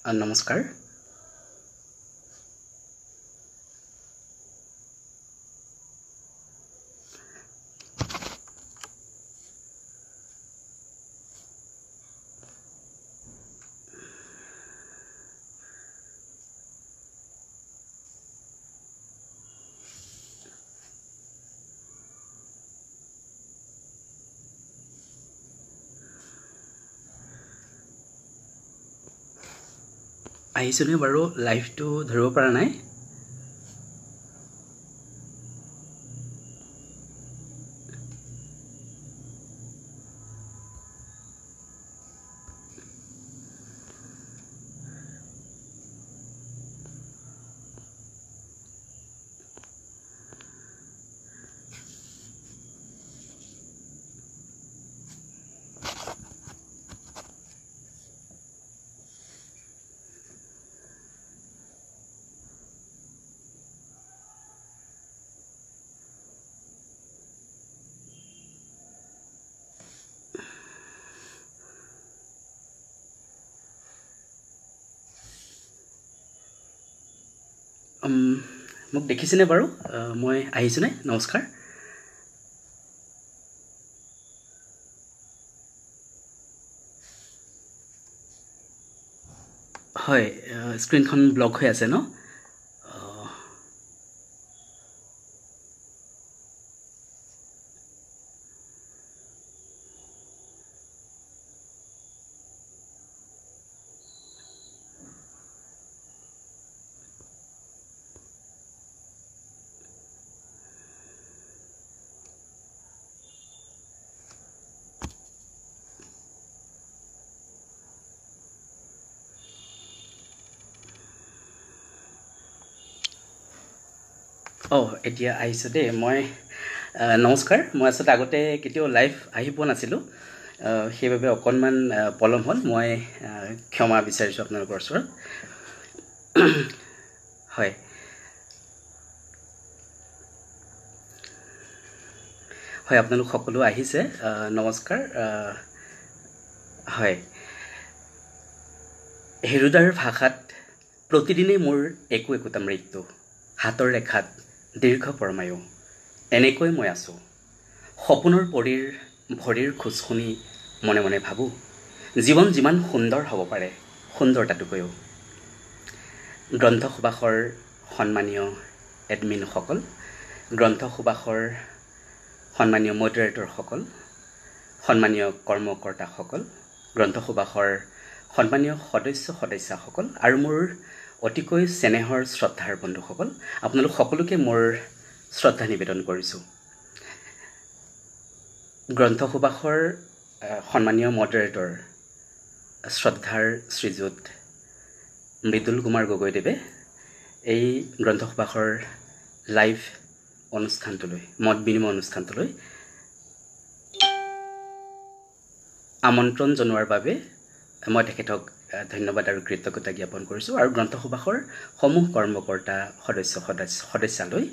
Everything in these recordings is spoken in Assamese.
নমস্কাৰ। আহিছোনে বাৰু লাইভটো ধৰিব পৰা নাই? মোক দেখিছেনে বাৰু? মই আহিছোনে? নমস্কাৰ। হয়, স্ক্ৰীনখন ব্লক হৈ আছে ন? এতিয়া আহিছোঁ দেই। মই নমস্কাৰ। মই আচলতে আগতে কেতিয়াও লাইভ আহি পোৱা নাছিলোঁ, সেইবাবে অকণমান পলম হ'ল। মই ক্ষমা বিচাৰিছোঁ আপোনালোকৰ ওচৰত। হয় হয়, আপোনালোক সকলো আহিছে। নমস্কাৰ। হয়, হেৰুদাৰ ভাষাত প্ৰতিদিনেই মোৰ একোটা মৃত্যু, হাতৰ ৰেখাত দীৰ্ঘ পৰমায়ু, এনেকৈ মই আছোঁ। সপোনৰ ভৰিৰ খোজ শুনি মনে মনে ভাবোঁ, জীৱন যিমান সুন্দৰ হ'ব পাৰে, সুন্দৰতাটোকৈও। গ্ৰন্থ সুবাসৰ সন্মানীয় এডমিনসকল, গ্ৰন্থ সুবাসৰ সন্মানীয় মডাৰেটৰসকল, সন্মানীয় কৰ্মকৰ্তাসকল, গ্ৰন্থ সুবাসৰ সন্মানীয় সদস্যাসকল আৰু মোৰ অতিকৈ চেনেহৰ শ্ৰদ্ধাৰ বন্ধুসকল, আপোনালোক সকলোকে মোৰ শ্ৰদ্ধা নিবেদন কৰিছোঁ। গ্ৰন্থ সুবাসৰ সন্মানীয় মডাৰেটৰ শ্ৰদ্ধাৰ শ্ৰীযুত মৃদুল কুমাৰ গগৈদেৱে এই গ্ৰন্থ সুবাসৰ লাইভ অনুষ্ঠানটোলৈ, মত বিনিময় অনুষ্ঠানটোলৈ আমন্ত্ৰণ জনোৱাৰ বাবে মই তেখেতক ধন্যবাদ আৰু কৃতজ্ঞতা জ্ঞাপন কৰিছোঁ। আৰু গ্ৰন্থ সুবাসৰ সমূহ কৰ্মকৰ্তা সদস্যালৈ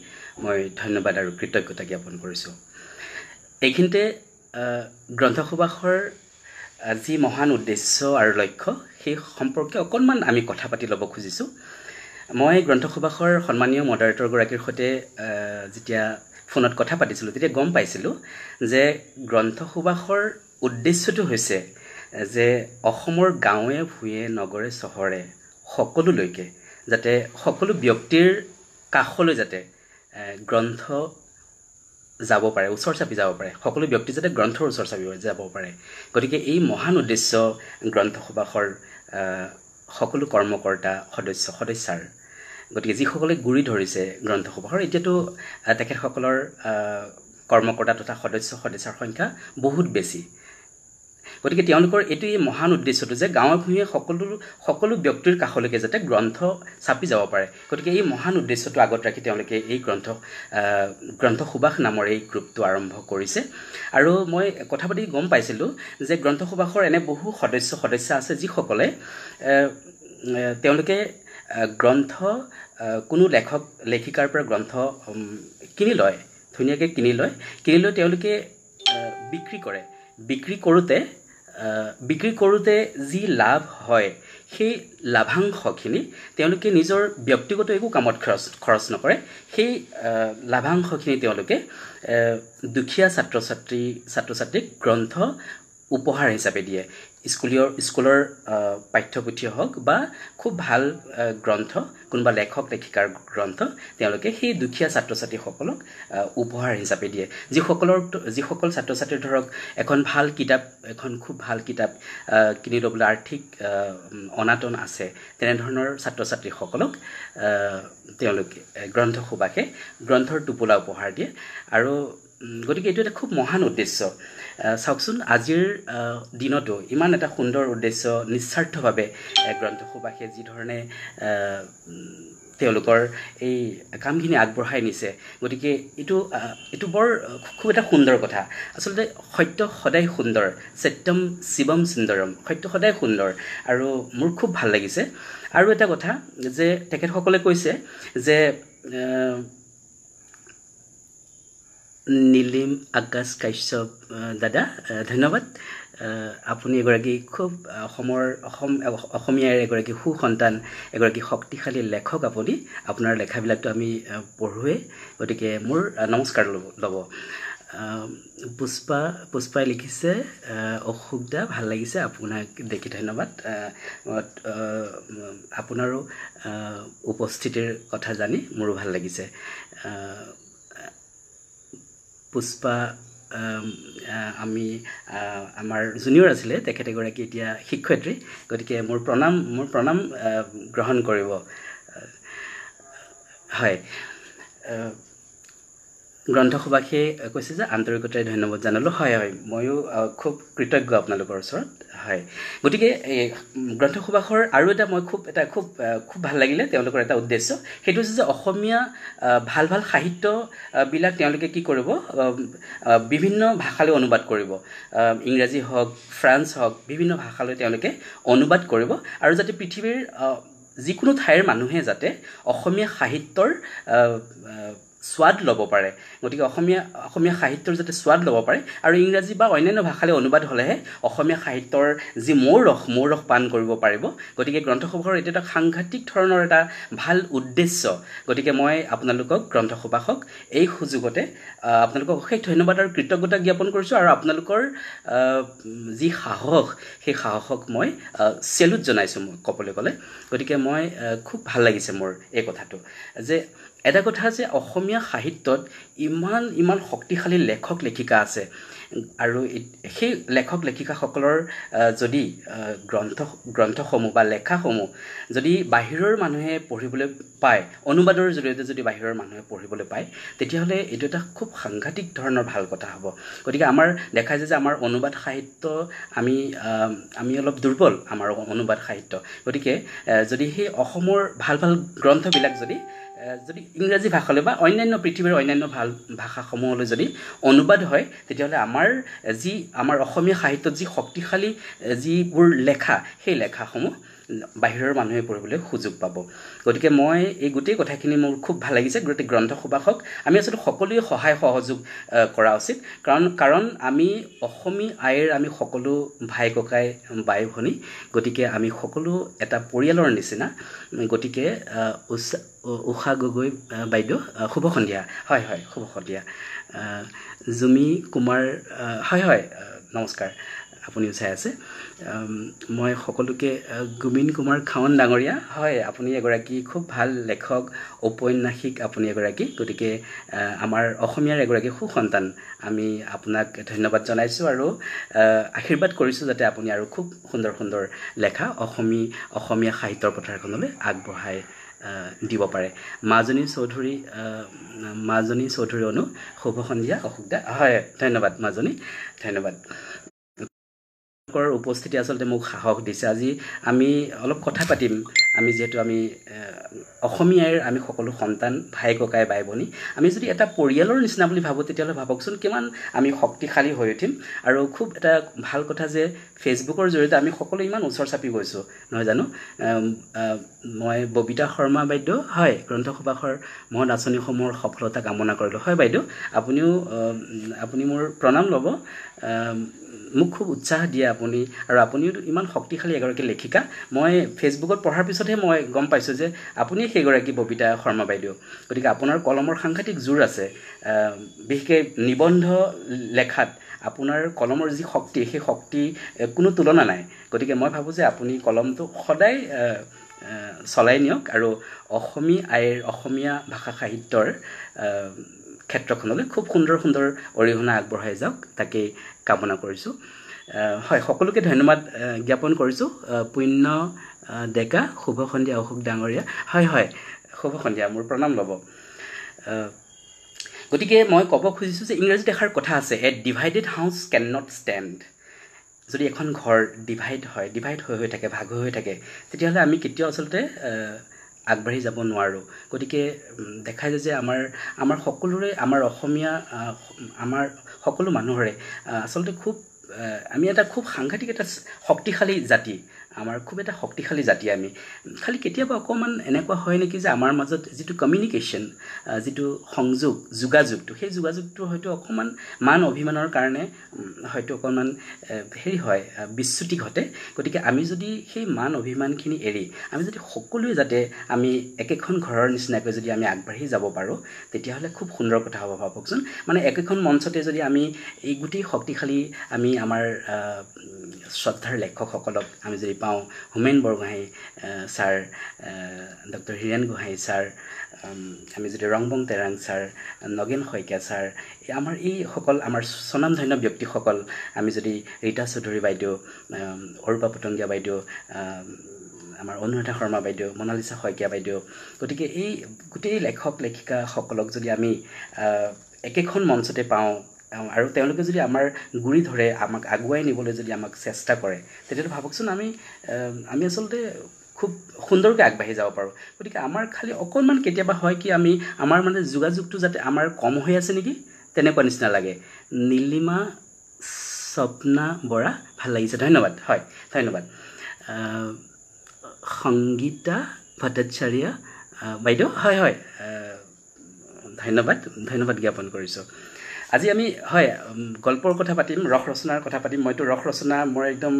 মই ধন্যবাদ আৰু কৃতজ্ঞতা জ্ঞাপন কৰিছোঁ। এইখিনিতে গ্ৰন্থ সুবাসৰ যি মহান উদ্দেশ্য আৰু লক্ষ্য, সেই সম্পৰ্কে অকণমান আমি কথা পাতি ল'ব খুজিছোঁ। মই গ্ৰন্থ সুবাসৰ সন্মানীয় মডাৰেটৰগৰাকীৰ সৈতে যেতিয়া ফোনত কথা পাতিছিলোঁ, তেতিয়া গম পাইছিলোঁ যে গ্ৰন্থ সুবাসৰ উদ্দেশ্যটো হৈছে যে অসমৰ গাঁৱে ভূঞে নগৰে চহৰে সকলোলৈকে যাতে, সকলো ব্যক্তিৰ কাষলৈ যাতে গ্ৰন্থ যাব পাৰে, ওচৰ চাপি যাব পাৰে, সকলো ব্যক্তি যাতে গ্ৰন্থৰ ওচৰ চাপি যাব পাৰে। গতিকে এই মহান উদ্দেশ্য গ্ৰন্থ সুবাসৰ সকলো কৰ্মকৰ্তা সদস্যাৰ, গতিকে যিসকলে গুৰি ধৰিছে গ্ৰন্থ সুবাসৰ, এতিয়াতো তেখেতসকলৰ কৰ্মকৰ্তা তথা সদস্যাৰ সংখ্যা বহুত বেছি। গতিকে তেওঁলোকৰ এইটো এই মহান উদ্দেশ্যটো যে গাঁৱে ভূঞে সকলো ব্যক্তিৰ কাষলৈকে যাতে গ্ৰন্থ চাপি যাব পাৰে। গতিকে এই মহান উদ্দেশ্যটো আগত ৰাখি তেওঁলোকে এই গ্ৰন্থ সুবাস নামৰ এই গ্ৰুপটো আৰম্ভ কৰিছে। আৰু মই কথা পাতি গম পাইছিলোঁ যে গ্ৰন্থ সুবাসৰ এনে বহু সদস্যা আছে যিসকলে তেওঁলোকে গ্ৰন্থ, কোনো লেখিকাৰ পৰা গ্ৰন্থ কিনি লয়, ধুনীয়াকৈ কিনি লৈ তেওঁলোকে বিক্ৰী কৰে। বিক্ৰী কৰোঁতে বিক্ৰী কৰোঁতে যি লাভ হয় সেই লাভাংশখিনি তেওঁলোকে নিজৰ ব্যক্তিগত একো কামত খৰচ নকৰে সেই লাভাংশখিনি তেওঁলোকে দুখীয়া ছাত্ৰ ছাত্ৰীক গ্ৰন্থ উপহাৰ হিচাপে দিয়ে স্কুলৰ পাঠ্যপুথি হওক বা খুব ভাল গ্ৰন্থ কোনোবা লেখক লেখিকাৰ গ্ৰন্থ তেওঁলোকে সেই দুখীয়া ছাত্ৰ ছাত্ৰীসকলক উপহাৰ হিচাপে দিয়ে যিসকল ছাত্ৰ ছাত্ৰী ধৰক এখন খুব ভাল কিতাপ কিনি ল'বলৈ আৰ্থিক অনাটন আছে তেনেধৰণৰ ছাত্ৰ ছাত্ৰীসকলক তেওঁলোকে গ্ৰন্থ সুবাসে গ্ৰন্থৰ টোপোলা উপহাৰ দিয়ে আৰু গতিকে এইটো এটা খুব মহান উদ্দেশ্য চাওকচোন আজিৰ দিনতো ইমান এটা সুন্দৰ উদ্দেশ্য নিস্বাৰ্থভাৱে গ্ৰন্থ সুবাসে যি ধৰণে তেওঁলোকৰ এই কামখিনি আগবঢ়াই নিছে গতিকে এইটো বৰ খুব এটা সুন্দৰ কথা আচলতে সত্য সদায় সুন্দৰ সত্যম শিৱম সুন্দৰম সত্য সদায় সুন্দৰ আৰু মোৰ খুব ভাল লাগিছে আৰু এটা কথা যে তেখেতসকলে কৈছে যে নীলিম আকাশ কাশ্যপ দাদা ধন্যবাদ আপুনি এগৰাকী খুব অসমীয়াৰ এগৰাকী সুসন্তান এগৰাকী শক্তিশালী লেখক আপুনি আপোনাৰ লেখাবিলাকতো আমি পঢ়োৱে গতিকে মোৰ নমস্কাৰ ল'ব পুষ্পাই লিখিছে অশোক দা ভাল লাগিছে আপোনাক দেখি ধন্যবাদ আপোনাৰো উপস্থিতিৰ কথা জানি মোৰো ভাল লাগিছে পুষ্পা আমাৰ জুনিয়ৰ আছিলে তেখেত এগৰাকী এতিয়া শিক্ষয়িত্ৰী গতিকে মোৰ প্ৰণাম গ্ৰহণ কৰিব হয় গ্ৰন্থ সুবাসে কৈছে যে আন্তৰিকতাৰে ধন্যবাদ জনালোঁ হয় ময়ো খুব কৃতজ্ঞ আপোনালোকৰ ওচৰত হয় গতিকে এই গ্ৰন্থ সুবাসৰ আৰু এটা মই খুব ভাল লাগিলে তেওঁলোকৰ এটা উদ্দেশ্য সেইটো হৈছে যে অসমীয়া ভাল সাহিত্যবিলাক তেওঁলোকে কি কৰিব বিভিন্ন ভাষালৈ অনুবাদ কৰিব ইংৰাজী হওক ফ্ৰান্স হওক বিভিন্ন ভাষালৈ তেওঁলোকে অনুবাদ কৰিব আৰু যাতে পৃথিৱীৰ যিকোনো ঠাইৰ মানুহে যাতে অসমীয়া সাহিত্যৰ স্বাদ ল'ব পাৰে গতিকে অসমীয়া সাহিত্যৰ যাতে স্বাদ ল'ব পাৰে আৰু ইংৰাজী বা অন্যান্য ভাষালৈ অনুবাদ হ'লেহে অসমীয়া সাহিত্যৰ যি মৌ ৰস পান কৰিব পাৰিব গতিকে গ্ৰন্থ সুবাসৰ এইটো এটা সাংঘাতিক ধৰণৰ এটা ভাল উদ্দেশ্য গতিকে মই আপোনালোকক গ্ৰন্থ সুবাসক এই সুযোগতে আপোনালোকক অশেষ ধন্যবাদ আৰু কৃতজ্ঞতা জ্ঞাপন কৰিছোঁ আৰু আপোনালোকৰ যি সাহস সেই সাহসক মই চেলুট জনাইছোঁ মই ক'বলৈ গ'লে গতিকে মই খুব ভাল লাগিছে মোৰ এই কথাটো যে এটা কথা যে অসমীয়া সাহিত্যত ইমান শক্তিশালী লেখক লেখিকা আছে আৰু সেই লেখক লেখিকাসকলৰ যদি গ্ৰন্থসমূহ বা লেখাসমূহ যদি বাহিৰৰ মানুহে পঢ়িবলৈ পায় অনুবাদৰ জৰিয়তে যদি বাহিৰৰ মানুহে পঢ়িবলৈ পায় তেতিয়াহ'লে এইটো এটা খুব সাংঘাতিক ধৰণৰ ভাল কথা হ'ব গতিকে আমাৰ দেখা যায় যে আমাৰ অনুবাদ সাহিত্য আমি অলপ দুৰ্বল আমাৰ অনুবাদ সাহিত্য গতিকে যদি সেই অসমৰ ভাল গ্ৰন্থবিলাক যদি ইংৰাজী ভাষালৈ বা অন্যান্য পৃথিৱীৰ অন্যান্য ভাল ভাষাসমূহলৈ যদি অনুবাদ হয় তেতিয়াহ'লে আমাৰ অসমীয়া সাহিত্যত যি শক্তিশালী যিবোৰ লেখা সেই লেখাসমূহ বাহিৰৰ মানুহে পঢ়িবলৈ সুযোগ পাব গতিকে মই এই গোটেই কথাখিনি মোৰ খুব ভাল লাগিছে গোটেই গ্ৰন্থ সুবাসক আমি আচলতে সকলোৱে সহায় সহযোগ কৰা উচিত কাৰণ আমি অসমী আইৰ আমি সকলো ভাই ককাই বাই ভনী গতিকে আমি সকলো এটা পৰিয়ালৰ নিচিনা গতিকে উষা গগৈ বাইদেউ শুভ সন্ধিয়া হয় শুভ সন্ধিয়া জুমি কুমাৰ হয় নমস্কাৰ আপুনিও চাই আছে মই সকলোকে গুমিন কুমাৰ খাৱন ডাঙৰীয়া হয় আপুনি এগৰাকী খুব ভাল লেখক ঔপন্যাসিক আপুনি এগৰাকী গতিকে আমাৰ অসমীয়াৰ এগৰাকী সুসন্তান আমি আপোনাক ধন্যবাদ জনাইছোঁ আৰু আশীৰ্বাদ কৰিছোঁ যাতে আপুনি আৰু খুব সুন্দৰ লেখা অসমীয়া সাহিত্যৰ পথাৰখনলৈ আগবঢ়াই দিব পাৰে মাজনী চৌধুৰী অনু শুভ সন্ধিয়া অশোক দা হয় ধন্যবাদ মাজনী ধন্যবাদ উপস্থিতি আচলতে মোক সাহস দিছে আজি আমি অলপ কথা পাতিম আমি যিহেতু আমি অসমীয়াৰ আমি সকলো সন্তান ভাই ককাই বাই ভনী আমি যদি এটা পৰিয়ালৰ নিচিনা বুলি ভাবোঁ তেতিয়াহ'লে ভাবকচোন কিমান আমি শক্তিশালী হৈ উঠিম আৰু খুব এটা ভাল কথা যে ফেচবুকৰ জৰিয়তে আমি সকলো ইমান ওচৰ চাপি গৈছোঁ নহয় জানো মই ববিতা শৰ্মা বাইদেউ হয় গ্ৰন্থ সুবাসৰ মহৎ আঁচনিসমূহৰ সফলতা কামনা কৰিলোঁ হয় বাইদেউ আপুনি মোৰ প্ৰণাম ল'ব মোক খুব উৎসাহ দিয়ে আপুনি আৰু আপুনিও ইমান শক্তিশালী এগৰাকী লেখিকা মই ফেচবুকত পঢ়াৰ পিছতহে মই গম পাইছোঁ যে আপুনি সেইগৰাকী ববিতা শৰ্মা বাইদেউ গতিকে আপোনাৰ কলমৰ সাংঘাতিক জোৰ আছে বিশেষকৈ নিবন্ধ লেখাত আপোনাৰ কলমৰ যি শক্তি সেই শক্তি কোনো তুলনা নাই গতিকে মই ভাবোঁ যে আপুনি কলমটো সদায় চলাই নিয়ক আৰু অসমীয়া ভাষা সাহিত্যৰ ক্ষেত্ৰখনলৈ খুব সুন্দৰ সুন্দৰ অৰিহণা আগবঢ়াই যাওক তাকেই কামনা কৰিছোঁ হয় সকলোকে ধন্যবাদ জ্ঞাপন কৰিছোঁ পুণ্য ডেকা শুভ সন্ধিয়া অশোক ডাঙৰীয়া হয় শুভ সন্ধিয়া মোৰ প্ৰণাম ল'ব গতিকে মই ক'ব খুজিছোঁ যে ইংৰাজীত এষাৰ কথা আছে a divided house can not stand যদি এখন ঘৰ ডিভাইড হৈ থাকে ভাগ হৈ থাকে তেতিয়াহ'লে আমি কেতিয়াও আচলতে আগবাঢ়ি যাব নোৱাৰোঁ গতিকে দেখা যায় যে আমাৰ সকলোৰে আমাৰ অসমীয়া আমাৰ সকলো মানুহৰে আচলতে খুব আমি এটা খুব সাংঘাতিক এটা শক্তিশালী জাতি আমাৰ খুব এটা শক্তিশালী জাতি আমি খালি কেতিয়াবা অকণমান এনেকুৱা হয় নেকি যে আমাৰ মাজত যিটো কমিউনিকেশ্যন যিটো যোগাযোগটো সেই যোগাযোগটো হয়তো অকণমান মান অভিমানৰ কাৰণে হয়তো অকণমান হেৰি হয় বিচ্যুতি ঘটে গতিকে আমি যদি সেই মান অভিমানখিনি এৰি আমি যদি সকলোৱে যাতে আমি একেখন ঘৰৰ নিচিনাকৈ যদি আমি আগবাঢ়ি যাব পাৰোঁ তেতিয়াহ'লে খুব সুন্দৰ কথা হ'ব ভাবকচোন মানে একেখন মঞ্চতে যদি আমি এই গোটেই শক্তিশালী আমি আমাৰ শ্ৰদ্ধাৰ লেখকসকলক আমি যদি পাওঁ Homen Borgohain sir doctor Hiren Gohain sir আমি যদি ৰংবং তেৰাং ছাৰ নগেন শইকীয়া ছাৰ আমাৰ এইসকল আমাৰ স্বনামধন্য ব্যক্তিসকল আমি যদি ৰীতা চৌধুৰী বাইদেউ অৰূপা পটংগীয়া বাইদেউ আমাৰ অনুৰাধা শৰ্মা বাইদেউ মনালিছা শইকীয়া বাইদেউ গতিকে এই গোটেই লেখক লেখিকাসকলক যদি আমি একেখন মঞ্চতে পাওঁ আৰু তেওঁলোকে যদি আমাৰ গুৰি ধৰে আমাক আগুৱাই নিবলৈ যদি আমাক চেষ্টা কৰে তেতিয়াহ'লে ভাবকচোন আমি আচলতে খুব সুন্দৰকৈ আগবাঢ়ি যাব পাৰোঁ গতিকে আমাৰ খালি অকণমান কেতিয়াবা হয় কি আমাৰ মানে যোগাযোগটো যাতে আমাৰ কম হৈ আছে নেকি তেনেকুৱা নিচিনা লাগে নীলিমা স্বপ্না বৰা ভাল লাগিছে ধন্যবাদ হয় ধন্যবাদ সংগীতা ভট্টাচাৰ্য বাইদেউ হয় ধন্যবাদ জ্ঞাপন কৰিছোঁ আজি আমি হয় গল্পৰ কথা পাতিম ৰস ৰচনাৰ কথা পাতিম মইতো ৰস ৰচনা মোৰ একদম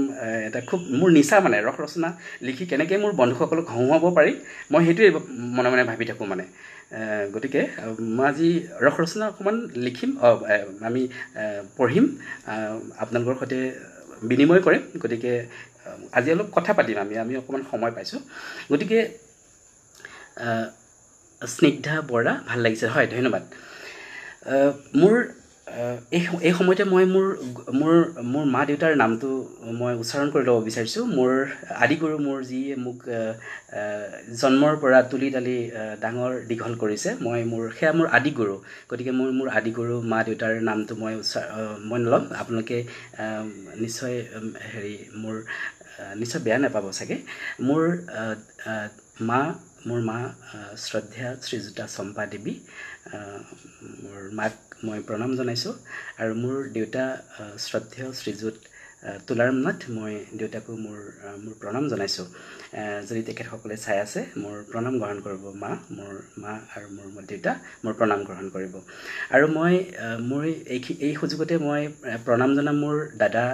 এটা খুব মোৰ নিচা মানে ৰস ৰচনা লিখি কেনেকৈ মোৰ বন্ধুসকলক হহুৱাব পাৰি মই সেইটোৱে মনে মনে ভাবি থাকোঁ মানে গতিকে মই আজি ৰস ৰচনা অকণমান লিখিম আমি পঢ়িম আপোনালোকৰ সৈতে বিনিময় কৰিম গতিকে আজি অলপ কথা পাতিম আমি অকণমান সময় পাইছোঁ গতিকে স্নিগ্ধা বৰা ভাল লাগিছে হয় ধন্যবাদ মোৰ এই সময়তে মই মোৰ মা দেউতাৰ নামটো মই উচ্চাৰণ কৰি ল'ব বিচাৰিছোঁ মোৰ আদিগুৰু মোৰ যিয়ে মোক জন্মৰ পৰা তুলি তালি ডাঙৰ দীঘল কৰিছে সেয়া মোৰ আদিগুৰু গতিকে মোৰ আদিগুৰু মা দেউতাৰ নামটো মই নল'ম আপোনালোকে নিশ্চয় নিশ্চয় বেয়া নাপাব চাগে মোৰ মা শ্ৰদ্ধা শ্ৰীযুতা চম্পা দেৱী মোৰ মাক মই প্ৰণাম জনাইছোঁ আৰু মোৰ দেউতা শ্ৰদ্ধেয় শ্ৰীযুত তুলাৰাম নাথ মই দেউতাকো মোৰ প্ৰণাম জনাইছোঁ যদি তেখেতসকলে চাই আছে মোৰ প্ৰণাম গ্ৰহণ কৰিব মোৰ মা আৰু মোৰ দেউতা মোৰ প্ৰণাম গ্ৰহণ কৰিব আৰু মই মোৰ এই সুযোগতে মই প্ৰণাম জনাম মোৰ দাদা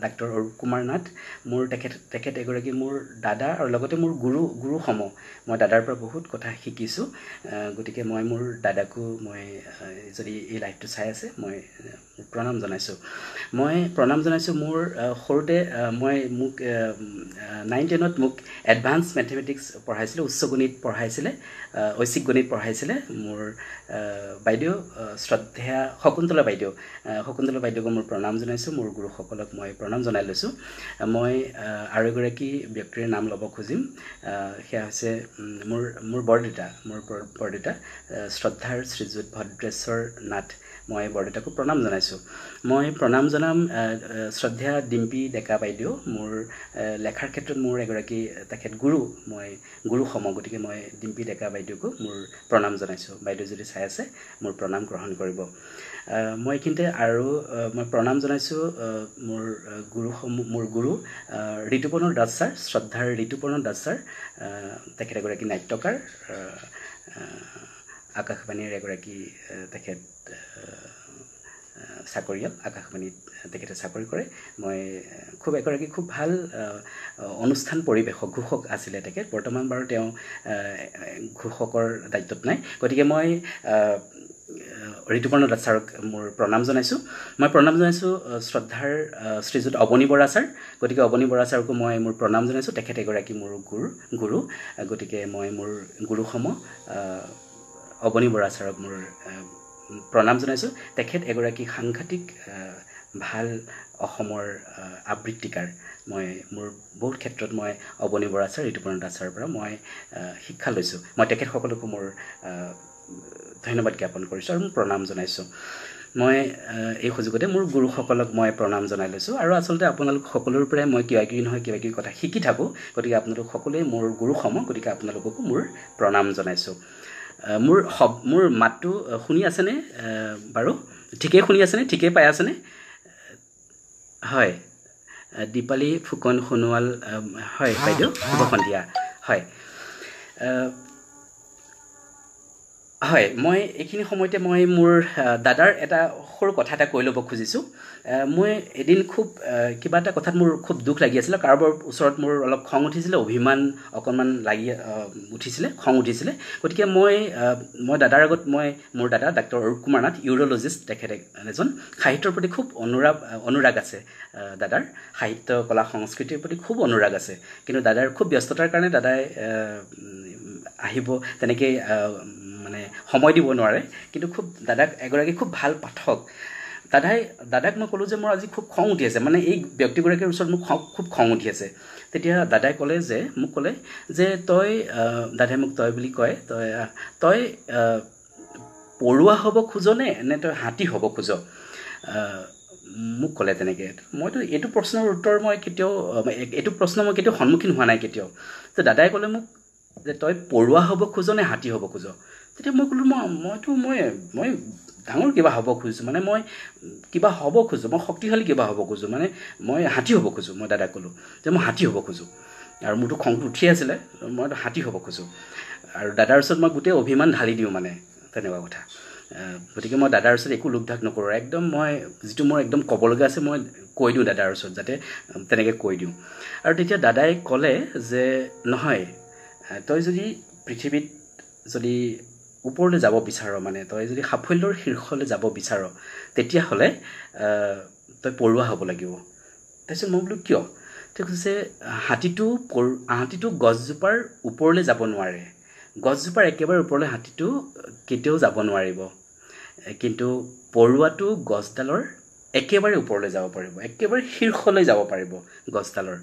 ডাক্তৰ অৰূপ কুমাৰ নাথ মোৰ তেখেত এগৰাকী মোৰ দাদা আৰু লগতে মোৰ গুৰুসম মই দাদাৰ পৰা বহুত কথা শিকিছোঁ গতিকে মই মোৰ দাদাকো মই যদি এই লাইভটো চাই আছে মই প্ৰণাম জনাইছোঁ মোৰ সৰুতে মোক 9-10ত মোক এডভান্স মেথমেটিক্স পঢ়াইছিলে উচ্চ গণিত পঢ়াইছিলে ঐচ্ছিক গণিত পঢ়াইছিলে মোৰ বাইদেউ শ্ৰদ্ধা শকুন্তলা বাইদেউক মোৰ প্ৰণাম জনাইছোঁ মোৰ গুৰুসকলক মই প্ৰণাম জনাই লৈছোঁ মই আৰু এগৰাকী ব্যক্তিৰ নাম ল'ব খুজিম সেয়া হৈছে মোৰ বৰদেউতা শ্ৰদ্ধাৰ শ্ৰীযুত ভদ্ৰেশ্বৰ নাথ মই বৰদেউতাকো প্ৰণাম জনাইছোঁ মই প্ৰণাম জনাম শ্ৰদ্ধা ডিম্পী ডেকা বাইদেউ মোৰ লেখাৰ ক্ষেত্ৰত মোৰ এগৰাকী তেখেত গুৰুসম গতিকে মই ডিম্পী ডেকা বাইদেউকো মোৰ প্ৰণাম জনাইছোঁ বাইদেউ যদি চাই আছে মোৰ প্ৰণাম গ্ৰহণ কৰিব মই এইখিনিতে আৰু মই প্ৰণাম জনাইছোঁ মোৰ গুৰু ঋতুপৰ্ণ দাস ছাৰ শ্ৰদ্ধাৰ ঋতুপৰ্ণ দাস ছাৰ তেখেত এগৰাকী নাট্যকাৰ আকাশবাণীৰ এগৰাকী তেখেত চাকৰিয়াল আকাশবাণীত তেখেতে চাকৰি কৰে মই খুব এগৰাকী খুব ভাল অনুষ্ঠান পৰিৱেশক ঘোষক আছিলে তেখেত বৰ্তমান বাৰু তেওঁ ঘোষকৰ দায়িত্বত নাই গতিকে মই ঋতুপৰ্ণ দাস ছাৰক মোৰ প্ৰণাম জনাইছোঁ মই প্ৰণাম জনাইছোঁ শ্ৰদ্ধাৰ শ্ৰীযুত অৱনী বৰা ছাৰ গতিকে অৱনী বৰা ছাৰকো মই মোৰ প্ৰণাম জনাইছোঁ তেখেত এগৰাকী মোৰ গুৰু গতিকে মই মোৰ গুৰুসম অৱনী বৰা ছাৰক মোৰ প্ৰণাম জনাইছোঁ তেখেত এগৰাকী সাংঘাতিক ভাল অসমৰ আবৃত্তিকাৰ মই মোৰ বহুত ক্ষেত্ৰত মই অৱনী বৰা ছাৰ ঋতুপৰ্ণ দাস ছাৰৰ পৰা মই শিক্ষা লৈছোঁ মই তেখেতসকলকো মোৰ ধন্যবাদ জ্ঞাপন কৰিছোঁ আৰু মোৰ প্ৰণাম জনাইছোঁ মই এই সুযোগতে মোৰ গুৰুসকলক মই প্ৰণাম জনাই লৈছোঁ আৰু আচলতে আপোনালোক সকলোৰে পৰাই মই কিবা কিবি কথা শিকি থাকোঁ গতিকে আপোনালোক সকলোৱে মোৰ গুৰুসম গতিকে আপোনালোককো মোৰ প্ৰণাম জনাইছোঁ মোৰ মাতটো শুনি আছেনে বাৰু ঠিকেই শুনি আছেনে ঠিকেই পাই আছেনে হয় দীপালী ফুকন সোণোৱাল হয় বাইদেউ শুভ সন্ধিয়া হয় হয় মই এইখিনি সময়তে মই মোৰ দাদাৰ এটা সৰু কথা এটা কৈ ল'ব খুজিছোঁ মই এদিন খুব কিবা এটা কথাত মোৰ খুব দুখ লাগি আছিলে কাৰোবাৰ ওচৰত মোৰ অলপ খং উঠিছিলে অভিমান অকণমান লাগি উঠিছিলে খং উঠিছিলে গতিকে মই দাদাৰ আগত মোৰ দাদা ডাক্তৰ অৰূপ কুমাৰ নাথ ইউৰলজিষ্ট তেখেতে এজন সাহিত্যৰ প্ৰতি খুব অনুৰাগ আছে দাদাৰ সাহিত্য কলা সংস্কৃতিৰ প্ৰতি খুব অনুৰাগ আছে কিন্তু দাদাৰ খুব ব্যস্ততাৰ কাৰণে দাদাই আহিব তেনেকৈ মানে সময় দিব নোৱাৰে কিন্তু খুব দাদাক এগৰাকী খুব ভাল পাঠক দাদাক মই ক'লোঁ যে মোৰ আজি খুব খং উঠি আছে মানে এই ব্যক্তিগৰাকীৰ ওচৰত মোক খুব খং উঠি আছে তেতিয়া দাদাই মোক ক'লে যে দাদাই মোক তই বুলি কয় তই পৰুৱা হ'ব খোজনে নে তই হাতী হ'ব খোজ মোক ক'লে তেনেকৈ মইতো এইটো প্ৰশ্নৰ উত্তৰ মই কেতিয়াও সন্মুখীন হোৱা নাই কেতিয়াও তো দাদাই ক'লে মোক যে তই পৰুৱা হ'ব খোজ নে হাতী হ'ব খোজ তেতিয়া মই ক'লোঁ মই ডাঙৰ কিবা হ'ব খুজিছোঁ মানে মই কিবা হ'ব খোজোঁ মই শক্তিশালী কিবা হ'ব খোজোঁ মানে মই হাতী হ'ব খোজোঁ মই দাদাক ক'লোঁ যে মই হাতী হ'ব খোজোঁ আৰু মোৰতো খংটো উঠি আছিলে মই হাতী হ'ব খোজোঁ আৰু দাদাৰ ওচৰত মই গোটেই অভিমান ঢালি দিওঁ মানে তেনেকুৱা কথা গতিকে মই দাদাৰ ওচৰত একো লোকধাক নকৰোঁ একদম মই যিটো মোৰ একদম ক'বলগীয়া আছে মই কৈ দিওঁ দাদাৰ ওচৰত যাতে তেনেকৈ কৈ দিওঁ আৰু তেতিয়া দাদাই ক'লে যে নহয় তই যদি পৃথিৱীত যদি ওপৰলৈ যাব বিচাৰ মানে তই যদি সাফল্যৰ শীৰ্ষলৈ যাব বিচাৰ তেতিয়াহ'লে তই পৰুৱা হ'ব লাগিব তাৰপিছত মই বোলো কিয় তেওঁ কৈছে হাতীটো গছজোপাৰ ওপৰলৈ যাব নোৱাৰে গছজোপাৰ একেবাৰে ওপৰলৈ হাতীটো কেতিয়াও যাব নোৱাৰিব কিন্তু পৰুৱাটো গছডালৰ একেবাৰে ওপৰলৈ যাব পাৰিব একেবাৰে শীৰ্ষলৈ যাব পাৰিব গছডালৰ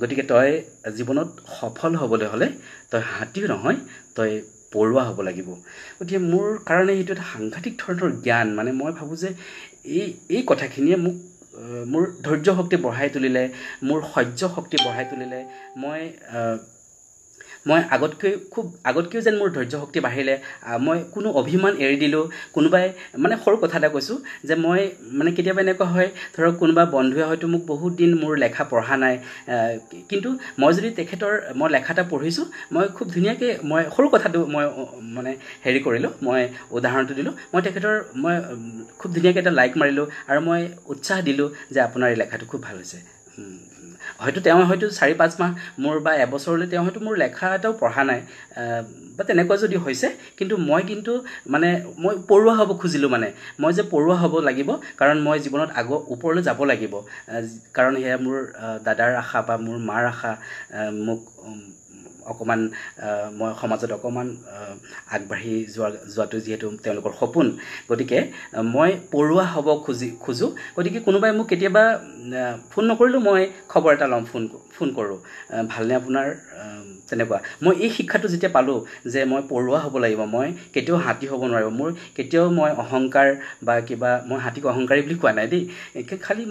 গতিকে তই জীৱনত সফল হ'বলৈ হ'লে তই হাতীও নহয় তই পৰুৱা হ'ব লাগিব গতিকে মোৰ কাৰণে এইটো এটা সাংঘাতিক ধৰণৰ জ্ঞান মানে মই ভাবোঁ যে এই কথাখিনিয়ে মোৰ ধৈৰ্য শক্তি বঢ়াই তুলিলে মোৰ সহ্য শক্তি বঢ়াই তুলিলে মই আগতকৈও যেন মোৰ ধৈৰ্য শক্তি বাঢ়িলে মই কোনো অভিমান এৰি দিলোঁ কোনোবাই মানে সৰু কথা এটা কৈছোঁ যে মই মানে কেতিয়াবা এনেকুৱা হয় ধৰক কোনোবা বন্ধুৱে হয়তো মোক বহুত দিন মোৰ লেখা পঢ়া নাই কিন্তু মই যদি মই লেখা এটা পঢ়িছোঁ মই খুব ধুনীয়াকৈ মই সৰু কথাটো মই মানে হেৰি কৰিলোঁ মই উদাহৰণটো দিলোঁ মই খুব ধুনীয়াকৈ এটা লাইক মাৰিলোঁ আৰু মই উৎসাহ দিলোঁ যে আপোনাৰ এই লেখাটো খুব ভাল হৈছে হয়তো তেওঁ 4-5 মাহ মোৰ বা এবছৰলৈ তেওঁ হয়তো মোৰ লেখা এটাও পঢ়া নাই বা তেনেকুৱা যদি হৈছে কিন্তু মই পৰুৱা হ'ব খুজিলোঁ মানে মই যে পৰুৱা হ'ব লাগিব কাৰণ মই জীৱনত ওপৰলৈ যাব লাগিব কাৰণ সেয়া মোৰ দাদাৰ আশা বা মোৰ মাৰ আশা মোক অকণমান মই সমাজত অকণমান আগবাঢ়ি যোৱাটো যিহেতু তেওঁলোকৰ সপোন গতিকে মই পৰুৱা হ'ব খোজোঁ গতিকে কোনোবাই মোক কেতিয়াবা ফোন নকৰিলেও মই খবৰ এটা ল'ম ফোন কৰোঁ ভালনে আপোনাৰ তেনেকুৱা মই এই শিক্ষাটো যেতিয়া পালোঁ যে মই পৰুৱা হ'ব লাগিব মই কেতিয়াও হাতী হ'ব নোৱাৰিব মোৰ কেতিয়াও মই অহংকাৰ বা কিবা মই হাতীক অহংকাৰী বুলি কোৱা নাই দেই খালি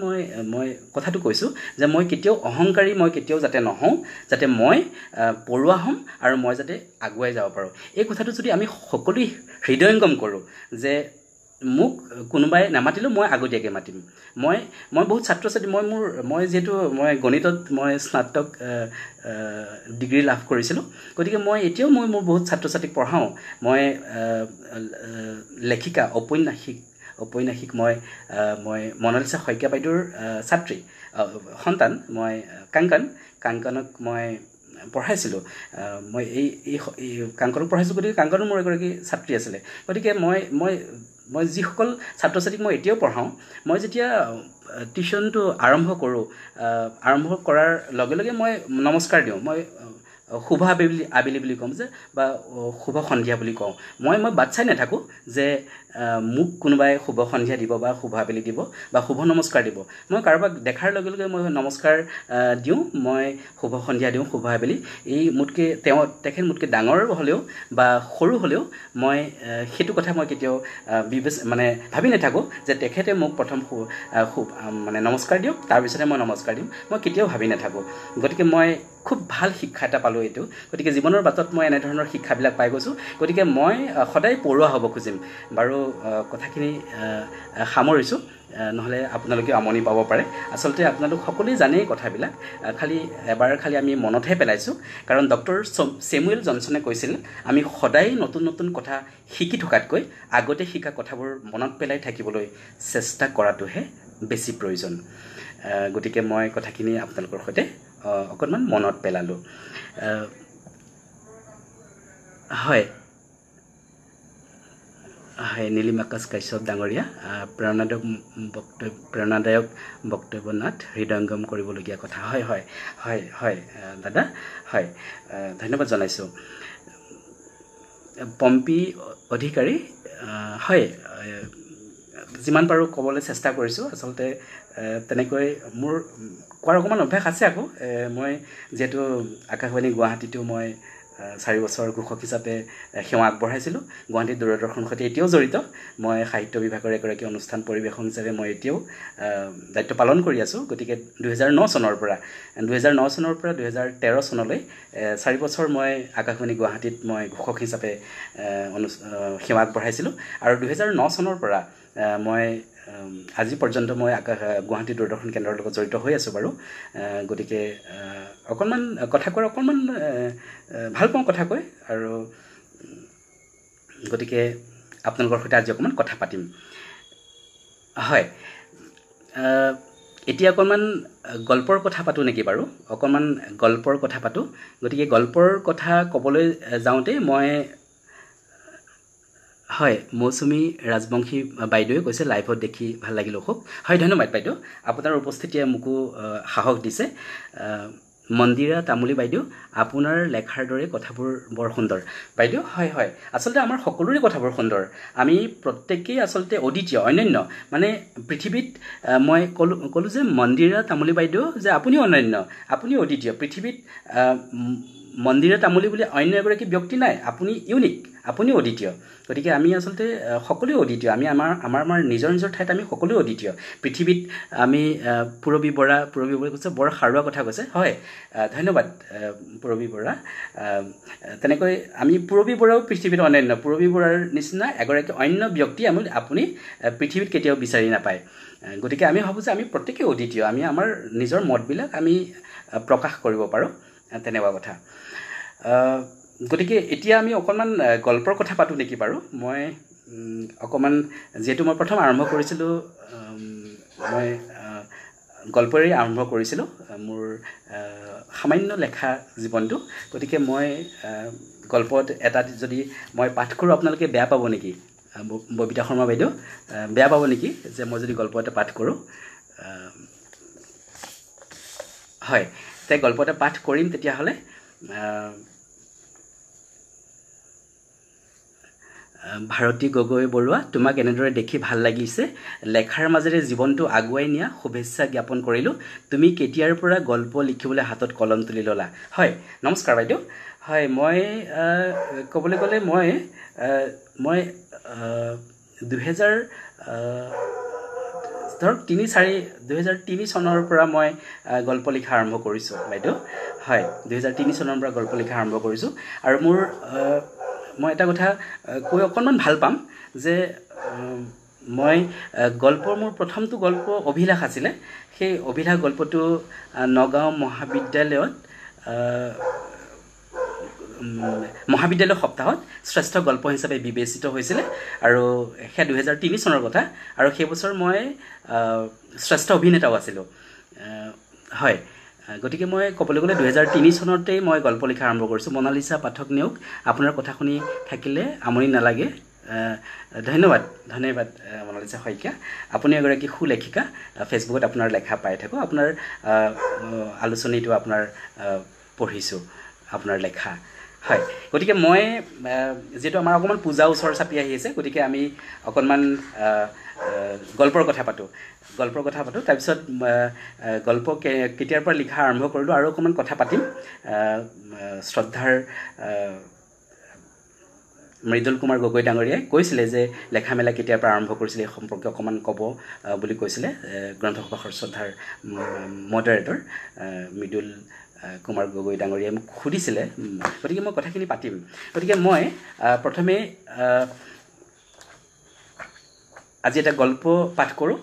মই কথাটো কৈছোঁ যে মই কেতিয়াও অহংকাৰী মই কেতিয়াও যাতে নহওঁ যাতে মই পৰুৱা হ'ম আৰু মই যাতে আগুৱাই যাব পাৰোঁ এই কথাটো যদি আমি সকলোৱে হৃদয়ংগম কৰোঁ যে মোক কোনোবাই নামাতিলেও মই আগতীয়াকৈ মাতিম মই বহুত ছাত্ৰ ছাত্ৰী মই যিহেতু মই গণিতত মই স্নাতক ডিগ্ৰী লাভ কৰিছিলোঁ গতিকে মই এতিয়াও মই মোৰ বহুত ছাত্ৰ ছাত্ৰীক পঢ়াওঁ মই লেখিকা ঔপন্যাসিক মই মনালিছা শইকীয়া বাইদেউৰ ছাত্ৰী সন্তান মই কাংকনক মই পঢ়াইছিলোঁ মই এই কাংকনক পঢ়াইছোঁ গতিকে কাংকনো মোৰ এগৰাকী ছাত্ৰী আছিলে গতিকে মই যিসকল ছাত্ৰ ছাত্ৰীক মই এতিয়াও পঢ়াওঁ মই যেতিয়া টিউশ্যনটো আৰম্ভ কৰাৰ লগে লগে মই নমস্কাৰ দিওঁ মই শুভ আবেলি বুলি ক'ম যে বা শুভ সন্ধিয়া বুলি কওঁ মই বাট চাই নাথাকোঁ যে মোক কোনোবাই শুভ সন্ধিয়া দিব বা শুভ আবেলি দিব বা শুভ নমস্কাৰ দিব মই কাৰোবাক দেখাৰ লগে লগে মই নমস্কাৰ দিওঁ মই শুভ সন্ধিয়া দিওঁ শুভ আবেলি এই তেখেত মোতকৈ ডাঙৰ হ'লেও বা সৰু হ'লেও মই সেইটো কথা মই কেতিয়াও মানে ভাবি নাথাকোঁ যে তেখেতে মোক প্ৰথম মানে নমস্কাৰ দিয়ক তাৰপিছতে মই নমস্কাৰ দিম মই কেতিয়াও ভাবি নাথাকোঁ গতিকে মই খুব ভাল শিক্ষা এটা পালোঁ এইটো গতিকে জীৱনৰ বাটত মই এনেধৰণৰ শিক্ষাবিলাক পাই গৈছোঁ গতিকে মই সদায় পঢ়ুৱা হ'ব খুজিম বাৰু কথাখিনি সামৰিছোঁ নহ'লে আপোনালোকে আমনি পাব পাৰে আচলতে আপোনালোক সকলোৱে জানেই কথাবিলাক এবাৰ আমি মনতহে পেলাইছোঁ কাৰণ ডক্টৰ ছেমুৱেল জনছনে কৈছিল আমি সদায় নতুন কথা শিকি থকাতকৈ আগতে শিকা কথাবোৰ মনত পেলাই থাকিবলৈ চেষ্টা কৰাটোহে বেছি প্ৰয়োজন গতিকে মই কথাখিনি আপোনালোকৰ সৈতে অকণমান মনত পেলালোঁ হয় নীলিম আকাশ কাশ্যপ ডাঙৰীয়া প্ৰেৰণাদায়ক বক্তব্যনাথ হৃদয়ংগম কৰিবলগীয়া কথা হয় দাদা হয় ধন্যবাদ জনাইছোঁ পম্পী অধিকাৰী হয় যিমান পাৰোঁ ক'বলৈ চেষ্টা কৰিছোঁ আচলতে তেনেকৈ মোৰ কোৱাৰ অকণমান অভ্যাস আছে আকৌ মই যিহেতু আকাশবাণী গুৱাহাটীতো মই 4 বছৰ ঘোষক হিচাপে সেৱা আগবঢ়াইছিলোঁ গুৱাহাটী দূৰদৰ্শনৰ সৈতে এতিয়াও জড়িত মই সাহিত্য বিভাগৰ এগৰাকী অনুষ্ঠান পৰিৱেশক হিচাপে মই এতিয়াও দায়িত্ব পালন কৰি আছোঁ গতিকে 2009 চনৰ পৰা 2013 চনলৈ 4 বছৰ মই আকাশবাণী গুৱাহাটীত মই ঘোষক হিচাপে সেৱা আগবঢ়াইছিলোঁ আৰু 2009 চনৰ পৰা মই আজি পৰ্যন্ত মই গুৱাহাটী দূৰদৰ্শন কেন্দ্ৰৰ লগত জড়িত হৈ আছোঁ বাৰু গতিকে অকণমান কথা কোৱাৰ অকণমান ভাল পাওঁ কথা কৈ আৰু গতিকে আপোনালোকৰ সৈতে আজি অকণমান কথা পাতিম হয় এতিয়া অকণমান গল্পৰ কথা পাতোঁ নেকি বাৰু অকণমান গল্পৰ কথা পাতোঁ গতিকে গল্পৰ কথা ক'বলৈ যাওঁতে মই হয় মৌচুমী ৰাজবংশী বাইদেৱে কৈছে লাইভত দেখি ভাল লাগিল অশোক হয় ধন্যবাদ বাইদেউ আপোনাৰ উপস্থিতিয়ে মোকো সাহস দিছে মন্দিৰা তামুলী বাইদেউ আপোনাৰ লেখাৰ দৰে কথাবোৰ বৰ সুন্দৰ বাইদেউ হয় আচলতে আমাৰ সকলোৰে কথাবোৰ সুন্দৰ আমি প্ৰত্যেকেই আচলতে অদ্বিতীয় অনন্য মানে পৃথিৱীত মই ক'লোঁ যে মন্দিৰা তামুলী বাইদেউ যে আপুনি অনন্য আপুনি অদ্বিতীয় পৃথিৱীত মন্দিৰা তামুলী বুলি অন্য এগৰাকী ব্যক্তি নাই আপুনি ইউনিক আপুনি অদ্বিতীয় গতিকে আমি আচলতে সকলোৱে অদ্বিতীয় আমি আমাৰ নিজৰ ঠাইত আমি সকলোৱে অদ্বিতীয় পৃথিৱীত আমি পূৰবী বৰা কৈছে বৰ সাৰুৱা কথা কৈছে হয় ধন্যবাদ পূৰবী বৰা তেনেকৈ আমি পূৰবী বৰাও পৃথিৱীত অনন্য পূৰবী বৰাৰ নিচিনা এগৰাকী অন্য ব্যক্তি আপুনি পৃথিৱীত কেতিয়াও বিচাৰি নাপায় গতিকে আমি ভাবোঁ যে আমি প্ৰত্যেকেই অদ্বিতীয় আমি আমাৰ নিজৰ মতবিলাক আমি প্ৰকাশ কৰিব পাৰোঁ তেনেকুৱা কথা গতিকে এতিয়া আমি অকণমান গল্পৰ কথা পাতোঁ নেকি বাৰু মই অকণমান যিহেতু মই প্ৰথম আৰম্ভ কৰিছিলোঁ মই গল্পৰে আৰম্ভ কৰিছিলোঁ মোৰ সামান্য লেখা জীৱনটো গতিকে মই গল্পত এটা যদি মই পাঠ কৰোঁ আপোনালোকে বেয়া পাব নেকি ববিতা শৰ্মা বাইদেউ বেয়া পাব নেকি যে মই যদি গল্প এটা পাঠ কৰোঁ হয় তে গল্প এটা পাঠ কৰিম তেতিয়াহ'লে ভাৰতী গগৈ বৰুৱা তোমাক এনেদৰে দেখি ভাল লাগিছে লেখাৰ মাজেৰে জীৱনটো আগুৱাই নিয়া শুভেচ্ছা জ্ঞাপন কৰিলোঁ তুমি কেতিয়াৰ পৰা গল্প লিখিবলৈ হাতত কলম তুলি ল'লা হয় নমস্কাৰ বাইদেউ হয় মই ক'বলৈ গ'লে মই 2003 চনৰ পৰা মই গল্প লিখা আৰম্ভ কৰিছোঁ বাইদেউ হয় 2003 চনৰ পৰা গল্প লিখা আৰম্ভ কৰিছোঁ আৰু মোৰ মই এটা কথা কৈ অকণমান ভাল পাম যে মই গল্পৰ মোৰ প্ৰথমটো গল্প অভিলাষ আছিলে সেই অভিলাষ গল্পটো নগাঁও মহাবিদ্যালয়ত মহাবিদ্যালয় সপ্তাহত শ্ৰেষ্ঠ গল্প হিচাপে বিবেচিত হৈছিলে আৰু সেয়া 2003 চনৰ কথা আৰু সেই বছৰ মই শ্ৰেষ্ঠ অভিনেতাও আছিলোঁ হয় গতিকে মই ক'বলৈ গ'লে 2003 চনতেই মই গল্প লিখা আৰম্ভ কৰিছোঁ মনালিসা পাঠক নেওগ আপোনাৰ কথা শুনি থাকিলে আমনি নালাগে ধন্যবাদ মনালিসা শইকীয়া আপুনি এগৰাকী সুলেখিকা ফেচবুকত আপোনাৰ লেখা পাই থাকোঁ আপোনাৰ আলোচনীটো আপোনাৰ পঢ়িছোঁ আপোনাৰ লেখা হয় গতিকে মই যেটো আমাৰ অকমান পূজা ওচৰ চাপি আহি আছে গতিকে আমি অকনমান গল্পৰ কথা পাতো তাৰ পিছত গল্প কেতিয়াৰ পৰা লিখা আৰম্ভ কৰিলো আৰু অকমান কথা পাতিম শ্ৰদ্ধাৰ মৃদুল কুমাৰ গগৈ ডাঙৰীয়াই কৈছিলে যে লেখা মেলা কেতিয়াৰ পৰা আৰম্ভ কৰিছিলে এই সম্পৰ্কে অকমান ক'ব বুলি কৈছিলে গ্ৰন্থসভাৰ শ্ৰদ্ধাৰ মডাৰেটৰ মৃদুল কুমাৰ গগৈ ডাঙৰীয়াই মোক সুধিছিলে গতিকে মই কথাখিনি পাতিম গতিকে মই প্ৰথমে আজি এটা গল্প পাঠ কৰোঁ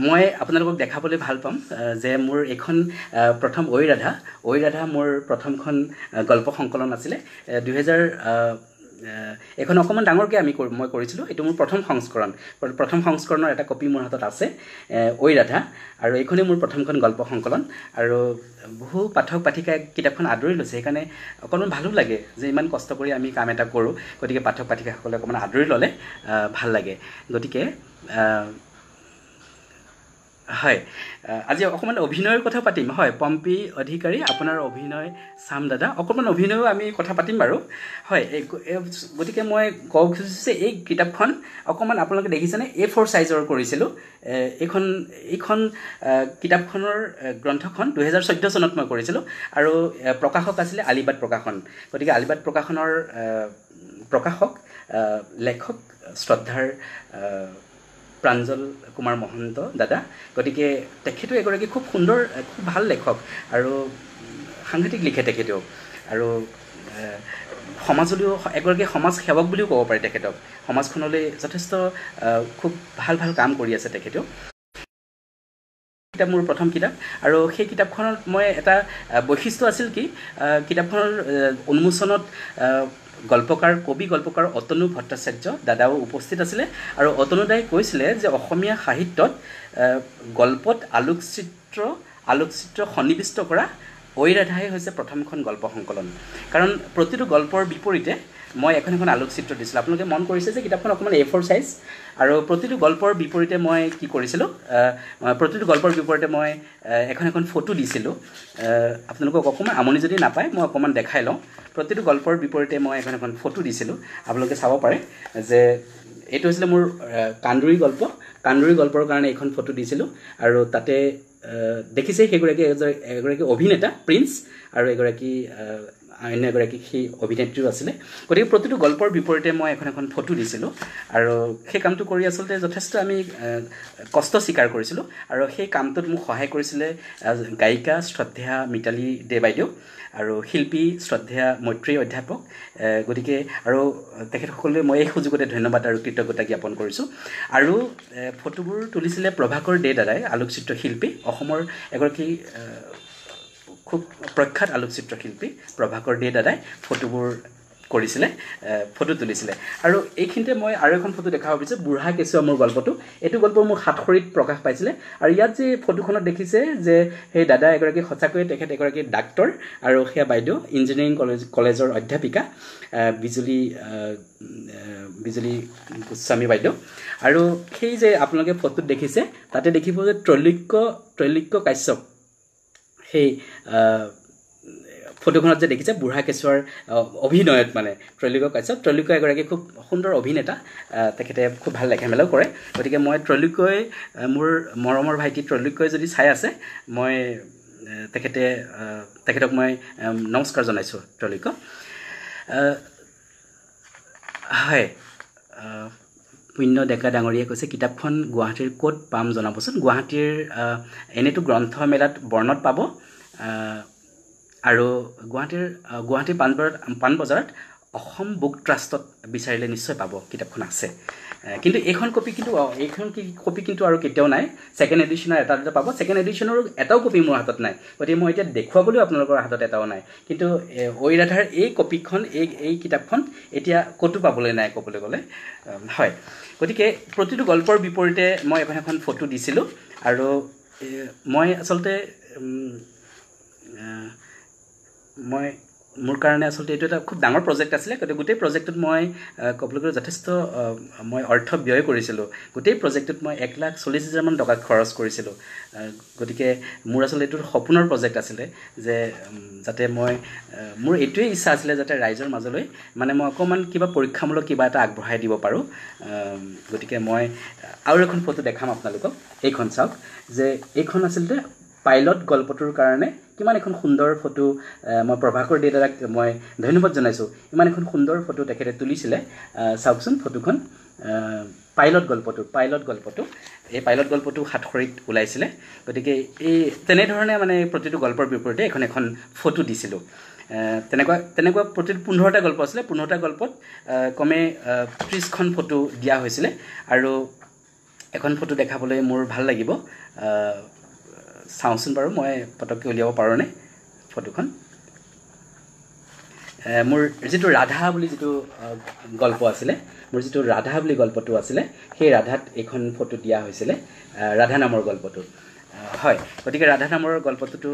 মই আপোনালোকক দেখাবলৈ ভাল পাম যে মোৰ এখন প্ৰথম ঐ ৰাধা মোৰ প্ৰথমখন গল্প সংকলন আছিলে 2000 এখন অকমান ডাঙৰকৈ মই কৰিছিলোঁ এইটো মোৰ প্ৰথম সংস্কৰণৰ এটা কপি মোৰ হাতত আছে ঐ ৰাধা আৰু এইখনে মোৰ প্ৰথমখন গল্প সংকলন আৰু বহু পাঠক পাঠিকাই কিতাপখন আদৰি লৈছে সেইকাৰণে অকণমান ভালো লাগে যে ইমান কষ্ট কৰি আমি কাম এটা কৰোঁ গতিকে পাঠক পাঠিকাসকলে অকণমান আদৰি ল'লে ভাল লাগে গতিকে হয় আজি অকমান অভিনয়ৰ কথা পাতিম হয় পম্পী অধিকাৰী আপোনাৰ অভিনয় চাম দাদা অকমান অভিনয়ও আমি কথা পাতিম বাৰু হয় গতিকে মই ক'ব খুজিছোঁ যে এই কিতাপখন অকমান আপোনালোকে দেখিছেনে A4 সাইজৰ কৰিছিলোঁ এইখন কিতাপখনৰ গ্ৰন্থখন 2014 চনত মই কৰিছিলোঁ আৰু প্ৰকাশক আছিলে আলিবাট প্ৰকাশন গতিকে আলিবাট প্ৰকাশনৰ প্ৰকাশক লেখক শ্ৰদ্ধাৰ প্ৰাঞ্জল কুমাৰ মহন্ত দাদা গতিকে তেখেতো এগৰাকী খুব সুন্দৰ খুব ভাল লেখক আৰু সাংঘাতিক লিখে তেখেতেও আৰু সমাজলৈও এগৰাকী সমাজ সেৱক বুলিও ক'ব পাৰি তেখেতক সমাজখনলৈ যথেষ্ট খুব ভাল কাম কৰি আছে তেখেতেও কিতাপ মোৰ প্ৰথম কিতাপ আৰু সেই কিতাপখনত মই এটা বৈশিষ্ট্য আছিল কি কিতাপখনৰ উন্মোচনত কবি গল্পকাৰ অতনু ভট্টাচাৰ্য দাদাও উপস্থিত আছিলে আৰু অতনুদাই কৈছিলে যে অসমীয়া সাহিত্যত গল্পত আলোকচিত্ৰ সন্নিৱিষ্ট কৰা ঐ ৰাধাই হৈছে প্ৰথমখন গল্প সংকলন কাৰণ প্ৰতিটো গল্পৰ বিপৰীতে মই এখন আলোকচিত্ৰ দিছিলোঁ আপোনালোকে মন কৰিছে যে কিতাপখন অকমান A4 সাইজ আৰু প্ৰতিটো গল্পৰ বিপৰীতে মই কি কৰিছিলোঁ প্ৰতিটো গল্পৰ বিপৰীতে মই এখন ফটো দিছিলোঁ আপোনালোকক অকমান আমনি যদি নাপায় মই অকমান দেখাই লওঁ প্ৰতিটো গল্পৰ বিপৰীতে মই এখন ফটো দিছিলোঁ আপোনালোকে চাব পাৰে যে এইটো হৈছিলে মোৰ কান্দুৰী গল্পৰ কাৰণে এখন ফটো দিছিলোঁ আৰু তাতে দেখিছে এগৰাকী অভিনেতা প্ৰিন্স আৰু অন্য এগৰাকী সেই অভিনেত্ৰীও আছিলে গতিকে প্ৰতিটো গল্পৰ বিপৰীতে মই এখন ফটো দিছিলোঁ আৰু সেই কামটো কৰি আচলতে যথেষ্ট আমি কষ্ট স্বীকাৰ কৰিছিলোঁ আৰু সেই কামটোত মোক সহায় কৰিছিলে গায়িকা শ্ৰদ্ধা মিতালী দে বাইদেউ আৰু শিল্পী শ্ৰদ্ধা মৈত্ৰী অধ্যাপক গতিকে আৰু তেখেতসকললৈ মই এই সুযোগতে ধন্যবাদ আৰু কৃতজ্ঞতা জ্ঞাপন কৰিছোঁ আৰু ফটোবোৰ তুলিছিলে প্ৰভাকৰ দে দাদাই আলোকচিত্ৰ শিল্পী অসমৰ এগৰাকী খুব প্ৰখ্যাত আলোকচিত্ৰ শিল্পী প্ৰভাকৰ দে দাদাই ফটো তুলিছিলে আৰু এইখিনিতে মই আৰু এখন ফটো দেখাব বিচাৰিছোঁ বুঢ়া কেঁচুৱা মোৰ গল্পটো এইটো গল্প মোৰ সাতখৰীত প্ৰকাশ পাইছিলে আৰু ইয়াত যে ফটোখনত দেখিছে যে সেই দাদা এগৰাকী সঁচাকৈয়ে তেখেত এগৰাকী ডাক্তৰ আৰু সেয়া বাইদেউ ইঞ্জিনিয়াৰিং কলেজৰ অধ্যাপিকা বিজুলী গোস্বামী বাইদেউ আৰু সেই যে আপোনালোকে ফটোত দেখিছে তাতে দেখিব যে ত্ৰৈলোক্য কাশ্যপ সেই ফটোখনত যে দেখিছে বুঢ়া কেঁচুৱাৰ অভিনয়ত মানে ত্ৰৈলোক্য এগৰাকী খুব সুন্দৰ অভিনেতা তেখেতে খুব ভাল লেখা মেলাও কৰে গতিকে মই মোৰ মৰমৰ ভাইটি ত্ৰৈলোক্যই যদি চাই আছে মই তেখেতক মই নমস্কাৰ জনাইছোঁ ত্ৰৈলোক্য হয় পুণ্য ডেকা ডাঙৰীয়াই কৈছে কিতাপখন গুৱাহাটীৰ ক'ত পাম জনাবচোন গুৱাহাটীৰ এনেতো গ্ৰন্থমেলাত বৰ্ণত পাব আৰু গুৱাহাটীৰ পাণবজাৰত অসম বুক ট্ৰাষ্টত বিচাৰিলে নিশ্চয় পাব কিতাপখন আছে কিন্তু এইখন কপি কিন্তু আৰু কেতিয়াও নাই সেকেন্ড এডিশনৰ এটা দুটা পাব সেকেন্ড এডিশনৰ এটাও কপি মোৰ হাতত নাই গতিকে মই এতিয়া দেখুৱাবলৈ আপোনালোকৰ হাতত এটাও নাই কিন্তু ঐৰাধাৰ এই কপিখন এই কিতাপখন এতিয়া কতো পাবলৈ নাই ক'বলৈ গ'লে হয় গতিকে প্ৰতিটো গল্পৰ বিপৰীতে মই এখন ফটো দিছিলোঁ আৰু মই আচলতে মই মোৰ কাৰণে আচলতে এইটো এটা খুব ডাঙৰ প্ৰজেক্ট আছিলে গোটেই প্ৰজেক্টত মই ক'বলৈ গ'লে যথেষ্ট মই অৰ্থ ব্যয় কৰিছিলোঁ গোটেই প্ৰজেক্টত মই 1,40,000 মান টকা খৰচ কৰিছিলোঁ গতিকে মোৰ আচলতে এইটো সপোনৰ প্ৰজেক্ট আছিলে যে যাতে মই মোৰ এইটোৱে ইচ্ছা আছিলে যাতে ৰাইজৰ মাজলৈ মানে মই অকমান কিবা পৰীক্ষামূলক কিবা এটা আগবঢ়াই দিব পাৰোঁ গতিকে মই আৰু এখন ফটো দেখাম আপোনালোকক এইখন চাওক যে এইখন আচলতে পাইলট গল্পটোৰ কাৰণে কিমান এখন সুন্দৰ ফটো মই প্ৰভাকৰ দেদাক মই ধন্যবাদ জনাইছো ইমান এখন সুন্দৰ ফটো তেখেতে তুলিছিলে চাওকচোন ফটোখন পাইলট গল্পটো এই পাইলট গল্পটো হাতখৰিত ওলাইছিলে গতিকে এই তেনে ধৰণে মানে প্ৰতিটো গল্পৰ বিপৰীতে এখন ফটো দিছিলো তেনেকুৱা প্ৰতিটো 15টা গল্প আছিল 15টা গল্পত কমে 30খন ফটো দিয়া হৈছিল আৰু এখন ফটো দেখাবলৈ মোৰ ভাল লাগিব চাওঁচোন বাৰু মই পটককৈ উলিয়াব পাৰোঁনে ফটোখন মোৰ যেটো ৰাধা বুলি যেটো গল্প আছিলে মোৰ যেটো ৰাধা বুলি গল্পটো আছিলে সেই ৰাধাত এখন ফটো দিয়া হৈছিল ৰাধা নামৰ গল্পটো হয় গতিকে ৰাধা নামৰ গল্পটো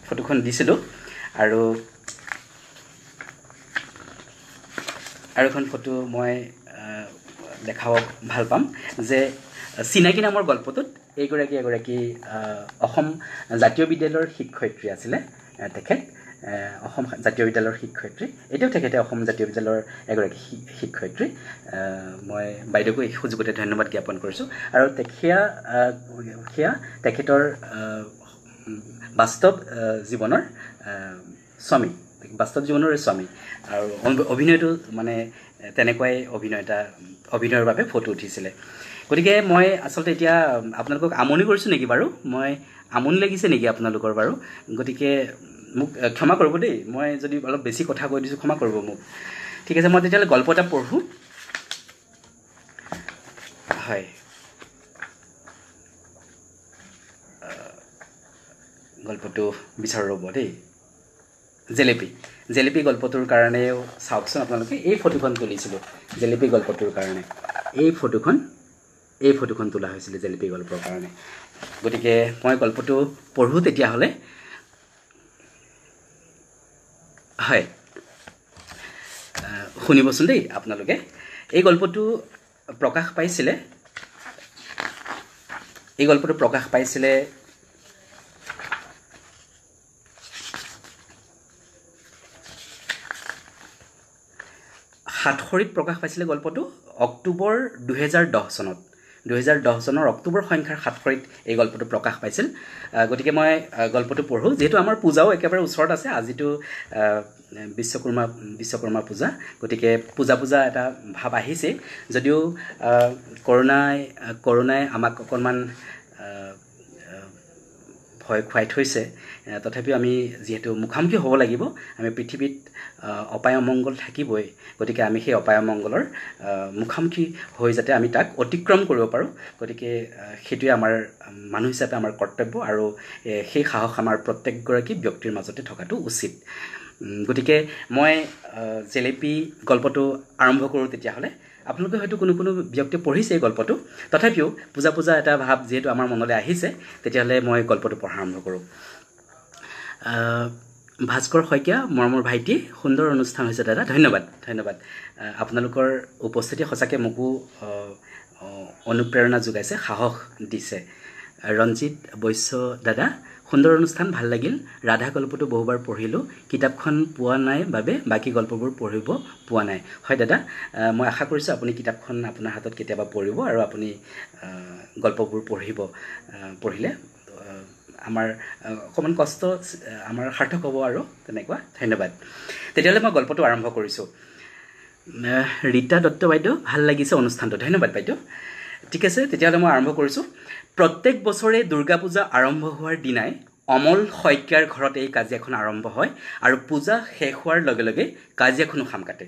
ফটোখন দিছিলোঁ আৰু এখন ফটো মই দেখাব ভাল পাম যে চিনাকি নামৰ গল্পটোত এগৰাকী অসম জাতীয় বিদ্যালয়ৰ শিক্ষয়িত্ৰী আছিলে তেখেত অসম জাতীয় বিদ্যালয়ৰ শিক্ষয়িত্ৰী এতিয়াও তেখেতে অসম জাতীয় বিদ্যালয়ৰ এগৰাকী শিক্ষয়িত্ৰী মই বাইদেউক এই সুযোগতে ধন্যবাদ জ্ঞাপন কৰিছোঁ আৰু সেয়া তেখেতৰ বাস্তৱ জীৱনৰ স্বামী আৰু অভিনয়টো মানে তেনেকুৱাই অভিনয়ৰ বাবে ফটো উঠিছিলে গতিকে মই আচলতে এতিয়া আপোনালোকক আমনি কৰিছোঁ নেকি বাৰু মই আমনি লাগিছে নেকি আপোনালোকৰ বাৰু গতিকে মোক ক্ষমা কৰিব দেই মই যদি অলপ বেছি কথা কৈ দিছোঁ ক্ষমা কৰিব মোক ঠিক আছে মই তেতিয়াহ'লে গল্প এটা পঢ়োঁ হয় গল্পটো বিচাৰ ৰ'ব দেই জেলেপি গল্পটোৰ কাৰণেও চাওকচোন আপোনালোকে এই ফটোখন তুলিছিলোঁ জেলেপি গল্পটোৰ কাৰণে এই ফটোখন তোলা হৈছিল জেলেপি গল্পৰ কাৰণে গতিকে মই গল্পটো পঢ়োঁ তেতিয়াহ'লে হয় শুনিবচোন দেই আপোনালোকে এই গল্পটো প্ৰকাশ পাইছিলে সাতখৰিত প্ৰকাশ পাইছিলে গল্পটো অক্টোবৰ 2010 চনৰ অক্টোবৰ সংখ্যাৰ সাতখৰিত এই গল্পটো প্ৰকাশ পাইছিল গতিকে মই গল্পটো পঢ়োঁ যেহেতু আমাৰ পূজাও একেবাৰে ওচৰত আছে আজিটো বিশ্বকৰ্মা পূজা গতিকে পূজা এটা ভাৱ আহিছে যদিও কৰোনাই আমাক অকণমান ভয় খুৱাই থৈছে তথাপিও আমি যিহেতু মুখামুখি হ'ব লাগিব আমি পৃথিৱীত অপায় অমংগল থাকিবই গতিকে আমি সেই অপায় অমংগলৰ মুখামুখি হৈ যাতে আমি তাক অতিক্ৰম কৰিব পাৰোঁ গতিকে সেইটোৱে আমাৰ মানুহ হিচাপে আমাৰ কৰ্তব্য আৰু সেই সাহস আমাৰ প্ৰত্যেকগৰাকী ব্যক্তিৰ মাজতে থকাটো উচিত গতিকে মই জেলেপি গল্পটো আৰম্ভ কৰোঁ তেতিয়াহ'লে আপোনালোকে হয়তো কোনো ব্যক্তি পঢ়িছে এই গল্পটো তথাপিও পূজা এটা ভাৱ যেহেতু আমাৰ মনলৈ আহিছে তেতিয়াহ'লে মই গল্পটো পঢ়া আৰম্ভ কৰোঁ ভাস্কৰ শইকীয়া মৰমৰ ভাইটি সুন্দৰ অনুষ্ঠান হৈছে দাদা ধন্যবাদ আপোনালোকৰ উপস্থিতি সঁচাকৈ মোকো অনুপ্ৰেৰণা যোগাইছে সাহস দিছে ৰঞ্জিত বৈশ্য দাদা সুন্দৰ অনুষ্ঠান ভাল লাগিল ৰাধা গল্পটো বহুবাৰ পঢ়িলোঁ কিতাপখন পোৱা নাই বাবে বাকি গল্পবোৰ পঢ়িব পোৱা নাই হয় দাদা মই আশা কৰিছোঁ আপুনি কিতাপখন আপোনাৰ হাতত কেতিয়াবা পঢ়িব আৰু আপুনি গল্পবোৰ পঢ়িলে আমাৰ অকণমান কষ্ট আমাৰ সাৰ্থক হ'ব আৰু তেনেকুৱা ধন্যবাদ তেতিয়াহ'লে মই গল্পটো আৰম্ভ কৰিছোঁ ৰীতা দত্ত বাইদেউ ভাল লাগিছে অনুষ্ঠানটো ধন্যবাদ বাইদেউ ঠিক আছে তেতিয়াহ'লে মই আৰম্ভ কৰিছোঁ প্ৰত্যেক বছৰে দুৰ্গা পূজা আৰম্ভ হোৱাৰ দিনাই অমল শইকীয়াৰ ঘৰত এই কাজিয়াখন আৰম্ভ হয় আৰু পূজা শেষ হোৱাৰ লগে লগে কাজিয়াখনো খাম কাটে।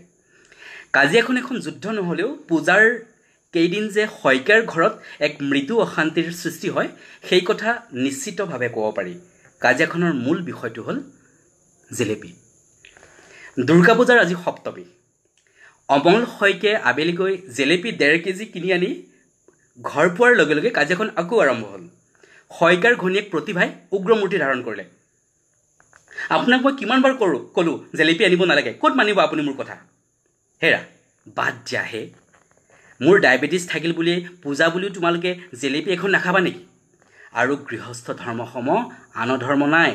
কাজিয়াখন এখন যুদ্ধ নহ'লেও পূজাৰ কেইদিন যে শইকীয়াৰ ঘৰত এক মৃদু অশান্তিৰ সৃষ্টি হয় সেই কথা নিশ্চিতভাৱে ক'ব পাৰি। কাজিয়াখনৰ মূল বিষয়টো হ'ল জেলেপি। দুৰ্গা পূজাৰ আজি সপ্তমী। অমল শইকীয়াই আবেলি গৈ জেলেপি 1.5 কেজি কিনি আনি ঘৰ পোৱাৰ লগে লগে কাজিয়াখন আকৌ আৰম্ভ হ'ল। শইকীয়াৰ ঘৈণীয়েক প্ৰতিভাই উগ্ৰমূৰ্তি ধাৰণ কৰিলে। আপোনাক মই কিমানবাৰ ক'লো জেলেপি আনিব নালাগে, ক'ত মানিব আপুনি মোৰ কথা? হেৰা বাদ দিয়াহে, মোৰ ডায়েবেটিছ থাকিল বুলি পূজা বুলিও তোমালোকে জেলেপি এখন নাখাবা নেকি? আৰু গৃহস্থ ধৰ্মসম আন ধৰ্ম নাই।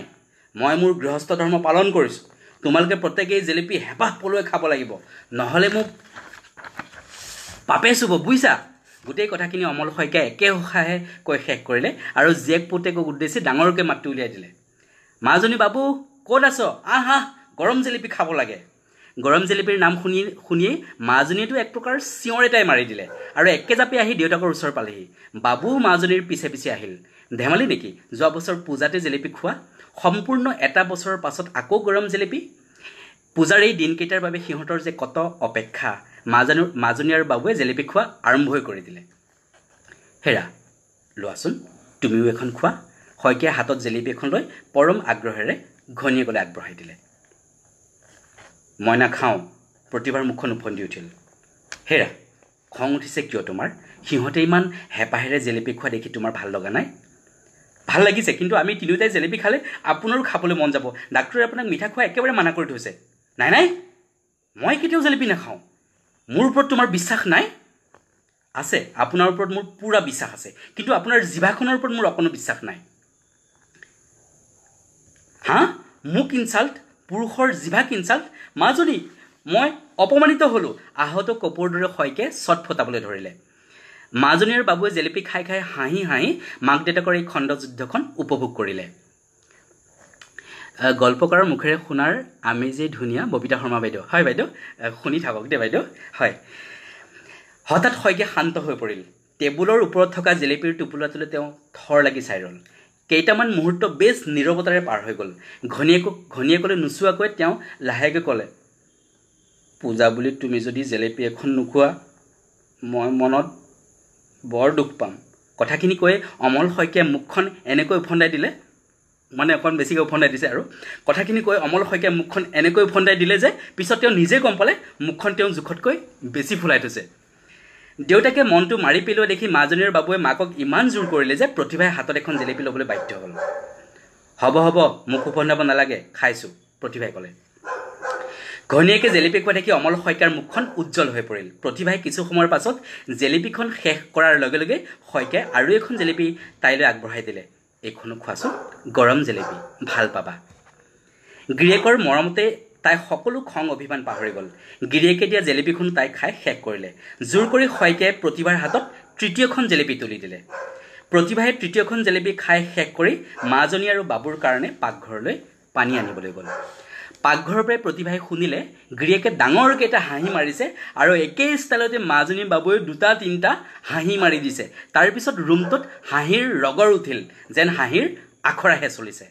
মই মোৰ গৃহস্থ ধৰ্ম পালন কৰিছোঁ। তোমালোকে প্ৰত্যেকেই জেলেপি হেঁপাহ পলুৱাই খাব লাগিব, নহ'লে মোক পাপে চুব, বুজিছা? গোটেই কথাখিনি অমল শইকীয়াই একে উশাহে কৈ শেষ কৰিলে আৰু জীয়েক পুতেকক উদ্দেশ্যি ডাঙৰকৈ মাতটো উলিয়াই দিলে। মাজনী বাবু ক'ত আছ? আহ আহ, গৰম জেলেপি খাব লাগে। গৰম জেলেপিৰ নাম শুনিয়েই মাজনীয়েতো এক প্ৰকাৰ চিঞৰ এটাই মাৰি দিলে আৰু একেজাপে আহি দেউতাকৰ ওচৰ পালেহি। বাবু মাজনীৰ পিছে পিছে আহিল। ধেমালি নেকি? যোৱা বছৰ পূজাতে জেলেপি খোৱা, সম্পূৰ্ণ এটা বছৰৰ পাছত আকৌ গৰম জেলেপি। পূজাৰ এই দিনকেইটাৰ বাবে সিহঁতৰ যে কত অপেক্ষা। মাজনী আৰু বাবুৱে জেলেপি খোৱা আৰম্ভই কৰি দিলে। হেৰা লোৱাচোন, তুমিও এখন খোৱা। শইকীয়াৰ হাতত জেলেপি এখন লৈ পৰম আগ্ৰহেৰে ঘৈণীয়েকলৈ আগবঢ়াই দিলে। মই নাখাওঁ। প্ৰতিভাৰ মুখখন উফন্দি উঠিল। হেৰা খং উঠিছে কিয় তোমাৰ? সিহঁতে ইমান হেঁপাহেৰে জেলেপি খোৱা দেখি তোমাৰ ভাল লগা নাই? ভাল লাগিছে, কিন্তু আমি তিনিওটাই জেলেপি খালে আপোনাৰো খাবলৈ মন যাব। ডাক্তৰে আপোনাক মিঠা খোৱা একেবাৰে মানা কৰি থৈছে। নাই নাই, মই কেতিয়াও জেলেপি নাখাওঁ। মোৰ ওপৰত তোমাৰ বিশ্বাস নাই? আছে, আপোনাৰ ওপৰত মোৰ পূৰা বিশ্বাস আছে, কিন্তু আপোনাৰ জিভাখনৰ ওপৰত মোৰ অকণো বিশ্বাস নাই। হা? মোক ইনচাল্ট? পুৰুষৰ জিভাক ইনচাল্ট? মাজনী, মই অপমানিত হ'লোঁ। আহত কপৌৰ দৰে শইকীয়াই চট ফটাবলৈ ধৰিলে। মাজনী আৰু বাবুৱে জেলেপি খাই খাই হাঁহি হাঁহি মাক দেউতাকৰ এই খণ্ডযুদ্ধখন উপভোগ কৰিলে। গল্পকাৰৰ মুখেৰে শুনাৰ আমেজেই ধুনীয়া। ববিতা শৰ্মা বাইদেউ। হয় বাইদেউ, শুনি থাকক দেই বাইদেউ। হয়। হঠাৎ শইকীয়া শান্ত হৈ পৰিল। টেবুলৰ ওপৰত থকা জেলেপিৰ টোপোলাটোলৈ তেওঁ থৰ লাগি চাই ৰ'ল। কেইটামান মুহূৰ্ত বেছ নীৰৱতাৰে পাৰ হৈ গ'ল। ঘৈণীয়েকলৈ নোচোৱাকৈ তেওঁ লাহেকৈ ক'লে, পূজা বুলি তুমি যদি জেলেপি এখন নোখোৱা মই মনত বৰ দুখ পাম। কথাখিনি কৈ অমল শইকীয়াই মুখখন এনেকৈ উফন্দাই দিলে, মানে অকণ বেছিকৈ উফন্দাই দিছে আৰু। কথাখিনি কৈ অমল শইকীয়াই মুখখন এনেকৈ উফন্দাই দিলে যে পিছত তেওঁ নিজে গম পালে মুখখন তেওঁ জোখতকৈ বেছি ফুলাই থৈছে। দেউতাকে মনটো মাৰি পেলোৱা দেখি মাজনী আৰু বাবুৱে মাকক ইমান জোৰ কৰিলে যে প্ৰতিভাই হাতত এখন জেলেপি ল'বলৈ বাধ্য হ'ল। হ'ব হ'ব, মুখ উফন্দাব নালাগে, খাইছোঁ, প্ৰতিভাই ক'লে। ঘৈণীয়েকে জেলেপি খোৱা দেখি অমল শইকীয়াৰ মুখখন উজ্জ্বল হৈ পৰিল। প্ৰতিভাই কিছু সময়ৰ পাছত জেলেপিখন শেষ কৰাৰ লগে লগে শইকীয়াই আৰু এখন জেলেপি তাইলৈ আগবঢ়াই দিলে। এইখনো খোৱাচোন, গৰম জেলেপি, ভাল পাবা। গিৰিয়েকৰ মৰমতে তাই সকলো খং অভিমান পাহৰি গ'ল। গিৰিয়েকে দিয়া জেলেপিখন তাই খাই শেষ কৰিলে। জোৰ কৰি শইকীয়াই প্ৰতিভাৰ হাতত তৃতীয়খন জেলেপি তুলি দিলে। প্ৰতিভাই তৃতীয়খন জেলেপি খাই শেষ কৰি মাজনী আৰু বাবুৰ কাৰণে পাকঘৰলৈ পানী আনিবলৈ গ'ল। পাকঘৰৰ পৰাই প্ৰতিভাই শুনিলে গিৰিয়েকে ডাঙৰকৈ এটা হাঁহি মাৰিছে আৰু একেই ষ্টাইলতে মাজনী বাবুৱে 2-3টা হাঁহি মাৰি দিছে। তাৰপিছত ৰুমটোত হাঁহিৰ ৰগৰ উঠিল, যেন হাঁহিৰ আখৰাহে চলিছে।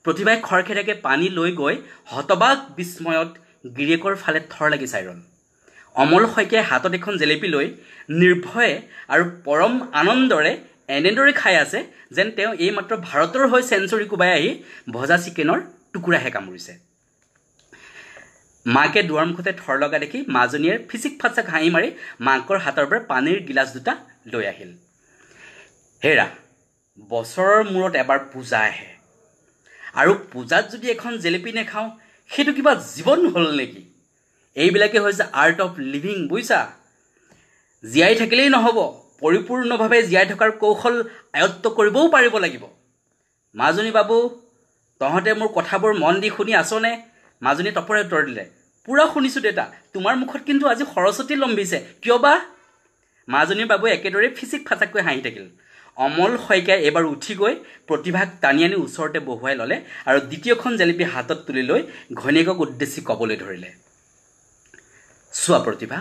প্ৰতিভাই খৰখেদাকে পানী লৈ গৈ হতবাক বিস্ময়ত গিৰিয়েকৰ ফালে থৰ লাগি চাই ৰ'ল। অমল শইকীয়াই হাতত এখন জেলেপি লৈ নিৰ্ভয়ে আৰু পৰম আনন্দৰে এনেদৰে খাই আছে যেন তেওঁ এইমাত্ৰ ভাৰতৰ হৈ চেঞ্চুৰী কোবাই আহি ভজা চিকেনৰ টুকুৰাহে কামুৰিছে। মাকে দুৱাৰ মুখতে থৰ লগা দেখি মাজনীয়ে ফিচিক ফাচাক হাঁহি মাৰি মাকৰ হাতৰ পৰা পানীৰ গিলাচ দুটা লৈ আহিল। হেৰা বছৰৰ মূৰত এবাৰ পূজা আহে আৰু পূজাত যদি এখন জেলেপি নেখাওঁ সেইটো কিবা জীৱন হ'ল নেকি? এইবিলাকে হৈছে আৰ্ট অফ লিভিং, বুজিছা? জীয়াই থাকিলেই নহ'ব, পৰিপূৰ্ণভাৱে জীয়াই থকাৰ কৌশল আয়ত্ব কৰিবও পাৰিব লাগিব। মাজনী বাবু, তহঁতে মোৰ কথাবোৰ মন দি শুনি আছনে? মাজনী তপৰে উত্তৰ দিলে, পূৰা শুনিছোঁ দেউতা, তোমাৰ মুখত কিন্তু আজি সৰস্বতী লম্বিছে, কিয় বা? মাজনীৰ বাবুৱে একেদৰে ফিচিক ফাচাককৈ হাঁহি থাকিল। অমল শইকীয়াই এবাৰ উঠি গৈ প্ৰতিভাক টানি আনি ওচৰতে বহুৱাই ল'লে আৰু দ্বিতীয়খন জেলেপি হাতত তুলি লৈ ঘৈণীয়েকক উদ্দেশ্যি ক'বলৈ ধৰিলে, চোৱা প্ৰতিভা,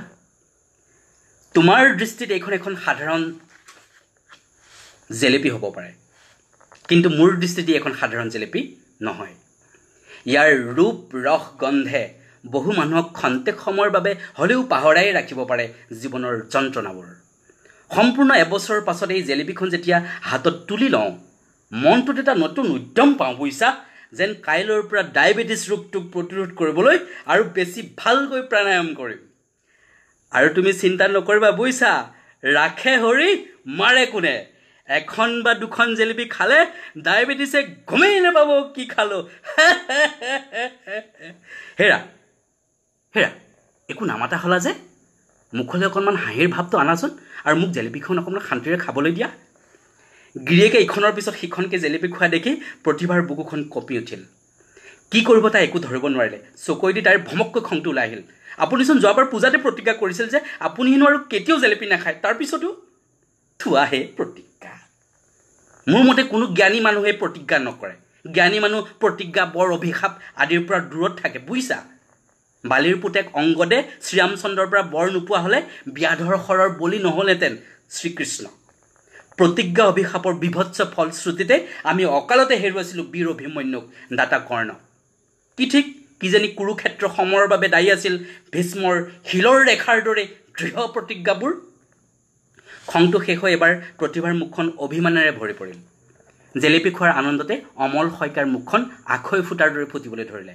তোমাৰ দৃষ্টিত এইখন এখন সাধাৰণ জেলেপি হ'ব পাৰে, কিন্তু মোৰ দৃষ্টিত এখন সাধাৰণ জেলেপি নহয়। ইয়াৰ ৰূপ ৰস গন্ধে বহু মানুহক খন্তেক সময়ৰ বাবে হ'লেও পাহৰাই ৰাখিব পাৰে জীৱনৰ যন্ত্ৰণাবোৰ। সম্পূৰ্ণ এবছৰৰ পাছত এই জেলেপিখন যেতিয়া হাতত তুলি লওঁ, মনটোত এটা নতুন উদ্যম পাওঁ বুইছা, যেন কাইলৈৰ পৰা ডায়েবেটিছ ৰোগটোক প্ৰতিৰোধ কৰিবলৈ আৰু বেছি ভালকৈ প্ৰাণায়াম কৰিম। আৰু তুমি চিন্তা নকৰিবা বুইছা, ৰাখে হৰি মাৰে কোনে। এখন বা দুখন জেলেপি খালে ডায়েবেটিছে গমেই নাপাব কি খালোঁ। হেৰা হেৰা, একো নামাতা হ'লা যে? মুখলৈ অকণমান হাঁহিৰ ভাৱটো আনাচোন আৰু মোক জেলেপিখন অকণমান শান্তিৰে খাবলৈ দিয়া। গিৰিয়েকে ইখনৰ পিছত সিখনকৈ জেলেপি খোৱা দেখি প্ৰতিভাৰ বুকুখন কঁপি উঠিল। কি কৰিব তাই একো ধৰিব নোৱাৰিলে। চকুৱেদি তাইৰ ভমককৈ খংটো ওলাই আহিল। আপুনিচোন যোৱাবাৰ পূজাতে প্ৰতিজ্ঞা কৰিছিল যে আপুনি হেনো আৰু কেতিয়াও জেলেপি নাখায়, তাৰপিছতো থোৱাহে প্ৰতিজ্ঞা। মোৰ মতে কোনো জ্ঞানী মানুহে প্ৰতিজ্ঞা নকৰে। জ্ঞানী মানুহ প্ৰতিজ্ঞা, বৰ অভিশাপ আদিৰ পৰা দূৰত থাকে বুইছা। বালিৰ পুতেক অংগদে শ্ৰীৰামচন্দ্ৰৰ পৰা বৰ নোপোৱা হ'লে ব্যাধৰ বলি নহ'লহেঁতেন শ্ৰীকৃষ্ণ। প্ৰতিজ্ঞা অভিশাপৰ বিভৎস ফলশ্ৰুতিতে আমি অকালতে হেৰুৱাইছিলোঁ বীৰ অভিমন্যুক, দাতা কৰ্ণ। কি ঠিক, কিজানি কুৰুক্ষেত্ৰ সমৰৰ বাবে দায়ী আছিল ভীষ্মৰ শিলৰ ৰেখাৰ দৰে দৃঢ় প্ৰতিজ্ঞাবোৰ। খংটো শেষ হৈ এবাৰ প্ৰতিভাৰ মুখখন অভিমানেৰে ভৰি পৰিল। জেলেপি খোৱাৰ আনন্দতে অমল শইকীয়াৰ মুখখন আখৈ ফুটাৰ দৰে ফুটিবলৈ ধৰিলে।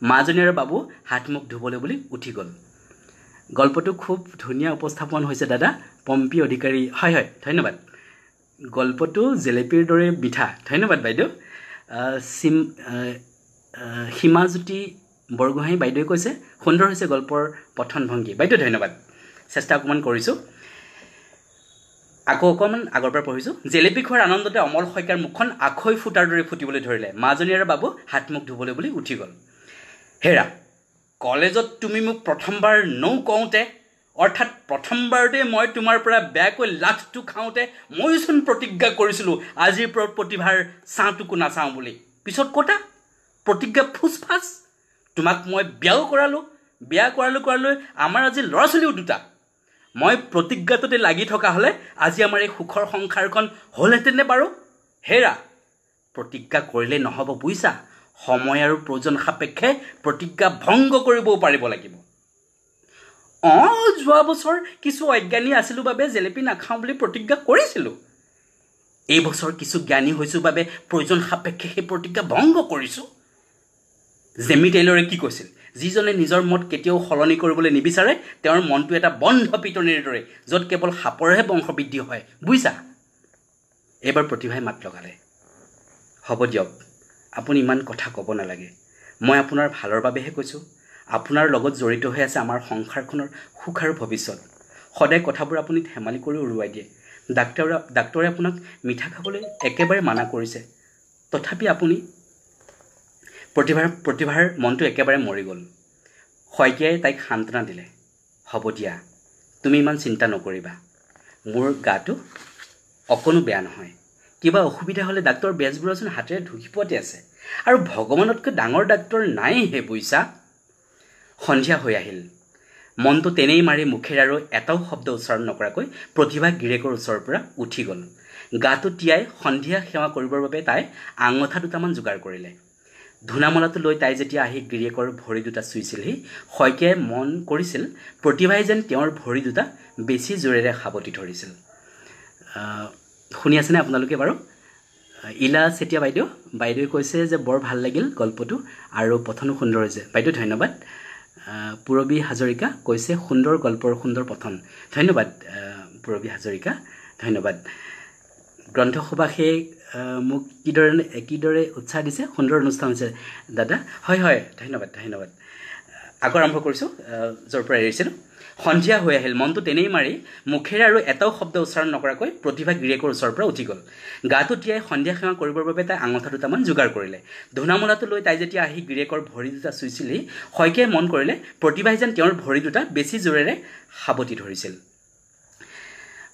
মাজনী আৰু বাবু হাত মুখ ধুবলৈ বুলি উঠি গ'ল। গল্পটো খুব ধুনীয়া উপস্থাপন হৈছে দাদা, পম্পী অধিকাৰী। হয় হয়, ধন্যবাদ। গল্পটো জেলেপিৰ দৰে মিঠা। ধন্যবাদ বাইদেউ। সীমাজ্যোতি বৰগোহাঁই বাইদেৱে কৈছে সুন্দৰ হৈছে গল্পৰ পঠন ভংগী। বাইদেউ ধন্যবাদ, চেষ্টা অকণমান কৰিছোঁ। আকৌ অকণমান আগৰ পৰা পঢ়িছোঁ। জেলেপি খোৱাৰ আনন্দতে অমল শইকীয়াৰ মুখখন আখৈ ফুটাৰ দৰে ফুটিবলৈ ধৰিলে। মাজনী আৰু বাবু হাত মুখ ধুবলৈ বুলি উঠি গ'ল। হেৰা, কলেজত তুমি মোক প্ৰথমবাৰ নৌ কওঁতে, অৰ্থাৎ প্ৰথমবাৰতে মই তোমাৰ পৰা বেয়াকৈ লাঠটো খাওঁতে ময়োচোন প্ৰতিজ্ঞা কৰিছিলোঁ আজিৰ পৰা প্ৰতিভাৰ ছাঁটোকো নাচাওঁ বুলি। পিছত কতা প্ৰতিজ্ঞা ফুচফাচ। তোমাক মই বিয়াও কৰালোঁ। বিয়া কৰালৈ আমাৰ আজি ল'ৰা ছোৱালীও দুটা। মই প্ৰতিজ্ঞাটোতে লাগি থকা হ'লে আজি আমাৰ এই সুখৰ সংসাৰখন হ'লহেঁতেনে বাৰু? হেৰা, প্ৰতিজ্ঞা কৰিলে নহ'ব বুইছা, সময় আৰু প্ৰয়োজন সাপেক্ষে প্ৰতিজ্ঞা ভংগ কৰিবও পাৰিব লাগিব। যোৱা বছৰ কিছু অজ্ঞানী আছিলোঁ বাবে জেলেপি নাখাওঁ বুলি প্ৰতিজ্ঞা কৰিছিলোঁ। এই বছৰ কিছু জ্ঞানী হৈছোঁ বাবে প্ৰয়োজন সাপেক্ষে সেই প্ৰতিজ্ঞা ভংগ কৰিছোঁ। জেমি টেইলৰে কি কৈছিল? যিজনে নিজৰ মত কেতিয়াও সলনি কৰিবলৈ নিবিচাৰে তেওঁৰ মনটো এটা বন্ধ পিটনিৰ দৰে, য'ত কেৱল সাপৰহে বংশবৃদ্ধি হয় বুইছা। এইবাৰ প্ৰতিভাই মাত লগালে। হ'ব দিয়ক, আপুনি ইমান কথা ক'ব নালাগে। মই আপোনাৰ ভালৰ বাবেহে কৈছোঁ। আপোনাৰ লগত জড়িত হৈ আছে আমাৰ সংসাৰখনৰ সুখ আৰু ভৱিষ্যত। সদায় কথাবোৰ আপুনি ধেমালি কৰি উৰুৱাই দিয়ে। ডাক্তৰে আপোনাক মিঠা খাবলৈ একেবাৰে মানা কৰিছে, তথাপি আপুনি। প্ৰতিভাৰ মনটো একেবাৰে মৰি গ'ল। শইকীয়াই তাইক সান্তনা দিলে। হ'ব দিয়া, তুমি ইমান চিন্তা নকৰিবা। মোৰ গাটো অকণো বেয়া নহয়। কিবা অসুবিধা হ'লে ডাক্তৰ বেজবৰুৱাচোন হাতেৰে ঢুকি পোৱাতে আছে, আৰু ভগৱানতকৈ ডাঙৰ ডাক্তৰ নাইহে বুইছা। সন্ধিয়া হৈ আহিল। মনটো তেনেই মাৰি মুখেৰে আৰু এটাও শব্দ উচ্চাৰণ নকৰাকৈ প্ৰতিভা গিৰিয়েকৰ ওচৰৰ পৰা উঠি গ'ল। গাটো তিয়াই সন্ধিয়া সেৱা কৰিবৰ বাবে তাই আঙঠা দুটামান যোগাৰ কৰিলে। ধূনামলাটো লৈ তাই যেতিয়া আহি গিৰিয়েকৰ ভৰি দুটা চুইছিলহি, শইকীয়াই মন কৰিছিল প্ৰতিভাই যেন তেওঁৰ ভৰি দুটা বেছি জোৰেৰে সাৱটি ধৰিছিল। শুনি আছেনে আপোনালোকে বাৰু? ইলা চেতিয়া বাইদেৱে কৈছে যে বৰ ভাল লাগিল গল্পটো আৰু পঠনো সুন্দৰ হৈছে। বাইদেউ ধন্যবাদ। পূৰবী হাজৰিকা কৈছে সুন্দৰ গল্পৰ সুন্দৰ পঠন। ধন্যবাদ পূৰবী হাজৰিকা, ধন্যবাদ। গ্ৰন্থসভাসে মোক কিদৰে উৎসাহ দিছে। সুন্দৰ অনুষ্ঠান হৈছে দাদা। হয় হয়, ধন্যবাদ। আকৌ আৰম্ভ কৰিছোঁ য'ৰ পৰা এৰিছিলোঁ। সন্ধিয়া হৈ আহিল। মনটো তেনেই মাৰি মুখেৰে আৰু এটাও শব্দ উচ্চাৰণ নকৰাকৈ প্ৰতিভা গিৰিয়েকৰ ওচৰৰ পৰা উঠি গ'ল। গাটো তিয়াই সন্ধিয়া সেৱা কৰিবৰ বাবে তাই আঙঠা দুটামান যোগাৰ কৰিলে। ধূনামলাটো লৈ তাই যেতিয়া আহি গিৰিয়েকৰ ভৰি দুটা চুইছিলহি, শইকীয়াই মন কৰিলে প্ৰতিভাই যেন তেওঁৰ ভৰি দুটা বেছি জোৰেৰে সাৱটি ধৰিছিল।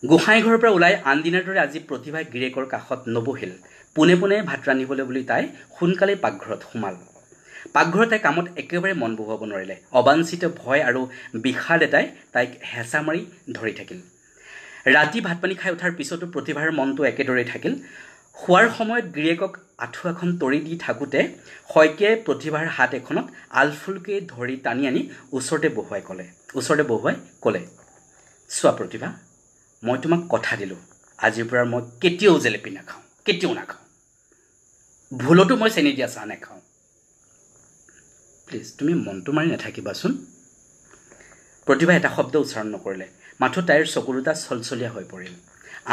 গোসাঁই ঘৰৰ পৰা ওলাই আনদিনাৰ দৰে আজি প্ৰতিভাই গিৰিয়েকৰ কাষত নবহিল। পোনে পোনে ভাত ৰান্ধিবলৈ বুলি তাই সোনকালেই পাকঘৰত সোমাল। পাকঘৰত তাই কামত একেবাৰে মন বহুৱাব নোৱাৰিলে। অবাঞ্ছিত ভয় আৰু বিষাদ এটাই তাইক হেঁচা মাৰি ধৰি থাকিল। ৰাতি ভাত পানী খাই উঠাৰ পিছতো প্ৰতিভাৰ মনটো একেদৰেই থাকিল। শোৱাৰ সময়ত গিৰিয়েকক আঁঠুৱাখন তৰি দি থাকোঁতে শইকীয়াই প্ৰতিভাৰ হাত এখনত আলফুলকৈ ধৰি টানি আনি ওচৰতে বহুৱাই ক'লে, চোৱা প্ৰতিভা, মই তোমাক কথা দিলোঁ, আজিৰ পৰা মই কেতিয়াও জেলেপি নাখাওঁ, কেতিয়াও নাখাওঁ। ভুলতো মই চেনি দিয়া চাহ নাখাওঁ। প্লিজ তুমি মনটো মাৰি নাথাকিবাচোন। প্ৰতিভা এটা শব্দ উচ্চাৰণ নকৰিলে, মাথো তাইৰ চকু দুটা চলচলীয়া হৈ পৰিল।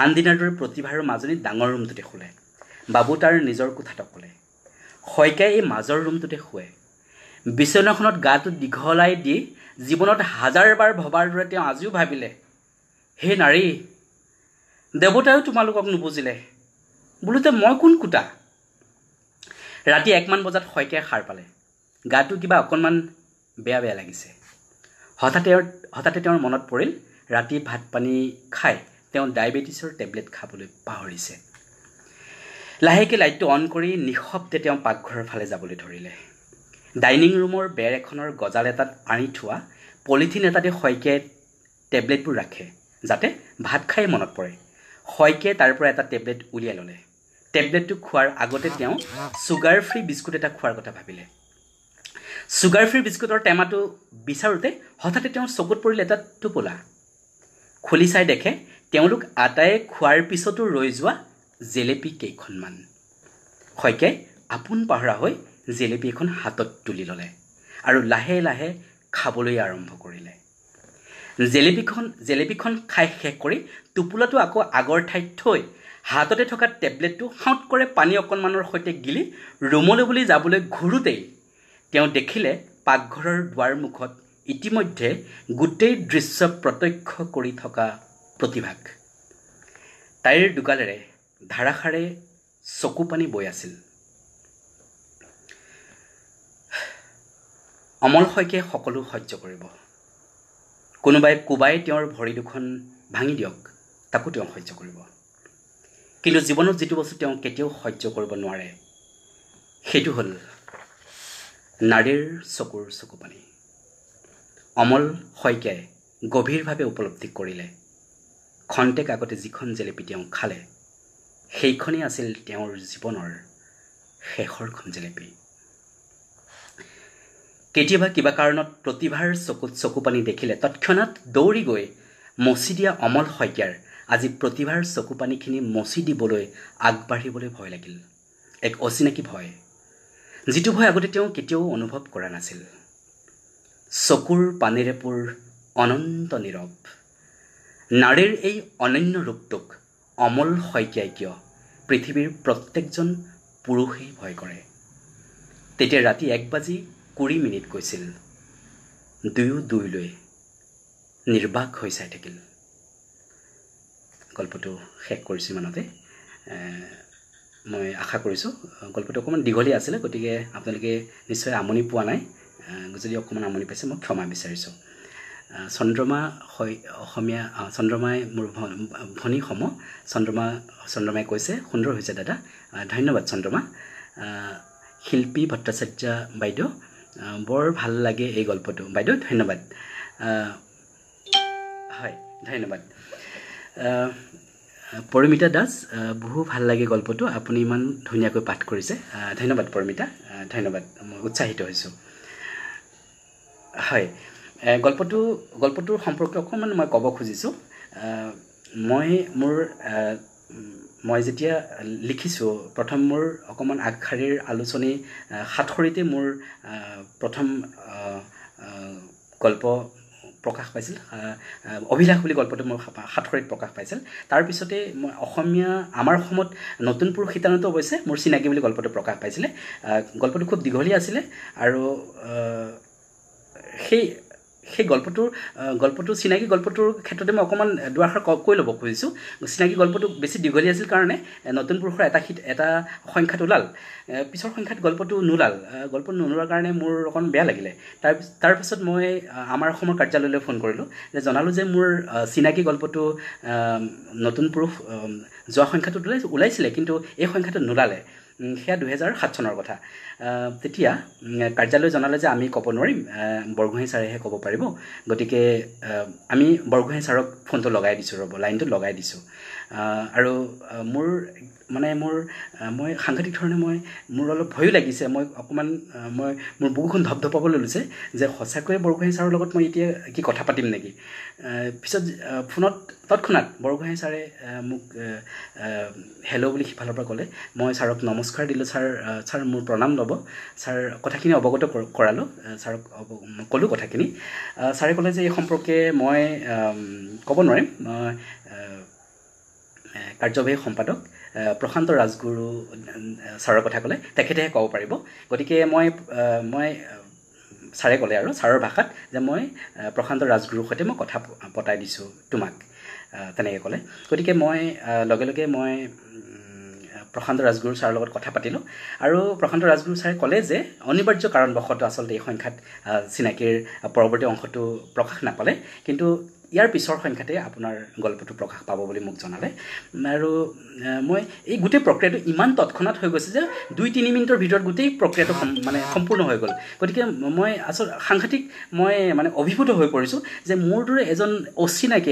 আন দিনাৰ দৰে প্ৰতিভা আৰু মাজনী ডাঙৰ ৰুমটোতে শুলে। বাবু তাৰ নিজৰ কোঠাত অকলে। শইকীয়াই এই মাজৰ ৰুমটোতে শুৱে। বিচনাখনত গাটো দীঘলাই দি জীৱনত হাজাৰবাৰ ভবাৰ দৰে তেওঁ আজিও ভাবিলে, হে নাৰী, দেৱতায়ো তোমালোকক নুবুজিলে, বোলোতে মই কোন কোটা। ৰাতি 1মান বজাত শইকীয়াই সাৰ পালে। গাটো কিবা অকণমান বেয়া বেয়া লাগিছে। হঠাতে তেওঁৰ মনত পৰিল, ৰাতি ভাত পানী খাই তেওঁ ডায়েবেটিছৰ টেবলেট খাবলৈ পাহৰিছে। লাহেকৈ লাইটটো অন কৰি নিঃশব্দে তেওঁ পাকঘৰৰ ফালে যাবলৈ ধৰিলে। ডাইনিং ৰুমৰ বেৰ এখনৰ গজাল এটাত আনি থোৱা পলিথিন এটাতে শইকীয়াই টেবলেটবোৰ ৰাখে, যাতে ভাত খাই মনত পৰে। শইকীয়াই তাৰ পৰা এটা টেবলেট উলিয়াই ল'লে। টেবলেটটো খোৱাৰ আগতে তেওঁ ছুগাৰ ফ্ৰী বিস্কুট এটা খোৱাৰ কথা ভাবিলে। ছুগাৰ ফ্ৰী বিস্কুটৰ টেমাটো বিচাৰোঁতে হঠাতে তেওঁৰ চকুত পৰিল এটা টোপোলা। খুলি চাই দেখে তেওঁলোক আটায়ে খোৱাৰ পিছতো ৰৈ যোৱা জেলেপি কেইখনমান। শইকীয়াই আপোন পাহৰা হৈ জেলেপি এখন হাতত তুলি ল'লে আৰু লাহে লাহে খাবলৈ আৰম্ভ কৰিলে। জেলেপিখন খাই শেষ কৰি টোপোলাটো আকৌ আগৰ ঠাইত থৈ হাততে থকা টেবলেটটো হাউট কৰে পানী অকণমানৰ সৈতে গিলি ৰুমলৈ বুলি যাবলৈ ঘূৰোতেই তেওঁ দেখিলে পাকঘৰৰ দুৱাৰমুখত ইতিমধ্যে গোটেই দৃশ্য প্ৰত্যক্ষ কৰি থকা প্ৰতিভাক। তাইৰ দুগালেৰে ধাৰাসাৰে চকু পানী বৈ আছিল। অমল শইকীয়াই সকলো সহ্য কৰিব। কোনোবাই কোবাই তেওঁৰ ভৰি দুখন ভাঙি দিয়ক, তাকো তেওঁ সহ্য কৰিব। কিন্তু জীৱনত যিটো বস্তু তেওঁ কেতিয়াও সহ্য কৰিব নোৱাৰে, সেইটো হ'ল নাৰীৰ চকুৰ চকু পানী। অমল শইকীয়াই গভীৰভাৱে উপলব্ধি কৰিলে, খন্তেক আগতে যিখন জেলেপি তেওঁ খালে, সেইখনেই আছিল তেওঁৰ জীৱনৰ শেষৰখন জেলেপি। কেতিয়াবা কিবা কাৰণত প্ৰতিভাৰ চকুত চকু পানী দেখিলে তৎক্ষণাত দৌৰি গৈ মচি দিয়া অমল শইকীয়াৰ আজি প্ৰতিভাৰ চকু পানীখিনি মচি দিবলৈ আগবাঢ়িবলৈ ভয় লাগিল। এক অচিনাকি ভয়, যিটো ভয় আগতে তেওঁ কেতিয়াও অনুভৱ কৰা নাছিল। চকুৰ পানীৰে পূৰ অনন্ত নীৰৱ নাৰীৰ এই অনন্য ৰূপটোক অমল শইকীয়াই কিয় পৃথিৱীৰ প্ৰত্যেকজন পুৰুষেই ভয় কৰে। তেতিয়া ৰাতি 1:20 গৈছিল। দুয়োলৈ নিৰ্বাক হৈ চাই থাকিল। গল্পটো শেষ কৰিছোঁ ইমানতে। মই আশা কৰিছোঁ গল্পটো অকণমান দীঘলীয়া আছিলে, গতিকে আপোনালোকে নিশ্চয় আমনি পোৱা নাই। যদি অকণমান আমনি পাইছে মই ক্ষমা বিচাৰিছোঁ। চন্দ্ৰমাই মোৰ ভনী সম। চন্দ্ৰমাই কৈছে সুন্দৰ হৈছে দাদা, ধন্যবাদ চন্দ্ৰমা। শিল্পী ভট্টাচাৰ্য বাইদেউ, বৰ ভাল লাগে এই গল্পটো। বাইদেউ ধন্যবাদ। হয় ধন্যবাদ। পৰিমিতা দাস, বহু ভাল লাগে গল্পটো, আপুনি ইমান ধুনীয়াকৈ পাঠ কৰিছে। ধন্যবাদ পৰিমিতা, ধন্যবাদ, মই উৎসাহিত হৈছোঁ। হয়, গল্পটোৰ সম্পৰ্কে অকণমান মই ক'ব খুজিছোঁ। মই যেতিয়া লিখিছোঁ, প্ৰথম মোৰ অকণমান আগশাৰীৰ আলোচনী সাতসৰীতে মোৰ প্ৰথম গল্প প্ৰকাশ পাইছিল। অভিলাষ বুলি গল্পটো মোৰ সাতসৰীত প্ৰকাশ পাইছিল। তাৰপিছতে মই আমাৰ অসমত নতুন পুৰুষ শীতানুতো অৱশ্যে মোৰ চিনাকি বুলি গল্পটো প্ৰকাশ পাইছিলে। গল্পটো খুব দীঘলীয়া আছিলে আৰু সেই গল্পটো চিনাকি গল্পটোৰ ক্ষেত্ৰতে মই অকণমান দুআষাৰ কৈ ল'ব খুজিছোঁ। চিনাকি গল্পটো বেছি দীঘলীয়া আছিল কাৰণে নতুন পুৰুষৰ এটা সংখ্যাত ওলাল, পিছৰ সংখ্যাত গল্পটো নোলাল। গল্প নোলোৱাৰ কাৰণে মোৰ অকণ বেয়া লাগিলে। তাৰপিছত মই আমাৰ অসমৰ কাৰ্যালয়লৈ ফোন কৰিলোঁ, যে জনালোঁ যে মোৰ চিনাকি গল্পটো নতুন পুৰুষ যোৱা সংখ্যাটোত ওলাইছিলে, কিন্তু এই সংখ্যাটোত নোলালে। সেয়া 2007 চনৰ কথা। তেতিয়া কাৰ্যালয় জনালে যে আমি ক'ব নোৱাৰিম, বৰগোহাঁই ছাৰেহে ক'ব পাৰিব। গতিকে আমি বৰগোহাঁই ছাৰক ফোনটো লগাই দিছোঁ, লাইনটো লগাই দিছোঁ। আৰু মোৰ মই সাংঘাতিক ধৰণে মোৰ অলপ ভয়ো লাগিছে। মই অকণমান মোৰ বুকুখন ধপধপাবলৈ লৈছে যে সঁচাকৈয়ে বৰগোহাঁই ছাৰৰ লগত মই এতিয়া কি কথা পাতিম নেকি। পিছত ফোনত তৎক্ষণাত বৰগোহাঁই ছাৰে মোক হেল্ল' বুলি সিফালৰ পৰা ক'লে। মই ছাৰক নমস্কাৰ দিলোঁ। ছাৰ মোৰ প্ৰণাম ল'ব। ছাৰ কথাখিনি অৱগত কৰালোঁ, ছাৰক ক'লোঁ কথাখিনি। ছাৰে ক'লে যে এই সম্পৰ্কে মই ক'ব নোৱাৰিম। কাৰ্যবাহী সম্পাদক প্ৰশান্ত ৰাজগুৰু ছাৰৰ কথা ক'লে, তেখেতেহে ক'ব পাৰিব। গতিকে মই ছাৰে ক'লে আৰু ছাৰৰ ভাষাত যে মই প্ৰশান্ত ৰাজগুৰুৰ সৈতে মই কথা পতাই দিছোঁ তোমাক, তেনেকৈ ক'লে। গতিকে মই লগে লগে মই প্ৰশান্ত ৰাজগুৰু ছাৰৰ লগত কথা পাতিলোঁ। আৰু প্ৰশান্ত ৰাজগুৰু ছাৰে ক'লে যে অনিবাৰ্য কাৰণবশতঃ আচলতে এই সংখ্যাত চিনাকিৰ পৰৱৰ্তী অংশটো প্ৰকাশ নাপালে, কিন্তু ইয়াৰ পিছৰ সংখ্যাতে আপোনাৰ গল্পটো প্ৰকাশ পাব বুলি মোক জনালে। আৰু মই এই গোটেই প্ৰক্ৰিয়াটো ইমান তৎক্ষণাত হৈ গৈছে যে 2-3 মিনিটৰ ভিতৰত গোটেই প্ৰক্ৰিয়াটো সম্পূৰ্ণ হৈ গ'ল। গতিকে মই সাংঘাতিক অভিভূত হৈ পৰিছোঁ যে মোৰ দৰে এজন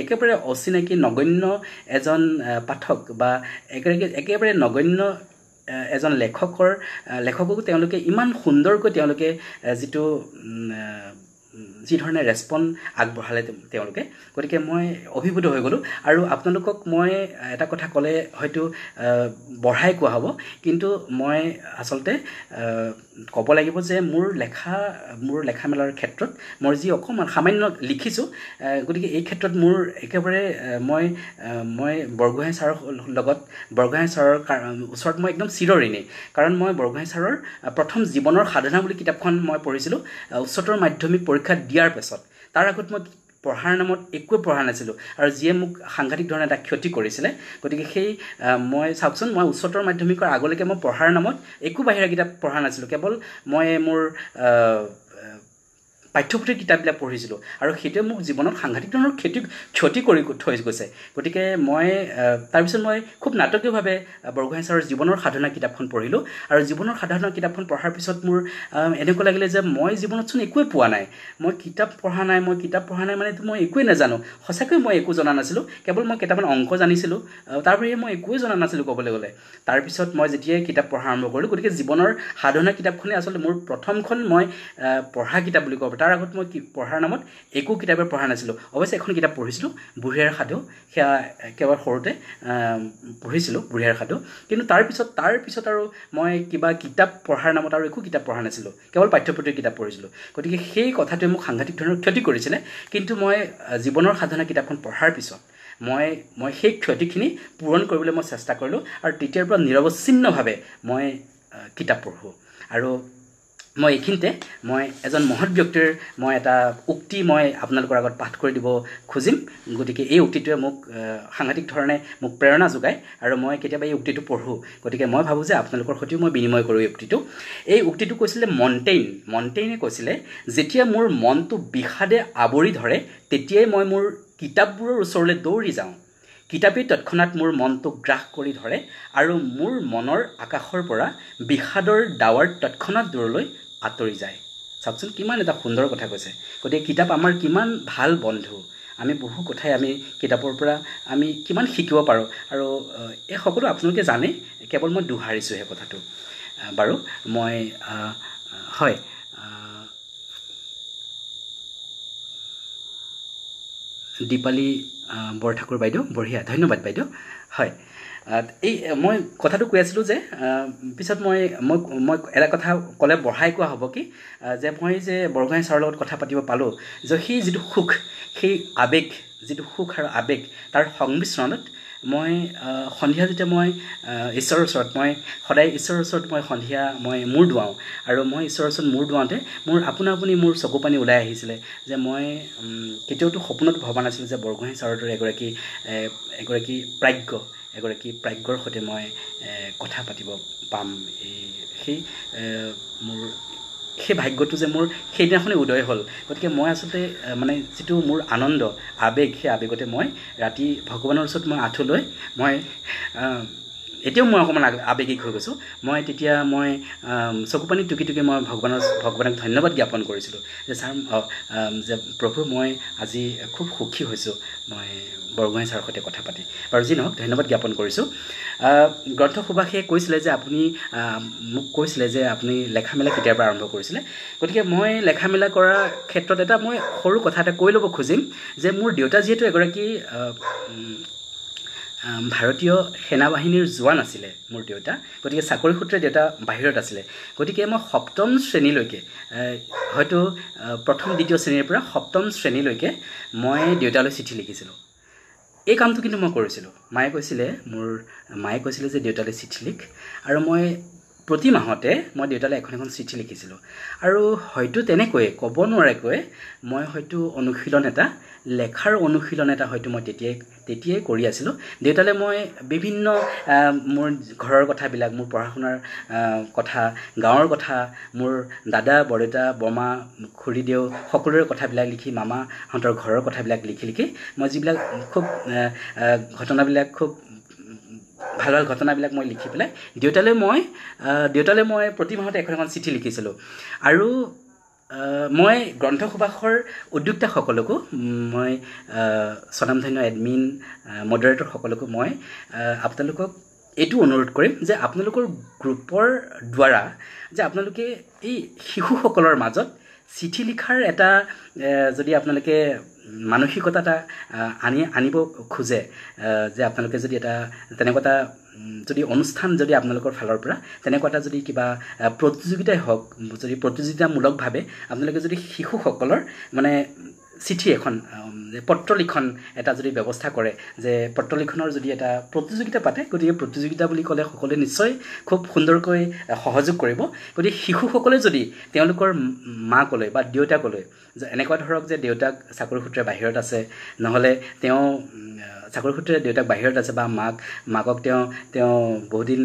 একেবাৰে অচিনাকি নগণ্য এজন পাঠক বা একেবাৰে নগণ্য এজন লেখককো তেওঁলোকে ইমান সুন্দৰকৈ তেওঁলোকে যি ধৰণে ৰেছপন্স আগবঢ়ালে তেওঁলোকে। গতিকে মই অভিভূত হৈ গ'লোঁ। আৰু আপোনালোকক মই এটা কথা ক'লে হয়তো বঢ়াই কোৱা হ'ব, কিন্তু মই আচলতে ক'ব লাগিব যে মোৰ লেখা মেলাৰ ক্ষেত্ৰত মই যি অকণমান সামান্য লিখিছোঁ, গতিকে এই ক্ষেত্ৰত মোৰ একেবাৰে মই বৰগোহাঁই ছাৰৰ ওচৰত মই একদম চিৰঋণী। কাৰণ মই বৰগোহাঁই ছাৰৰ প্ৰথম জীৱনৰ সাধনা বুলি কিতাপখন মই পঢ়িছিলোঁ উচ্চতৰ মাধ্যমিক পৰীক্ষা দিয়াৰ পাছত। তাৰ আগত মই পঢ়াৰ নামত একোৱে পঢ়া নাছিলোঁ, আৰু যিয়ে মোক সাংঘাতিক ধৰণে এটা ক্ষতি কৰিছিলে। গতিকে মই চাওকচোন, মই উচ্চতৰ মাধ্যমিকৰ আগলৈকে মই পঢ়াৰ নামত একো বাহিৰা কিতাপ পঢ়া নাছিলোঁ। কেৱল মই মোৰ পাঠ্যপুথিৰ কিতাপবিলাক পঢ়িছিলোঁ, আৰু সেইটোৱে মোক জীৱনত সাংঘাতিক ধৰণৰ ক্ষতি কৰি থৈ গৈছে। গতিকে তাৰপিছত মই খুব নাটকীয়ভাৱে বৰগোহাঁই ছাৰৰ জীৱনৰ সাধনা কিতাপখন পঢ়িলোঁ। আৰু জীৱনৰ সাধনা কিতাপখন পঢ়াৰ পিছত মোৰ এনেকুৱা লাগিলে যে মই জীৱনতচোন একোৱে পোৱা নাই। মই কিতাপ পঢ়া নাই মানেতো মই একোৱেই নাজানো। সঁচাকৈ মই একো জনা নাছিলোঁ। কেৱল মই কেইটামান অংক জানিছিলোঁ, তাৰ বাহিৰে মই একোৱেই জনা নাছিলোঁ ক'বলৈ গ'লে। তাৰপিছত মই যেতিয়াই কিতাপ পঢ়া আৰম্ভ কৰিলোঁ, গতিকে জীৱনৰ সাধনা কিতাপখনেই আচলতে মোৰ প্ৰথমখন মই পঢ়া কিতাপ বুলি ক'ব পাৰোঁ। তাৰ আগত মই পঢ়াৰ নামত একো কিতাপে পঢ়া নাছিলোঁ। অৱশ্যে এখন কিতাপ পঢ়িছিলোঁ, বুঢ়ী আইৰ সাধু। সেয়া একেবাৰে সৰুতে পঢ়িছিলোঁ, বুঢ়ী আইৰ সাধু। কিন্তু তাৰ পিছত আৰু মই কিবা কিতাপ পঢ়াৰ নামত আৰু একো কিতাপ পঢ়া নাছিলোঁ, কেৱল পাঠ্যপুথিৰ কিতাপ পঢ়িছিলোঁ। গতিকে সেই কথাটোৱে মোক সাংঘাতিক ধৰণৰ ক্ষতি কৰিছিলে। কিন্তু মই জীৱনৰ সাধনা কিতাপখন পঢ়াৰ পিছত মই সেই ক্ষতিখিনি পূৰণ কৰিবলৈ মই চেষ্টা কৰিলোঁ, আৰু তেতিয়াৰ পৰা নিৰৱচ্ছিন্নভাৱে মই কিতাপ পঢ়োঁ। আৰু মই এইখিনিতে এজন মহৎ ব্যক্তিৰ এটা উক্তি আপোনালোকৰ আগত পাঠ কৰি দিব খুজিম। গতিকে এই উক্তিটোৱে মোক সাংঘাতিক ধৰণে মোক প্ৰেৰণা যোগায়, আৰু মই কেতিয়াবা এই উক্তিটো পঢ়োঁ। গতিকে মই ভাবোঁ যে আপোনালোকৰ সৈতেও মই বিনিময় কৰোঁ এই উক্তিটো। এই উক্তিটো কৈছিলে মণ্টেইনে কৈছিলে, যেতিয়া মোৰ মনটো বিষাদে আৱৰি ধৰে, তেতিয়াই মই মোৰ কিতাপবোৰৰ ওচৰলৈ দৌৰি যাওঁ। কিতাপেই তৎক্ষণাত মোৰ মনটোক গ্ৰাস কৰি ধৰে, আৰু মোৰ মনৰ আকাশৰ পৰা বিষাদৰ ডাৱাৰ তৎক্ষণাত দূৰলৈ আঁতৰি যায়। চাওকচোন, কিমান এটা সুন্দৰ কথা কৈছে। গতিকে কিতাপ আমাৰ কিমান ভাল বন্ধু। আমি বহু কথাই কিতাপৰ পৰা আমি কিমান শিকিব পাৰোঁ, আৰু এই সকলো আপোনালোকে জানে, কেৱল মই দোহাৰিছোঁ সেই কথাটো। বাৰু হয়, দীপালী বৰঠাকুৰ বাইদেউ, বঢ়িয়া, ধন্যবাদ বাইদেউ। হয়, মই কথাটো কৈ আছিলোঁ যে পিছত মই এটা কথা ক'লে বঢ়াই কোৱা হ'ব কি, যে মই যে বৰগোহাঁই ছাৰৰ লগত কথা পাতিব পালোঁ, যে সেই যিটো সুখ, সেই আৱেগ, যিটো সুখ আৰু আৱেগ, তাৰ সংমিশ্ৰণত মই সন্ধিয়া যেতিয়া মই ঈশ্বৰৰ ওচৰত সদায় ঈশ্বৰৰ ওচৰত সন্ধিয়া মূৰ দুৱাওঁ, আৰু মই ঈশ্বৰৰ ওচৰত মূৰ দুৱাওঁতে মোৰ আপোনা আপুনি মোৰ চকু পানী ওলাই আহিছিলে, যে মই কেতিয়াওতো সপোনত ভবা নাছিলোঁ যে বৰগোহাঁই ছাৰৰ দৰে এগৰাকী প্ৰাজ্ঞৰ সৈতে মই কথা পাতিব পাম। সেই ভাগ্যটো যে মোৰ সেইদিনাখনেই উদয় হ'ল। গতিকে মই আচলতে যিটো মোৰ আনন্দ, আৱেগ, সেই আৱেগতে মই ৰাতি ভগৱানৰ ওচৰত আঁঠু লৈ এতিয়াও মই অকণমান আৱেগিক হৈ গৈছোঁ মই তেতিয়া মই চকুপানী টুকি টুকি মই ভগৱানক ধন্যবাদ জ্ঞাপন কৰিছিলোঁ যে ছাৰ যে প্ৰভু মই আজি খুব সুখী হৈছোঁ মই বৰগোহাঁই ছাৰৰ সৈতে কথা পাতি বাৰু যি নহওক ধন্যবাদ জ্ঞাপন কৰিছোঁ গ্ৰন্থ সুভাষে কৈছিলে যে আপুনি মোক কৈছিলে যে আপুনি লেখা মেলা কেতিয়াৰ পৰা আৰম্ভ কৰিছিলে গতিকে মই লেখা মেলা কৰাৰ ক্ষেত্ৰত এটা মই সৰু কথা এটা কৈ ল'ব খুজিম যে মোৰ দেউতা যিহেতু এগৰাকী ভাৰতীয় সেনাবাহিনীৰ জোৱান আছিলে মোৰ দেউতা গতিকে চাকৰি সূত্ৰে দেউতা বাহিৰত আছিলে গতিকে মই সপ্তম শ্ৰেণীলৈকে হয়তো প্ৰথম দ্বিতীয় শ্ৰেণীৰ পৰা সপ্তম শ্ৰেণীলৈকে মই দেউতালৈ চিঠি লিখিছিলোঁ এই কামটো কিন্তু মই কৰিছিলোঁ মায়ে কৈছিলে যে দেউতালৈ চিঠি লিখ আৰু মই প্ৰতি মাহতে মই দেউতালৈ এখন চিঠি লিখিছিলোঁ আৰু হয়তো তেনেকৈয়ে ক'ব নোৱাৰাকৈ মই হয়তো লেখাৰ অনুশীলন এটা হয়তো মই তেতিয়াই কৰি আছিলোঁ দেউতালৈ মই বিভিন্ন মোৰ ঘৰৰ কথাবিলাক মোৰ পঢ়া শুনাৰ কথা গাঁৱৰ কথা মোৰ দাদা বৰদেউতা বৰমা খুৰীদেউ সকলোৰে কথাবিলাক লিখি মামাহঁতৰ ঘৰৰ কথাবিলাক লিখি মই যিবিলাক খুব ঘটনাবিলাক খুব ভাল ভাল ঘটনাবিলাক মই লিখি পেলাই দেউতালৈ মই প্ৰতি মাহতে এখন চিঠি লিখিছিলোঁ আৰু মই গ্ৰন্থ সুভাষৰ উদ্যোক্তাসকলকো মই স্বনামধন্য এডমিন মডাৰেটৰসকলকো মই আপোনালোকক এইটো অনুৰোধ কৰিম যে আপোনালোকৰ গ্ৰুপৰ দ্বাৰা যে আপোনালোকে এই শিশুসকলৰ মাজত চিঠি লিখাৰ এটা যদি আপোনালোকে মানসিকতা এটা আনিব খোজে যে আপোনালোকে যদি এটা তেনেকুৱা এটা যদি অনুষ্ঠান যদি আপোনালোকৰ ফালৰ পৰা তেনেকুৱা এটা যদি কিবা প্ৰতিযোগিতাই হওক যদি প্ৰতিযোগিতামূলকভাৱে আপোনালোকে যদি শিশুসকলৰ মানে চিঠি এখন পত্ৰ লিখন এটা যদি ব্যৱস্থা কৰে যে পত্ৰ লিখনৰ যদি এটা প্ৰতিযোগিতা পাতে গতিকে প্ৰতিযোগিতা বুলি ক'লে সকলোৱে নিশ্চয় খুব সুন্দৰকৈ সহযোগ কৰিব গতিকে শিশুসকলে যদি তেওঁলোকৰ মাকলৈ বা দেউতাকলৈ এনেকুৱা ধৰক যে দেউতাক চাকৰি সূত্ৰে বাহিৰত আছে নহ'লে তেওঁ চাকৰি সূত্ৰে দেউতাক বাহিৰত আছে বা মাকক তেওঁ বহুদিন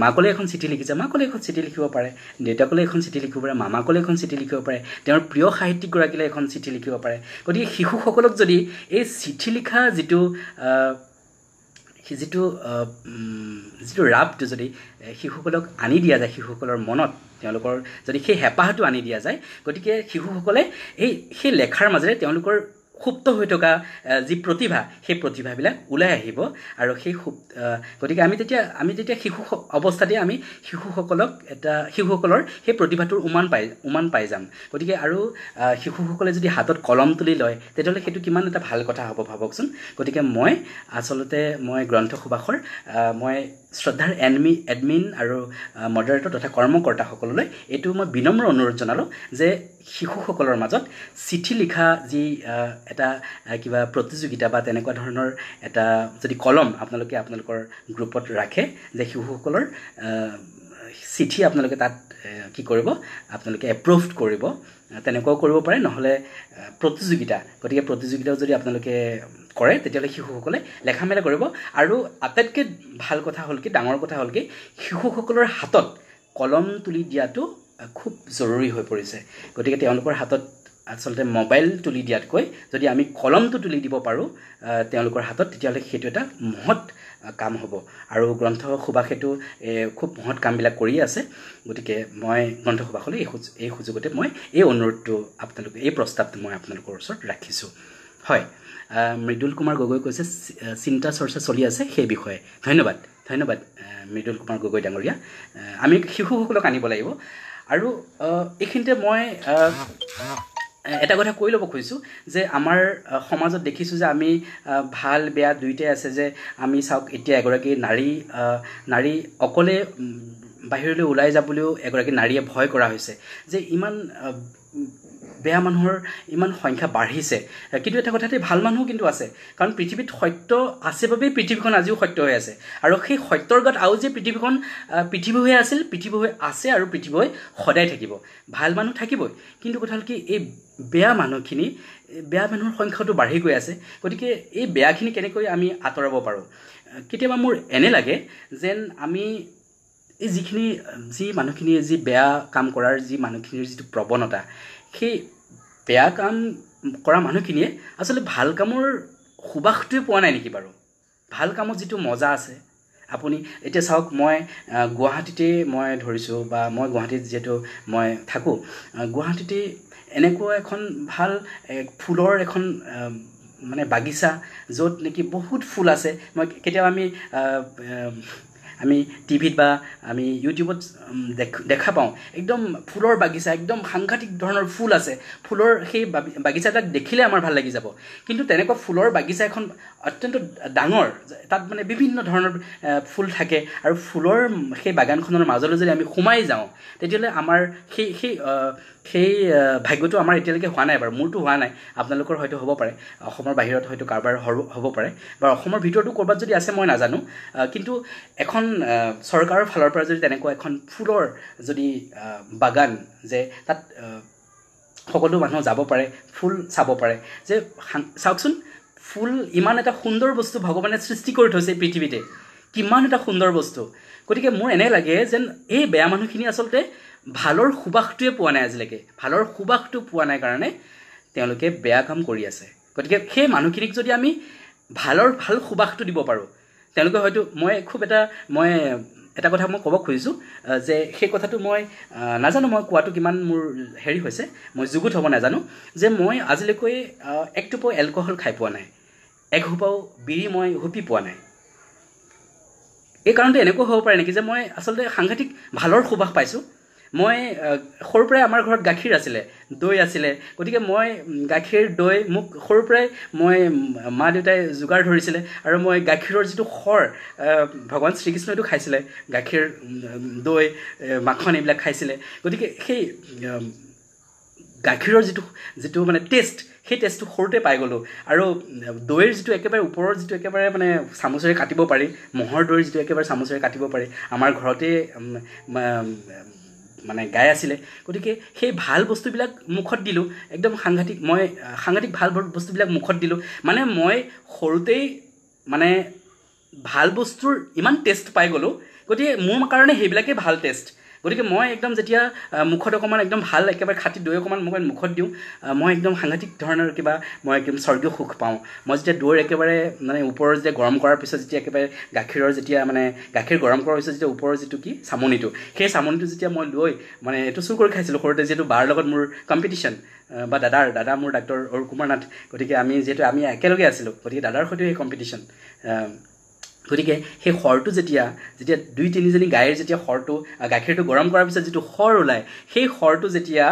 মাকলৈ এখন চিঠি লিখিছে মাকলৈ এখন চিঠি লিখিব পাৰে দেউতাকলৈ এখন চিঠি লিখিব পাৰে মামাকলৈ এখন চিঠি লিখিব পাৰে তেওঁৰ প্ৰিয় সাহিত্যিকগৰাকীলৈ এখন চিঠি লিখিব পাৰে গতিকে শিশুসকলক যদি এই চিঠি লিখা যিটো ৰাপটো যদি শিশুসকলক আনি দিয়া যায় শিশুসকলৰ মনত তেওঁলোকৰ যদি সেই হেঁপাহটো আনি দিয়া যায় গতিকে শিশুসকলে সেই লেখাৰ মাজেৰে তেওঁলোকৰ সুপ্ত হৈ থকা যি প্ৰতিভা সেই প্ৰতিভাবিলাক ওলাই আহিব আৰু গতিকে আমি তেতিয়া শিশু অৱস্থাতে আমি শিশুসকলৰ সেই প্ৰতিভাটোৰ উমান পাই যাম গতিকে আৰু শিশুসকলে যদি হাতত কলম তুলি লয় তেতিয়াহ'লে সেইটো কিমান এটা ভাল কথা হ'ব ভাবকচোন গতিকে মই গ্ৰন্থ সুভাষৰ মই শ্ৰদ্ধাৰ এডমিন আৰু মডাৰেটৰ তথা কৰ্মকৰ্তাসকললৈ এইটো মই বিনম্ৰ অনুৰোধ জনালোঁ যে শিশুসকলৰ মাজত চিঠি লিখা যি এটা কিবা প্ৰতিযোগিতা বা তেনেকুৱা ধৰণৰ এটা যদি কলম আপোনালোকে আপোনালোকৰ গ্ৰুপত ৰাখে যে শিশুসকলৰ চিঠি আপোনালোকে তাত কি কৰিব আপোনালোকে এপ্ৰুভড কৰিব তেনেকুৱাও কৰিব পাৰে নহ'লে গতিকে প্ৰতিযোগিতাও যদি আপোনালোকে কৰে তেতিয়াহ'লে শিশুসকলে লেখা মেলা কৰিব আৰু আটাইতকৈ ভাল কথা হ'ল কি ডাঙৰ কথা হ'ল কি শিশুসকলৰ হাতত কলম তুলি দিয়াটো খুব জৰুৰী হৈ পৰিছে গতিকে তেওঁলোকৰ হাতত আচলতে মোবাইল তুলি দিয়াতকৈ যদি আমি কলমটো তুলি দিব পাৰোঁ তেওঁলোকৰ হাতত তেতিয়াহ'লে সেইটো এটা মহৎ কাম হ'ব আৰু গ্ৰন্থ সুভাষেতো খুব মহৎ কামবিলাক কৰি আছে গতিকে মই গ্ৰন্থ সুভাষলৈ এই সুযোগতে মই এই অনুৰোধটো এই প্ৰস্তাৱটো মই আপোনালোকৰ ওচৰত ৰাখিছোঁ হয় মৃদুল কুমাৰ গগৈ কৈছে চিন্তা চৰ্চা চলি আছে সেই বিষয়ে ধন্যবাদ মৃদুল কুমাৰ গগৈ ডাঙৰীয়া আমি শিশুসকলক আনিব লাগিব আৰু এইখিনিতে মই এটা কথা কৈ ল'ব খুজিছোঁ যে আমাৰ সমাজত দেখিছোঁ যে আমি ভাল বেয়া দুয়োটাই আছে যে আমি চাওক এতিয়া এগৰাকী নাৰী অকলে বাহিৰলৈ ওলাই যাবলৈও এগৰাকী নাৰীয়ে ভয় কৰা হৈছে যে ইমান বেয়া মানুহৰ ইমান সংখ্যা বাঢ়িছে কিন্তু এটা কথাতে ভাল মানুহো কিন্তু আছে কাৰণ পৃথিৱীত সত্য আছে বাবেই পৃথিৱীখন আজিও সত্য হৈ আছে আৰু সেই সত্যৰ গাত আৰু যে পৃথিৱীখন পৃথিৱী হৈ আছিল পৃথিৱী হৈ আছে আৰু পৃথিৱী হৈ সদায় থাকিব ভাল মানুহ থাকিবই কিন্তু কথা হ'ল কি এই বেয়া মানুহৰ সংখ্যাটো বাঢ়ি গৈ আছে গতিকে এই বেয়াখিনি কেনেকৈ আমি আঁতৰাব পাৰোঁ কেতিয়াবা মোৰ এনে লাগে যেন আমি এই যি মানুহখিনিয়ে যি বেয়া কাম কৰাৰ যি মানুহখিনিৰ যিটো প্ৰৱণতা সেই বেয়া কাম কৰা মানুহখিনিয়ে আচলতে ভাল কামৰ সুবাসটোৱে পোৱা নাই নেকি বাৰু ভাল কামত যিটো মজা আছে আপুনি এতিয়া চাওক মই গুৱাহাটীতে মই ধৰিছোঁ বা মই গুৱাহাটীত যিহেতু মই থাকোঁ গুৱাহাটীতে এনেকুৱা এখন ভাল ফুলৰ এখন মানে বাগিচা য'ত নেকি বহুত ফুল আছে মই কেতিয়াবা আমি টিভিত বা আমি ইউটিউবত দেখা পাওঁ একদম ফুলৰ বাগিচা একদম সাংঘাতিক ধৰণৰ ফুল আছে ফুলৰ সেই বাগিচাবিলাক দেখিলে আমাৰ ভাল লাগি যাব কিন্তু তেনেকুৱা ফুলৰ বাগিচা এখন অত্যন্ত ডাঙৰ তাত মানে বিভিন্ন ধৰণৰ ফুল থাকে আৰু ফুলৰ সেই বাগানখনৰ মাজলৈ যদি আমি সোমাই যাওঁ তেতিয়াহ'লে আমাৰ সেই ভাগ্যটো আমাৰ এতিয়ালৈকে হোৱা নাই বাৰু মোৰতো হোৱা নাই আপোনালোকৰ হয়তো হ'ব পাৰে অসমৰ বাহিৰত হয়তো কাৰোবাৰ হ'ব পাৰে বা অসমৰ ভিতৰতো ক'ৰবাত যদি আছে মই নাজানো কিন্তু এখন চৰকাৰৰ ফালৰ পৰা যদি তেনেকুৱা এখন ফুলৰ যদি বাগান যে তাত সকলো মানুহ যাব পাৰে ফুল চাব পাৰে যে চাওকচোন ফুল ইমান এটা সুন্দৰ বস্তু ভগৱানে সৃষ্টি কৰি থৈছে পৃথিৱীতে কিমান এটা সুন্দৰ বস্তু গতিকে মোৰ এনে লাগে যেন এই বেয়া মানুহখিনি আচলতে ভালৰ সুবাসটোৱে পোৱা নাই আজিলৈকে ভালৰ সুবাসটো পোৱা নাই কাৰণে তেওঁলোকে বেয়া কাম কৰি আছে গতিকে সেই মানুহখিনিক যদি আমি ভাল সুবাসটো দিব পাৰোঁ তেওঁলোকে হয়তো মই এটা কথা মই ক'ব খুজিছোঁ যে সেই কথাটো মই নাজানো মই কোৱাটো কিমান মোৰ হেৰি হৈছে মই যুগুত হ'ব নাজানো যে মই আজিলৈকে এক টোপ এলকহল খাই পোৱা নাই এক সোপাও বিড়ি মই হুপি পোৱা নাই এই কাৰণটো এনেকুৱা হ'ব পাৰে নেকি যে মই আচলতে সাংঘাতিক ভালৰ সুবাস পাইছোঁ মই সৰুৰ পৰাই আমাৰ ঘৰত গাখীৰ আছিলে দৈ আছিলে গতিকে মই গাখীৰ দৈ মোক সৰুৰ পৰাই মই মা দেউতাই যোগাৰ ধৰিছিলে আৰু মই গাখীৰৰ যিটো সৰ ভগৱান শ্ৰীকৃষ্ণইতো খাইছিলে গাখীৰ দৈ মাখন এইবিলাক খাইছিলে গতিকে সেই গাখীৰৰ যিটো মানে টেষ্ট সেই টেষ্টটো সৰুতে পাই গ'লোঁ আৰু দৈৰ যিটো একেবাৰে ওপৰৰ যিটো একেবাৰে মানে চামুচেৰে কাটিব পাৰি ম'হৰ দৈৰ যিটো একেবাৰে চামুচেৰে কাটিব পাৰি আমাৰ ঘৰতে মানে গাই আছিলে গতিকে সেই ভাল বস্তুবিলাক মুখত দিলোঁ একদম সাংঘাতিক ভাল বস্তুবিলাক মুখত দিলোঁ মানে মই সৰুতেই মানে ভাল বস্তুৰ ইমান টেষ্ট পাই গ'লোঁ গতিকে মোৰ কাৰণে সেইবিলাকেই ভাল টেষ্ট গতিকে মই একদম যেতিয়া মুখত অকণমান একদম ভাল একেবাৰে খাটি দৈ অকণমান মুখত দিওঁ মই একদম সাংঘাতিক ধৰণৰ কিবা মই একদম স্বৰ্গীয় সুখ পাওঁ মই যেতিয়া দৈৰ একেবাৰে মানে ওপৰৰ যেতিয়া গৰম কৰাৰ পিছত যেতিয়া একেবাৰে গাখীৰৰ যেতিয়া মানে গাখীৰ গৰম কৰাৰ পিছত যেতিয়া ওপৰৰ যিটো কি চামনিটো সেই চামনিটো যেতিয়া মই লৈ মানে এইটো চুৰ কৰি খাইছিলোঁ সৰুতে যিহেতু বাৰ লগত মোৰ কম্পিটিশ্যন বা দাদা মোৰ ডাক্তৰ অৰুণ কুমাৰ নাথ গতিকে আমি একেলগে আছিলোঁ গতিকে দাদাৰ সৈতেও সেই কম্পিটিশ্যন গতিকে সেই সৰটো যেতিয়া 2-3জনী গাইৰ যেতিয়া গাখীৰটো গৰম কৰাৰ পিছত যিটো সৰ ওলায় সেই সৰটো যেতিয়া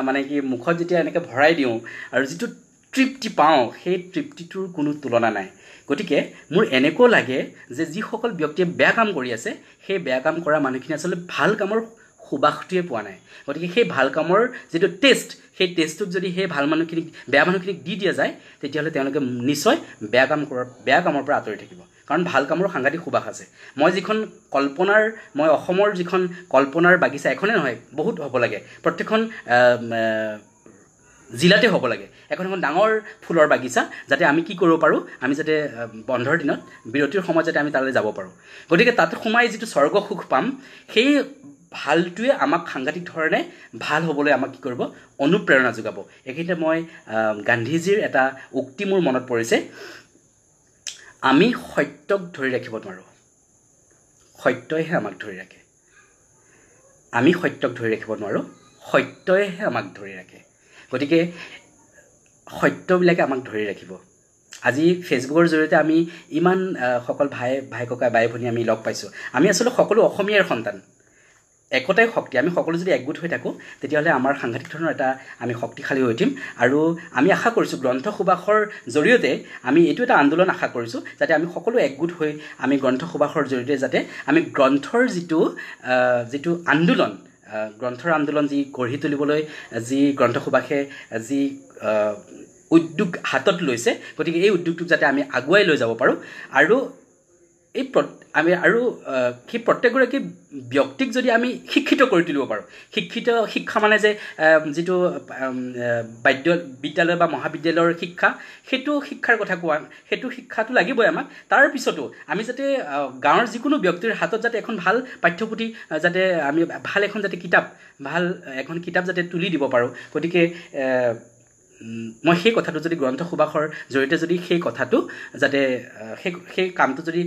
মানে কি মুখত যেতিয়া এনেকৈ ভৰাই দিওঁ আৰু যিটো তৃপ্তি পাওঁ সেই তৃপ্তিটোৰ কোনো তুলনা নাই গতিকে মোৰ এনেকুৱা লাগে যে যিসকল ব্যক্তিয়ে বেয়া কাম কৰি আছে সেই বেয়া কাম কৰা মানুহখিনি আচলতে ভাল কামৰ সুবাসটোৱে পোৱা নাই গতিকে সেই ভাল কামৰ যিটো টেষ্ট সেই টেষ্টটোক যদি সেই বেয়া মানুহখিনিক দি দিয়া যায় তেতিয়াহ'লে তেওঁলোকে নিশ্চয় বেয়া কামৰ পৰা আঁতৰি থাকিব কাৰণ ভাল কামৰ সাংঘাতিক সুবাস আছে মই অসমৰ যিখন কল্পনাৰ বাগিচা এখনে নহয় বহুত হ'ব লাগে প্ৰত্যেকখন জিলাতে হ'ব লাগে এখন ডাঙৰ ফুলৰ বাগিচা যাতে আমি কি কৰিব পাৰোঁ আমি যাতে বন্ধৰ দিনত বিৰতিৰ সময়ত যাতে আমি তালৈ যাব পাৰোঁ গতিকে তাত সোমাই যিটো স্বৰ্গ সুখ পাম সেই ভালটোৱে আমাক সাংঘাতিক ধৰণে ভাল হ'বলৈ আমাক কি কৰিব অনুপ্ৰেৰণা যোগাব এইখিনিতে মই গান্ধীজীৰ এটা উক্তি মোৰ মনত পৰিছে আমি সত্যক ধৰি ৰাখিব নোৱাৰোঁ সত্যইহে আমাক ধৰি ৰাখে আমি সত্যক ধৰি ৰাখিব নোৱাৰোঁ সত্যইহে আমাক ধৰি ৰাখে গতিকে সত্যবিলাকে আমাক ধৰি ৰাখিব আজি ফেচবুকৰ জৰিয়তে আমি ইমান সকল ভাই ককাই বাই ভনী আমি লগ পাইছোঁ আমি আচলতে সকলো অসমীয়াৰ সন্তান একতাই শক্তি আমি সকলো যদি একগোট হৈ থাকোঁ তেতিয়াহ'লে আমাৰ সাংঘাতিক ধৰণৰ এটা আমি শক্তিশালী হৈ উঠিম আৰু আমি আশা কৰিছোঁ গ্ৰন্থ সুবাসৰ জৰিয়তে আমি এইটো এটা আন্দোলন আশা কৰিছোঁ যাতে আমি সকলো একগোট হৈ আমি গ্ৰন্থ সুবাসৰ জৰিয়তে যাতে আমি গ্ৰন্থৰ যিটো গ্ৰন্থৰ আন্দোলন যি গঢ়ি তুলিবলৈ যি গ্ৰন্থ সুবাসে যি উদ্যোগ হাতত লৈছে গতিকে এই উদ্যোগটোক যাতে আমি আগুৱাই লৈ যাব পাৰোঁ আৰু সেই প্ৰত্যেকগৰাকী ব্যক্তিক যদি আমি শিক্ষিত কৰি তুলিব পাৰোঁ শিক্ষা মানে যে যিটো বিদ্যালয় বা মহাবিদ্যালয়ৰ শিক্ষা সেইটো শিক্ষাৰ কথা কোৱা সেইটো শিক্ষাটো লাগিবই আমাক তাৰ পিছতো আমি যাতে গাঁৱৰ যিকোনো ব্যক্তিৰ হাতত যাতে এখন ভাল পাঠ্যপুথি যাতে আমি ভাল এখন কিতাপ যাতে তুলি দিব পাৰোঁ গতিকে মই সেই কথাটো যদি গ্ৰন্থ সুবাসৰ জৰিয়তে যদি সেই কথাটো যাতে সেই কামটো যদি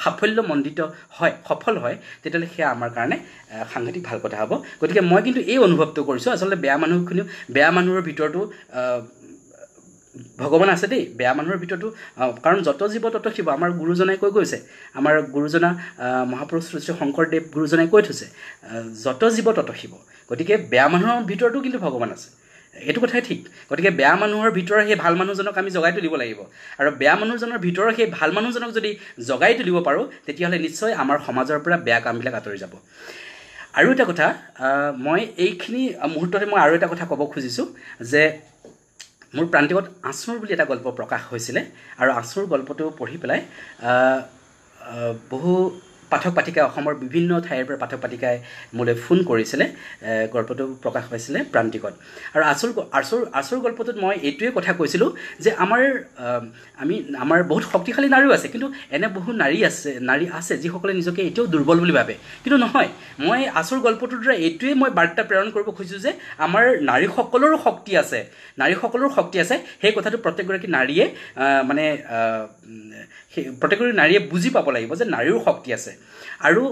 সাফল্যমণ্ডিত হয় সফল হয় তেতিয়াহ'লে সেয়া আমাৰ কাৰণে সাংঘাতিক ভাল কথা হ'ব গতিকে মই কিন্তু এই অনুভৱটো কৰিছোঁ আচলতে বেয়া মানুহৰ ভিতৰতো ভগৱান আছে দেই বেয়া মানুহৰ ভিতৰতো কাৰণ যত জীৱ তত শিৱ আমাৰ গুৰুজনাই কৈ গৈছে আমাৰ গুৰুজনা মহাপুৰুষ শ্ৰী শংকৰদেৱ গুৰুজনাই কৈ থৈছে যত জীৱ তত শিৱ গতিকে বেয়া মানুহৰ ভিতৰতো কিন্তু ভগৱান আছে এইটো কথাই ঠিক গতিকে বেয়া মানুহৰ ভিতৰৰ সেই ভাল মানুহজনক আমি জগাই তুলিব লাগিব আৰু বেয়া মানুহজনৰ ভিতৰৰ সেই ভাল মানুহজনক যদি জগাই তুলিব পাৰোঁ তেতিয়াহ'লে নিশ্চয় আমাৰ সমাজৰ পৰা বেয়া কামবিলাক আঁতৰি যাব আৰু এটা কথা মই এইখিনি মুহূৰ্ততে মই আৰু এটা কথা ক'ব খুজিছোঁ যে মোৰ প্ৰান্তিকত আঁচোৰ বুলি এটা গল্প প্ৰকাশ হৈছিলে আৰু আঁচোৰ গল্পটো পঢ়ি পেলাই বহু পাঠক পাঠিকাই অসমৰ বিভিন্ন ঠাইৰ পৰা পাঠক পাঠিকাই মোলৈ ফোন কৰিছিলে গল্পটো প্ৰকাশ পাইছিলে প্ৰান্তিকত আৰু আঁচোৰ গল্পটোত মই এইটোৱে কথা কৈছিলোঁ যে আমাৰ বহুত শক্তিশালী নাৰীও আছে কিন্তু এনে বহু নাৰী আছে যিসকলে নিজকে এতিয়াও দুৰ্বল বুলি ভাবে কিন্তু নহয় মই আঁচোৰ গল্পটোৰ দ্বাৰা এইটোৱে মই বাৰ্তা প্ৰেৰণ কৰিব খুজিছোঁ যে আমাৰ নাৰীসকলৰো শক্তি আছে সেই কথাটো প্ৰত্যেকগৰাকী নাৰীয়ে প্ৰত্যেকগৰাকী নাৰীয়ে বুজি পাব লাগিব যে নাৰীৰো শক্তি আছে আৰু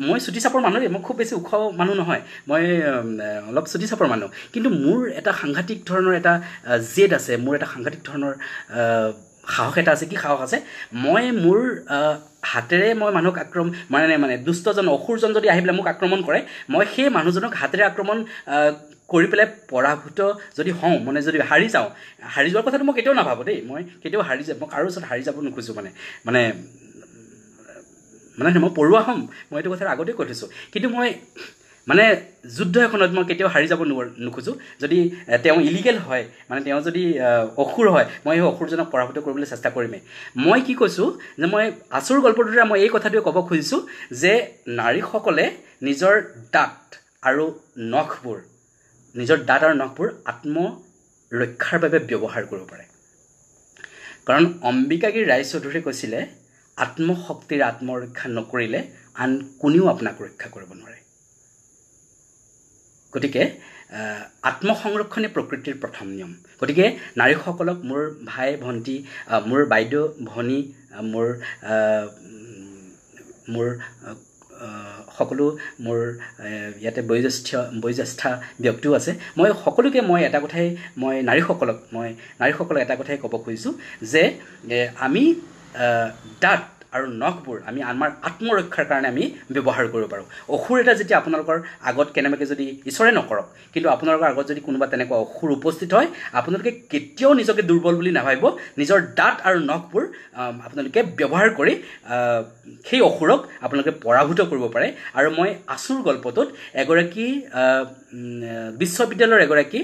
মই চুটি চাপৰ মানুহ দেই মই খুব বেছি ওখ মানুহ নহয় মই অলপ চুটি চাপৰ মানুহ কিন্তু মোৰ এটা সাংঘাতিক ধৰণৰ এটা জেদ আছে মোৰ এটা সাংঘাতিক ধৰণৰ সাহস এটা আছে কি সাহস আছে মই মোৰ হাতেৰে মই মানুহক দুষ্টজন অসুৰজন যদি আহি পেলাই মোক আক্ৰমণ কৰে মই সেই মানুহজনক হাতেৰে আক্ৰমণ কৰি পেলাই পৰাভূত যদি হওঁ যদি হাৰি যোৱাৰ কথাটো মই কেতিয়াও নাভাবোঁ দেই মই কেতিয়াও মই কাৰো ওচৰত হাৰি যাব নোখোজোঁ মই পৰুৱা হ'ম মই এইটো কথা আগতেই কৈ থৈছোঁ কিন্তু মই যুদ্ধ এখনত মই কেতিয়াও হাৰি যাব নোখোজোঁ যদি তেওঁ ইলিগেল হয় তেওঁ যদি অসুৰ হয় মই সেই অসুৰজনক পৰাভূত কৰিবলৈ চেষ্টা কৰিমেই মই কি কৈছোঁ যে মই আঁচোৰ গল্পটোৰ দ্বাৰা মই এই কথাটোৱে ক'ব খুজিছোঁ যে নাৰীসকলে নিজৰ দাঁত আৰু নখবোৰ আত্মৰক্ষাৰ বাবে ব্যৱহাৰ কৰিব পাৰে কাৰণ অম্বিকাগিৰি ৰায়চৌধুৰীয়ে কৈছিলে আত্মশক্তিৰ আত্মৰক্ষা নকৰিলে আন কোনেও আপোনাক ৰক্ষা কৰিব নোৱাৰে গতিকে আত্মসংৰক্ষণে প্ৰকৃতিৰ প্ৰথম নিয়ম গতিকে নাৰীসকলক মোৰ ভাই ভণ্টি মোৰ বাইদেউ ভনী মোৰ সকলো মোৰ ইয়াতে বয়োজ্যেষ্ঠ ব্যক্তিও আছে মই সকলোকে এটা কথাই নাৰীসকলক এটা কথাই ক'ব খুজিছোঁ যে আমি দাঁত আৰু নখবোৰ আমি আমাৰ আত্মৰক্ষাৰ কাৰণে আমি ব্যৱহাৰ কৰিব পাৰোঁ অসুৰ এটা যেতিয়া আপোনালোকৰ আগত কেনেবাকৈ যদি ঈশ্বৰে নকৰক কিন্তু আপোনালোকৰ আগত যদি কোনোবা তেনেকুৱা অসুৰ উপস্থিত হয় আপোনালোকে কেতিয়াও নিজকে দুৰ্বল বুলি নাভাবিব নিজৰ দাঁত আৰু নখবোৰ আপোনালোকে ব্যৱহাৰ কৰি সেই অসুৰক আপোনালোকে পৰাভূত কৰিব পাৰে আৰু মই আঁচোৰ গল্পটোত এগৰাকী বিশ্ববিদ্যালয়ৰ এগৰাকী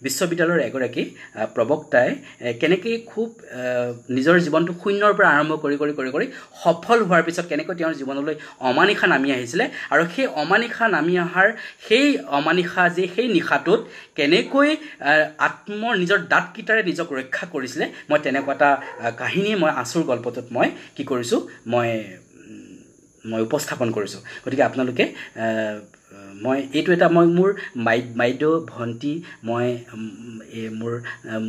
বিশ্ববিদ্যালয়ৰ এগৰাকী প্ৰবক্তাই কেনেকৈ খুব নিজৰ জীৱনটো শূন্যৰ পৰা আৰম্ভ কৰি সফল হোৱাৰ পিছত কেনেকৈ তেওঁৰ জীৱনলৈ অমানিশা নামি আহিছিলে আৰু সেই অমানিশা নামি অহাৰ সেই নিশাটোত কেনেকৈ নিজৰ দাঁতকেইটাৰে নিজক ৰক্ষা কৰিছিলে মই তেনেকুৱা এটা কাহিনী মই আঁচোৰ গল্পটোত মই কি কৰিছোঁ মই উপস্থাপন কৰিছোঁ গতিকে আপোনালোকে মই এইটো এটা মোৰ বাইদেউ ভণ্টি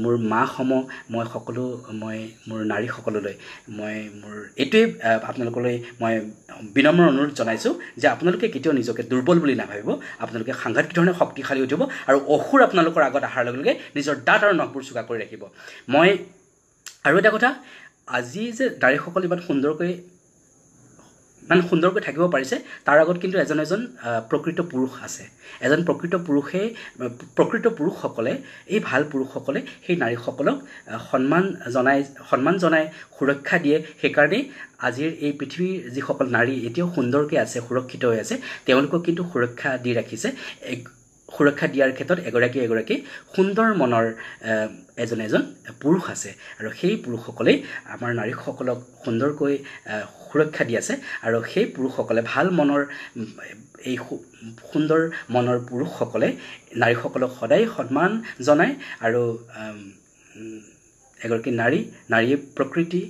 মোৰ মাসম মই সকলো মোৰ নাৰীসকললৈ মোৰ এইটোৱে আপোনালোকলৈ মই বিনম্ৰ অনুৰোধ জনাইছোঁ যে আপোনালোকে কেতিয়াও নিজকে দুৰ্বল বুলি নাভাবিব আপোনালোকে সাংঘাতিক ধৰণে শক্তিশালী উঠিব আৰু অসুৰ আপোনালোকৰ আগত অহাৰ লগে লগে নিজৰ দাঁত আৰু নখবোৰ চোকা কৰি ৰাখিব মই আৰু এটা কথা আজি যে নাৰীসকল ইমান সুন্দৰকৈ থাকিব পাৰিছে তাৰ আগত কিন্তু এজন প্ৰকৃত পুৰুষ আছে এজন প্ৰকৃত পুৰুষসকলে এই ভাল পুৰুষসকলে সেই নাৰীসকলক সন্মান জনাই সুৰক্ষা দিয়ে সেইকাৰণে আজিৰ এই পৃথিৱীৰ যিসকল নাৰী এতিয়াও সুন্দৰকৈ আছে সুৰক্ষিত হৈ আছে তেওঁলোকক কিন্তু সুৰক্ষা দি ৰাখিছে সুৰক্ষা দিয়াৰ ক্ষেত্ৰত এগৰাকী সুন্দৰ মনৰ এজন পুৰুষ আছে আৰু সেই পুৰুষসকলেই আমাৰ নাৰীসকলক সুন্দৰকৈ সুৰক্ষা দি আছে আৰু সেই পুৰুষসকলে ভাল মনৰ এই সুন্দৰ মনৰ পুৰুষসকলে নাৰীসকলক সদায় সন্মান জনায় আৰু এগৰাকী নাৰীয়ে প্ৰকৃতি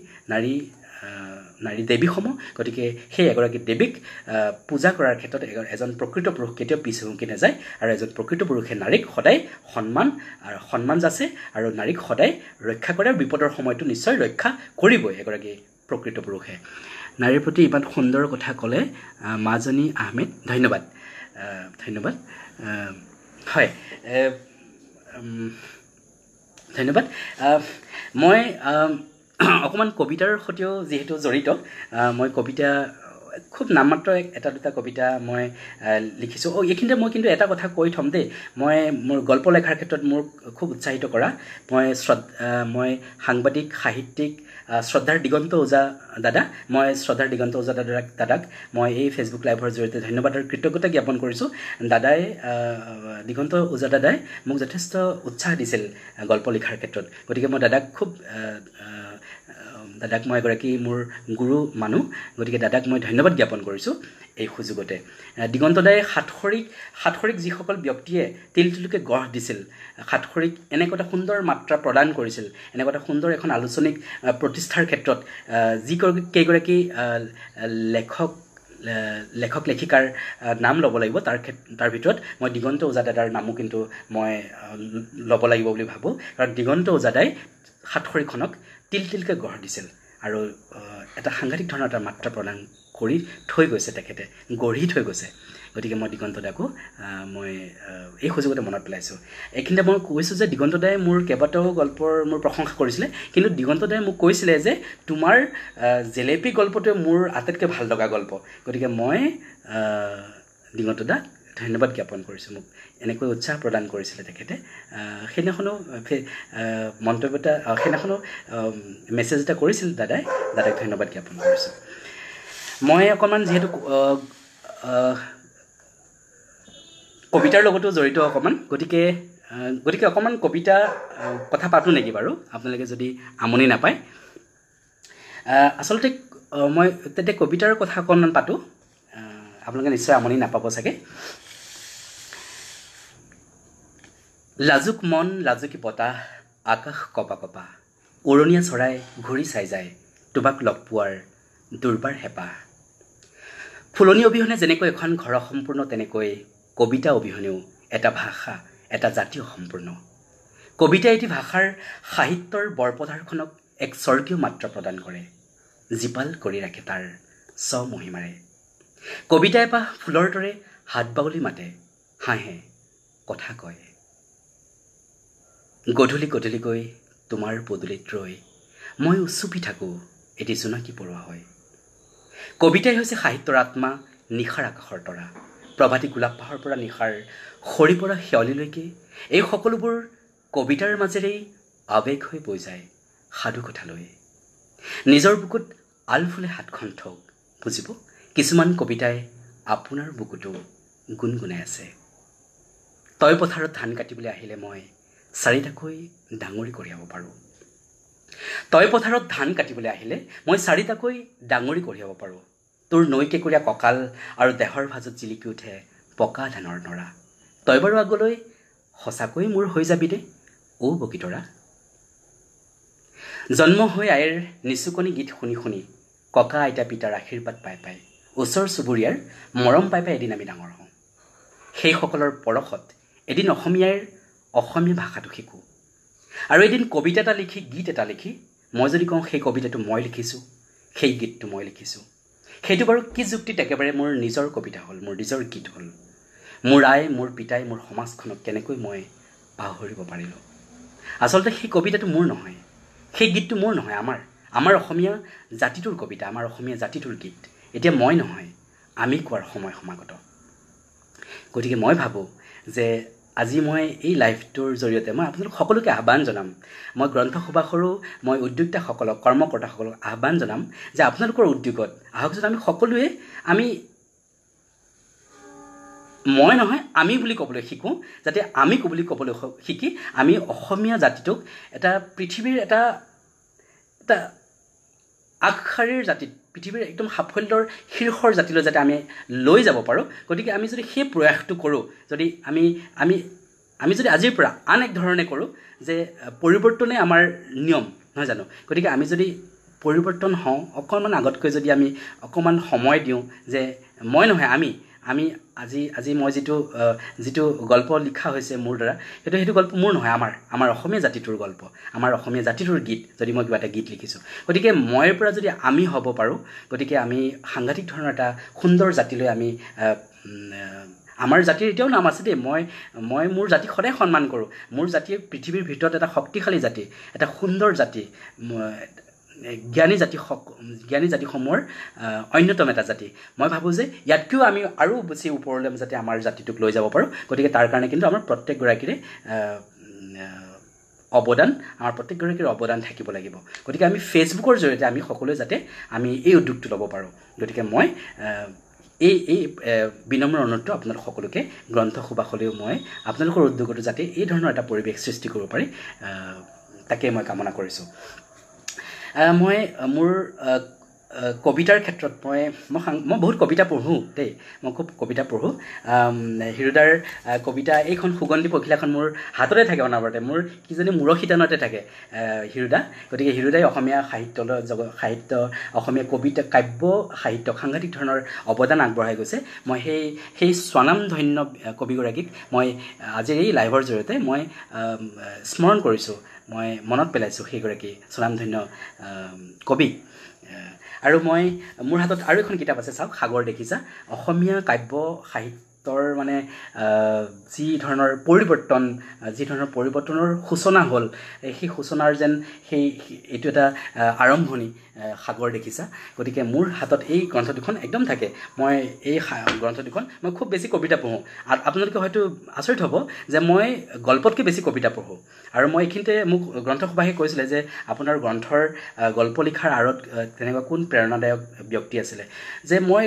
নাৰী দেৱীসমূহ গতিকে সেই এগৰাকী দেৱীক পূজা কৰাৰ ক্ষেত্ৰত এজন প্ৰকৃত পুৰুষ কেতিয়াও পিছ হুমকি নাযায় আৰু এজন প্ৰকৃত পুৰুষে নাৰীক সদায় সন্মান যাচে আৰু নাৰীক সদায় ৰক্ষা কৰে আৰু বিপদৰ সময়তো নিশ্চয় ৰক্ষা কৰিবই এগৰাকী প্ৰকৃত পুৰুষে নাৰীৰ প্ৰতি ইমান সুন্দৰ কথা ক'লে মাজনী আহমেদ ধন্যবাদ হয় ধন্যবাদ মই অকণমান কবিতাৰ সৈতেও যিহেতু জড়িত মই কবিতা খুব নামমাত্ৰ এটা দুটা কবিতা মই লিখিছোঁ এইখিনিতে মই কিন্তু এটা কথা কৈ থ'ম দেই মই মোৰ গল্প লেখাৰ ক্ষেত্ৰত মোৰ খুব উৎসাহিত কৰা মই সাংবাদিক সাহিত্যিক শ্ৰদ্ধাৰ দিগন্ত ওজা দাদা মই শ্ৰদ্ধাৰ দিগন্ত ওজা দাদাক মই এই ফেচবুক লাইভৰ জৰিয়তে ধন্যবাদ আৰু কৃতজ্ঞতা জ্ঞাপন কৰিছোঁ দাদাই দিগন্ত ওজা দাদাই মোক যথেষ্ট উৎসাহ দিছিল গল্প লিখাৰ ক্ষেত্ৰত গতিকে মই দাদাক মই এগৰাকী মোৰ গুৰু মানুহ গতিকে দাদাক মই ধন্যবাদ জ্ঞাপন কৰিছোঁ এই সুযোগতে দিগন্তদাই সাতসৰীক যিসকল ব্যক্তিয়ে তিলতিলকে গঢ় দিছিল সাতসৰীক এনেকুৱা এটা সুন্দৰ মাত্ৰা প্ৰদান কৰিছিল এনেকুৱা এটা সুন্দৰ এখন আলোচনীক প্ৰতিষ্ঠাৰ ক্ষেত্ৰত কেইগৰাকী লেখক লেখিকাৰ নাম ল'ব লাগিব তাৰ ভিতৰত মই দিগন্ত ওজা দাদাৰ নামো কিন্তু মই ল'ব লাগিব বুলি ভাবোঁ কাৰণ দিগন্ত ওজাদাই সাতসৰীখনক তিলতিলকে গঢ় দিছিল আৰু এটা সাংঘাতিক ধৰণৰ এটা মাত্ৰা প্ৰদান কৰি থৈ গৈছে তেখেতে গঢ়ি থৈ গৈছে গতিকে মই দিগন্তদাকো মই এই সুযোগতে মনত পেলাইছোঁ এইখিনিতে মই কৈছোঁ যে দিগন্তদাই মোৰ কেইবাটাও গল্পৰ মোৰ প্ৰশংসা কৰিছিলে কিন্তু দিগন্তদাই মোক কৈছিলে যে তোমাৰ জেলেপী গল্পটোৱে মোৰ আটাইতকৈ ভাল লগা গল্প গতিকে মই দিগন্তদাক ধন্যবাদ জ্ঞাপন কৰিছোঁ মোক এনেকৈ উৎসাহ প্ৰদান কৰিছিলে তেখেতে সেইদিনাখনো সেইদিনাখনো মেছেজ এটা কৰিছিল দাদাক ধন্যবাদ জ্ঞাপন কৰিছোঁ মই অকণমান যিহেতু কবিতাৰ লগতো জড়িত অকণমান গতিকে অকণমান কবিতা কথা পাতোঁ নেকি বাৰু আপোনালোকে যদি আমনি নাপায় আচলতে মই তেতিয়া কবিতাৰ কথা অকণমান পাতোঁ আপোনালোকে নিশ্চয় আমনি নাপাব চাগে লাজুক মন লাজুকী বতাহ আকাশ কপা কপা উৰণীয়া চৰাই ঘূৰি চাই যায় তোমাক লগ পোৱাৰ দুৰ্বাৰ হেঁপাহ ফুলনি অবিহনে যেনেকৈ এখন ঘৰ সম্পূৰ্ণ তেনেকৈ কবিতা অবিহনেও এটা ভাষা এটা জাতি অসম্পূৰ্ণ কবিতা এটি ভাষাৰ সাহিত্যৰ বৰপথাৰখনক এক স্বৰ্গীয় মাত্ৰা প্ৰদান কৰে জীপাল কৰি ৰাখে তাৰ স্বমহিমাৰে কবিতা এপাহ ফুলৰ দৰে হাত বাউলি মাতে হাঁহে কথা কয় গধূলিকৈ তোমাৰ পদূলিত ৰৈ মই উচুপি থাকোঁ এটি জোনাকী পৰুৱা হয় কবিতাই হৈছে সাহিত্যৰ আত্মা নিশাৰ আকাশৰ তৰা প্ৰভাতী গোলাপ পাহৰ পৰা নিশাৰ সৰি পৰা শেৱালিলৈকে এই সকলোবোৰ কবিতাৰ মাজেৰেই আৱেগ হৈ বৈ যায় সাধু কথালৈ নিজৰ বুকুত আলফুলে হাতখন থওক বুজিব কিছুমান কবিতাই আপোনাৰ বুকুটো গুণগুণাই আছে তই পথাৰত ধান কাটিবলৈ আহিলে মই চাৰিটাকৈ ডাঙৰি কঢ়িয়াব পাৰোঁ তই পথাৰত ধান কাটিবলৈ আহিলে মই চাৰিটাকৈ ডাঙৰি কঢ়িয়াব পাৰোঁ তোৰ নৈকেকুৰীয়া কঁকাল আৰু দেহৰ ভাজত জিলিকি উঠে পকা ধানৰ নৰা তই বাৰু আগলৈ সঁচাকৈ মোৰ হৈ যাবি দে বগীতৰা জন্ম হৈ আইৰ নিচুকনি গীত শুনি শুনি ককা আইতা পিতাৰ আশীৰ্বাদ পাই পাই ওচৰ চুবুৰীয়াৰ মৰম পাই পাই এদিন আমি ডাঙৰ হওঁ সেইসকলৰ পৰশত এদিন অসমীয়া ভাষাটো শিকোঁ আৰু এদিন কবিতা এটা লিখি গীত এটা লিখি মই যদি কওঁ সেই কবিতাটো মই লিখিছোঁ সেই গীতটো মই লিখিছোঁ সেইটো বাৰু কি যুক্তিত একেবাৰে মোৰ নিজৰ কবিতা হ'ল মোৰ নিজৰ গীত হ'ল মোৰ আই মোৰ পিতাই মোৰ সমাজখনক কেনেকৈ মই পাহৰিব পাৰিলোঁ আচলতে সেই কবিতাটো মোৰ নহয় সেই গীতটো মোৰ নহয় আমাৰ অসমীয়া জাতিটোৰ কবিতা আমাৰ অসমীয়া জাতিটোৰ গীত এতিয়া মই নহয় আমি কোৱাৰ সময় সমাগত গতিকে মই ভাবোঁ যে আজি মই এই লাইভটোৰ জৰিয়তে মই আপোনালোক সকলোকে আহ্বান জনাম মই গ্ৰন্থ সভাসৰো মই উদ্যোক্তাসকলক কৰ্মকৰ্তাসকলক আহ্বান জনাম যে আপোনালোকৰ উদ্যোগত আহকচোন আমি সকলোৱে মই নহয় আমি বুলি ক'বলৈ শিকোঁ যাতে আমি বুলি ক'বলৈ শিকি আমি অসমীয়া জাতিটোক এটা পৃথিৱীৰ এটা আগশাৰীৰ জাতিত পৃথিৱীৰ একদম সাফল্যৰ শীৰ্ষৰ জাতিলৈ যাতে আমি লৈ যাব পাৰোঁ গতিকে আমি যদি সেই প্ৰয়াসটো কৰোঁ যদি আমি যদি আজিৰ পৰা আন এক ধৰণে কৰোঁ যে পৰিৱৰ্তনে আমাৰ নিয়ম নহয় জানো গতিকে আমি যদি পৰিৱৰ্তন হওঁ অকণমান আগতকৈ যদি আমি অকণমান সময় দিওঁ যে মই নহয় আমি আজি মই যিটো গল্প লিখা হৈছে মোৰ দ্বাৰা সেইটো গল্প মোৰ নহয় আমাৰ অসমীয়া জাতিটোৰ গল্প আমাৰ অসমীয়া জাতিটোৰ গীত যদি মই কিবা এটা গীত লিখিছোঁ গতিকে মইৰ পৰা যদি আমি হ'ব পাৰোঁ গতিকে আমি সাংঘাতিক ধৰণৰ এটা সুন্দৰ জাতিলৈ আমি আমাৰ জাতিৰ এতিয়াও নাম আছে দেই মই মোৰ জাতিক সদায় সন্মান কৰোঁ মোৰ জাতি পৃথিৱীৰ ভিতৰত এটা শক্তিশালী জাতি এটা সুন্দৰ জাতি জ্ঞানী জাতিসমূহৰ অন্যতম এটা জাতি মই ভাবোঁ যে ইয়াতকৈও আমি আৰু বেছি ওপৰলৈ যাতে আমাৰ জাতিটোক লৈ যাব পাৰোঁ গতিকে তাৰ কাৰণে কিন্তু আমাৰ প্ৰত্যেকগৰাকীৰে অৱদান থাকিব লাগিব গতিকে আমি ফেচবুকৰ জৰিয়তে আমি সকলোৱে যাতে আমি এই উদ্যোগটো ল'ব পাৰোঁ গতিকে মই এই বিনম্ৰ অনুৰোধটো আপোনালোক সকলোকে গ্ৰন্থ সুবাসলৈও মই আপোনালোকৰ উদ্যোগতো যাতে এই ধৰণৰ এটা পৰিৱেশ সৃষ্টি কৰিব পাৰি তাকে মই কামনা কৰিছোঁ মই মোৰ কবিতাৰ ক্ষেত্ৰত মই বহুত কবিতা পঢ়োঁ দেই মই খুব কবিতা পঢ়োঁ হিৰুদাৰ কবিতা এইখন সুগন্ধি পখিলাখন মোৰ হাততে থাকে অনাবৰতে মোৰ কিজনী মূৰৰ শিতানতে থাকে হিৰুদা গতিকে হিৰুদাই অসমীয়া সাহিত্য অসমীয়া কবিতা কাব্য সাহিত্য সাংঘাতিক ধৰণৰ অৱদান আগবঢ়াই গৈছে মই সেই স্বনামধন্য কবিগৰাকীক মই আজিৰ এই লাইভৰ জৰিয়তে মই স্মৰণ কৰিছোঁ মই মনত পেলাইছোঁ সেইগৰাকী স্বনামধন্য কবি আৰু মই মোৰ হাতত আৰু এখন কিতাপ আছে চাওক সাগৰ দেখিছা অসমীয়া কাব্য সাহিত্যৰ মানে যি ধৰণৰ পৰিৱৰ্তনৰ সূচনা হ'ল সেই সূচনাৰ যেন এইটো এটা আৰম্ভণি সাগৰ দেখিছা গতিকে মোৰ হাতত এই গ্ৰন্থ দুখন একদম থাকে মই এই গ্ৰন্থ দুখন মই খুব বেছি কবিতা পঢ়োঁ আপোনালোকে হয়তো আচৰিত হ'ব যে মই গল্পতকৈ বেছি কবিতা পঢ়োঁ আৰু মই এইখিনিতে মোক গ্ৰন্থ সুবাসে কৈছিলে যে আপোনাৰ গ্ৰন্থৰ গল্প লিখাৰ আঁৰত তেনেকুৱা কোন প্ৰেৰণাদায়ক ব্যক্তি আছিলে যে মই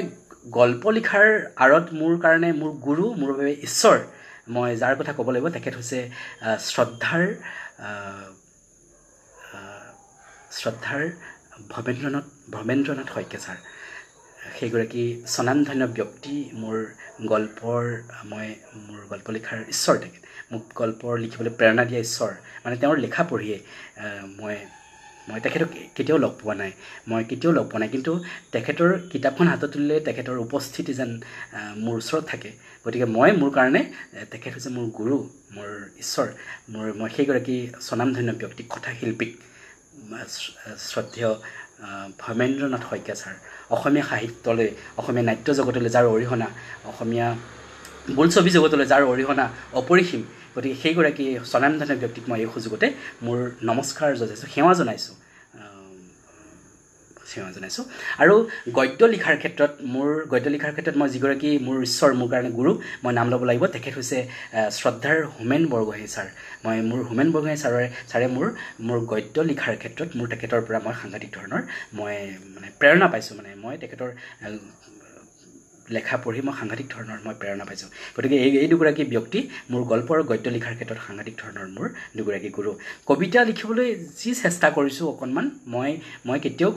গল্প লিখাৰ আঁৰত মোৰ কাৰণে মোৰ গুৰু মোৰ বাবে ঈশ্বৰ মই যাৰ কথা ক'ব লাগিব তেখেত হৈছে শ্ৰদ্ধাৰ ভৱেন্দ্ৰনাথ শইকীয়া ছাৰ সেইগৰাকী স্বনামধন্য ব্যক্তি মোৰ গল্প লিখাৰ ঈশ্বৰ তেখেত মোক গল্প লিখিবলৈ প্ৰেৰণা দিয়া ঈশ্বৰ মানে তেওঁৰ লেখা পঢ়িয়ে মই তেখেতক কেতিয়াও লগ পোৱা নাই কিন্তু তেখেতৰ কিতাপখন হাতত তুলিলে তেখেতৰ উপস্থিতি যেন মোৰ ওচৰত থাকে গতিকে মোৰ কাৰণে তেখেত হৈছে মোৰ গুৰু মোৰ ঈশ্বৰ মই সেইগৰাকী স্বনামধন্য ব্যক্তিক কথাশিল্পীক শ্ৰদ্ধেয় ভৱেন্দ্ৰনাথ শইকীয়া ছাৰ অসমীয়া সাহিত্যলৈ অসমীয়া নাট্য জগতলৈ যাৰ অৰিহণা অসমীয়া বোলছবি জগতলৈ যাৰ অৰিহণা অপৰিসীম গতিকে সেইগৰাকী স্বনামধন্য ব্যক্তিক মই এই সুযোগতে মোৰ নমস্কাৰ জনাইছোঁ সেৱা জনাইছোঁ আৰু গদ্য লিখাৰ ক্ষেত্ৰত মই যিগৰাকী মোৰ ঈশ্বৰ মোৰ কাৰণে গুৰু মই নাম ল'ব লাগিব তেখেত হৈছে শ্ৰদ্ধাৰ হোমেন বৰগোহাঁই ছাৰ মোৰ হোমেন বৰগোহাঁই ছাৰে মোৰ গদ্য লিখাৰ ক্ষেত্ৰত মোৰ তেখেতৰ পৰা মই সাংঘাতিক ধৰণৰ মই মানে প্ৰেৰণা পাইছোঁ মানে মই তেখেতৰ লেখা পঢ়ি মই সাংঘাতিক ধৰণৰ মই প্ৰেৰণা পাইছোঁ গতিকে এই দুগৰাকী ব্যক্তি মোৰ গল্প আৰু গদ্য লিখাৰ ক্ষেত্ৰত সাংঘাতিক ধৰণৰ মোৰ দুগৰাকী গুৰু কবিতা লিখিবলৈ যি চেষ্টা কৰিছোঁ অকণমান মই কেতিয়াও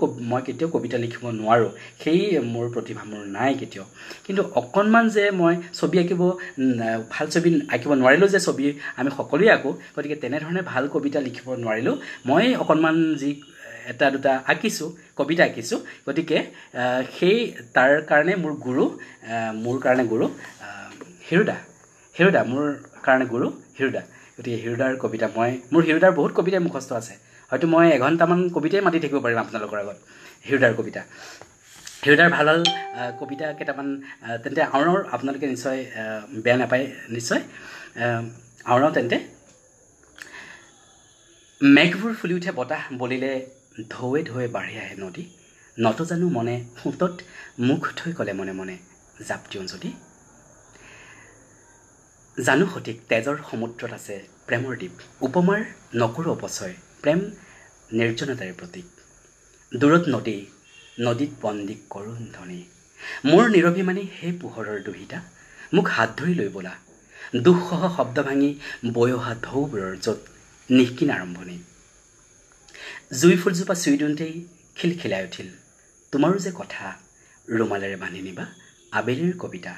কবিতা লিখিব নোৱাৰোঁ সেই মোৰ প্ৰতিভা মোৰ নাই কেতিয়াও কিন্তু অকণমান যে মই ছবি আঁকিব ভাল ছবি আঁকিব নোৱাৰিলেও যে ছবি আমি সকলোৱে আঁকো গতিকে তেনেধৰণে ভাল কবিতা লিখিব নোৱাৰিলেও মই অকণমান যি এটা দুটা কবিতা আঁকিছোঁ গতিকে সেই তাৰ কাৰণে মোৰ কাৰণে গুৰু হিৰুদা মোৰ কাৰণে গুৰু হিৰুদা গতিকে হিৰুদাৰ কবিতা মোৰ হিৰুদাৰ বহুত কবিতাই মুখস্থ আছে হয়তো মই এঘণ্টামান কবিতাই মাতি থাকিব পাৰিম আপোনালোকৰ আগত হিৰুদাৰ কবিতা হিৰুদাৰ ভাল কবিতা কেইটামান তেন্তে আওৰাও আপোনালোকে নিশ্চয় বেয়া নাপায় নিশ্চয় আওৰাও তেন্তে মেঘবোৰ ফুলি উঠে বতাহ বলিলে ঢৌৱে ঢৌৱে বাঢ়ি আহে নদী নতজানো মনে সোঁতত মুখ থৈ ক'লে মনে মনে জাপ দিওঁ যদি জানো সঠিক তেজৰ সমুদ্ৰত আছে প্ৰেমৰ দ্বীপ উপমাৰ নকৰো অপচয় প্ৰেম নিৰ্জনতাৰে প্ৰতীক দূৰত নদীত বন্দী কৰোণ ধ্বনি মোৰ নিৰভিমানী সেই পোহৰৰ দুহিতা মোক হাত ধৰি লৈ বোলা দুখসহ শব্দ ভাঙি বৈ অহা ঢৌবোৰৰ য'ত নিঃকিন আৰম্ভণি জুই ফুলজোপা চুই দিওঁতেই খিলখিলাই উঠিল তোমাৰো যে কথা ৰুমালেৰে বান্ধি নিবা আবেলিৰ কবিতা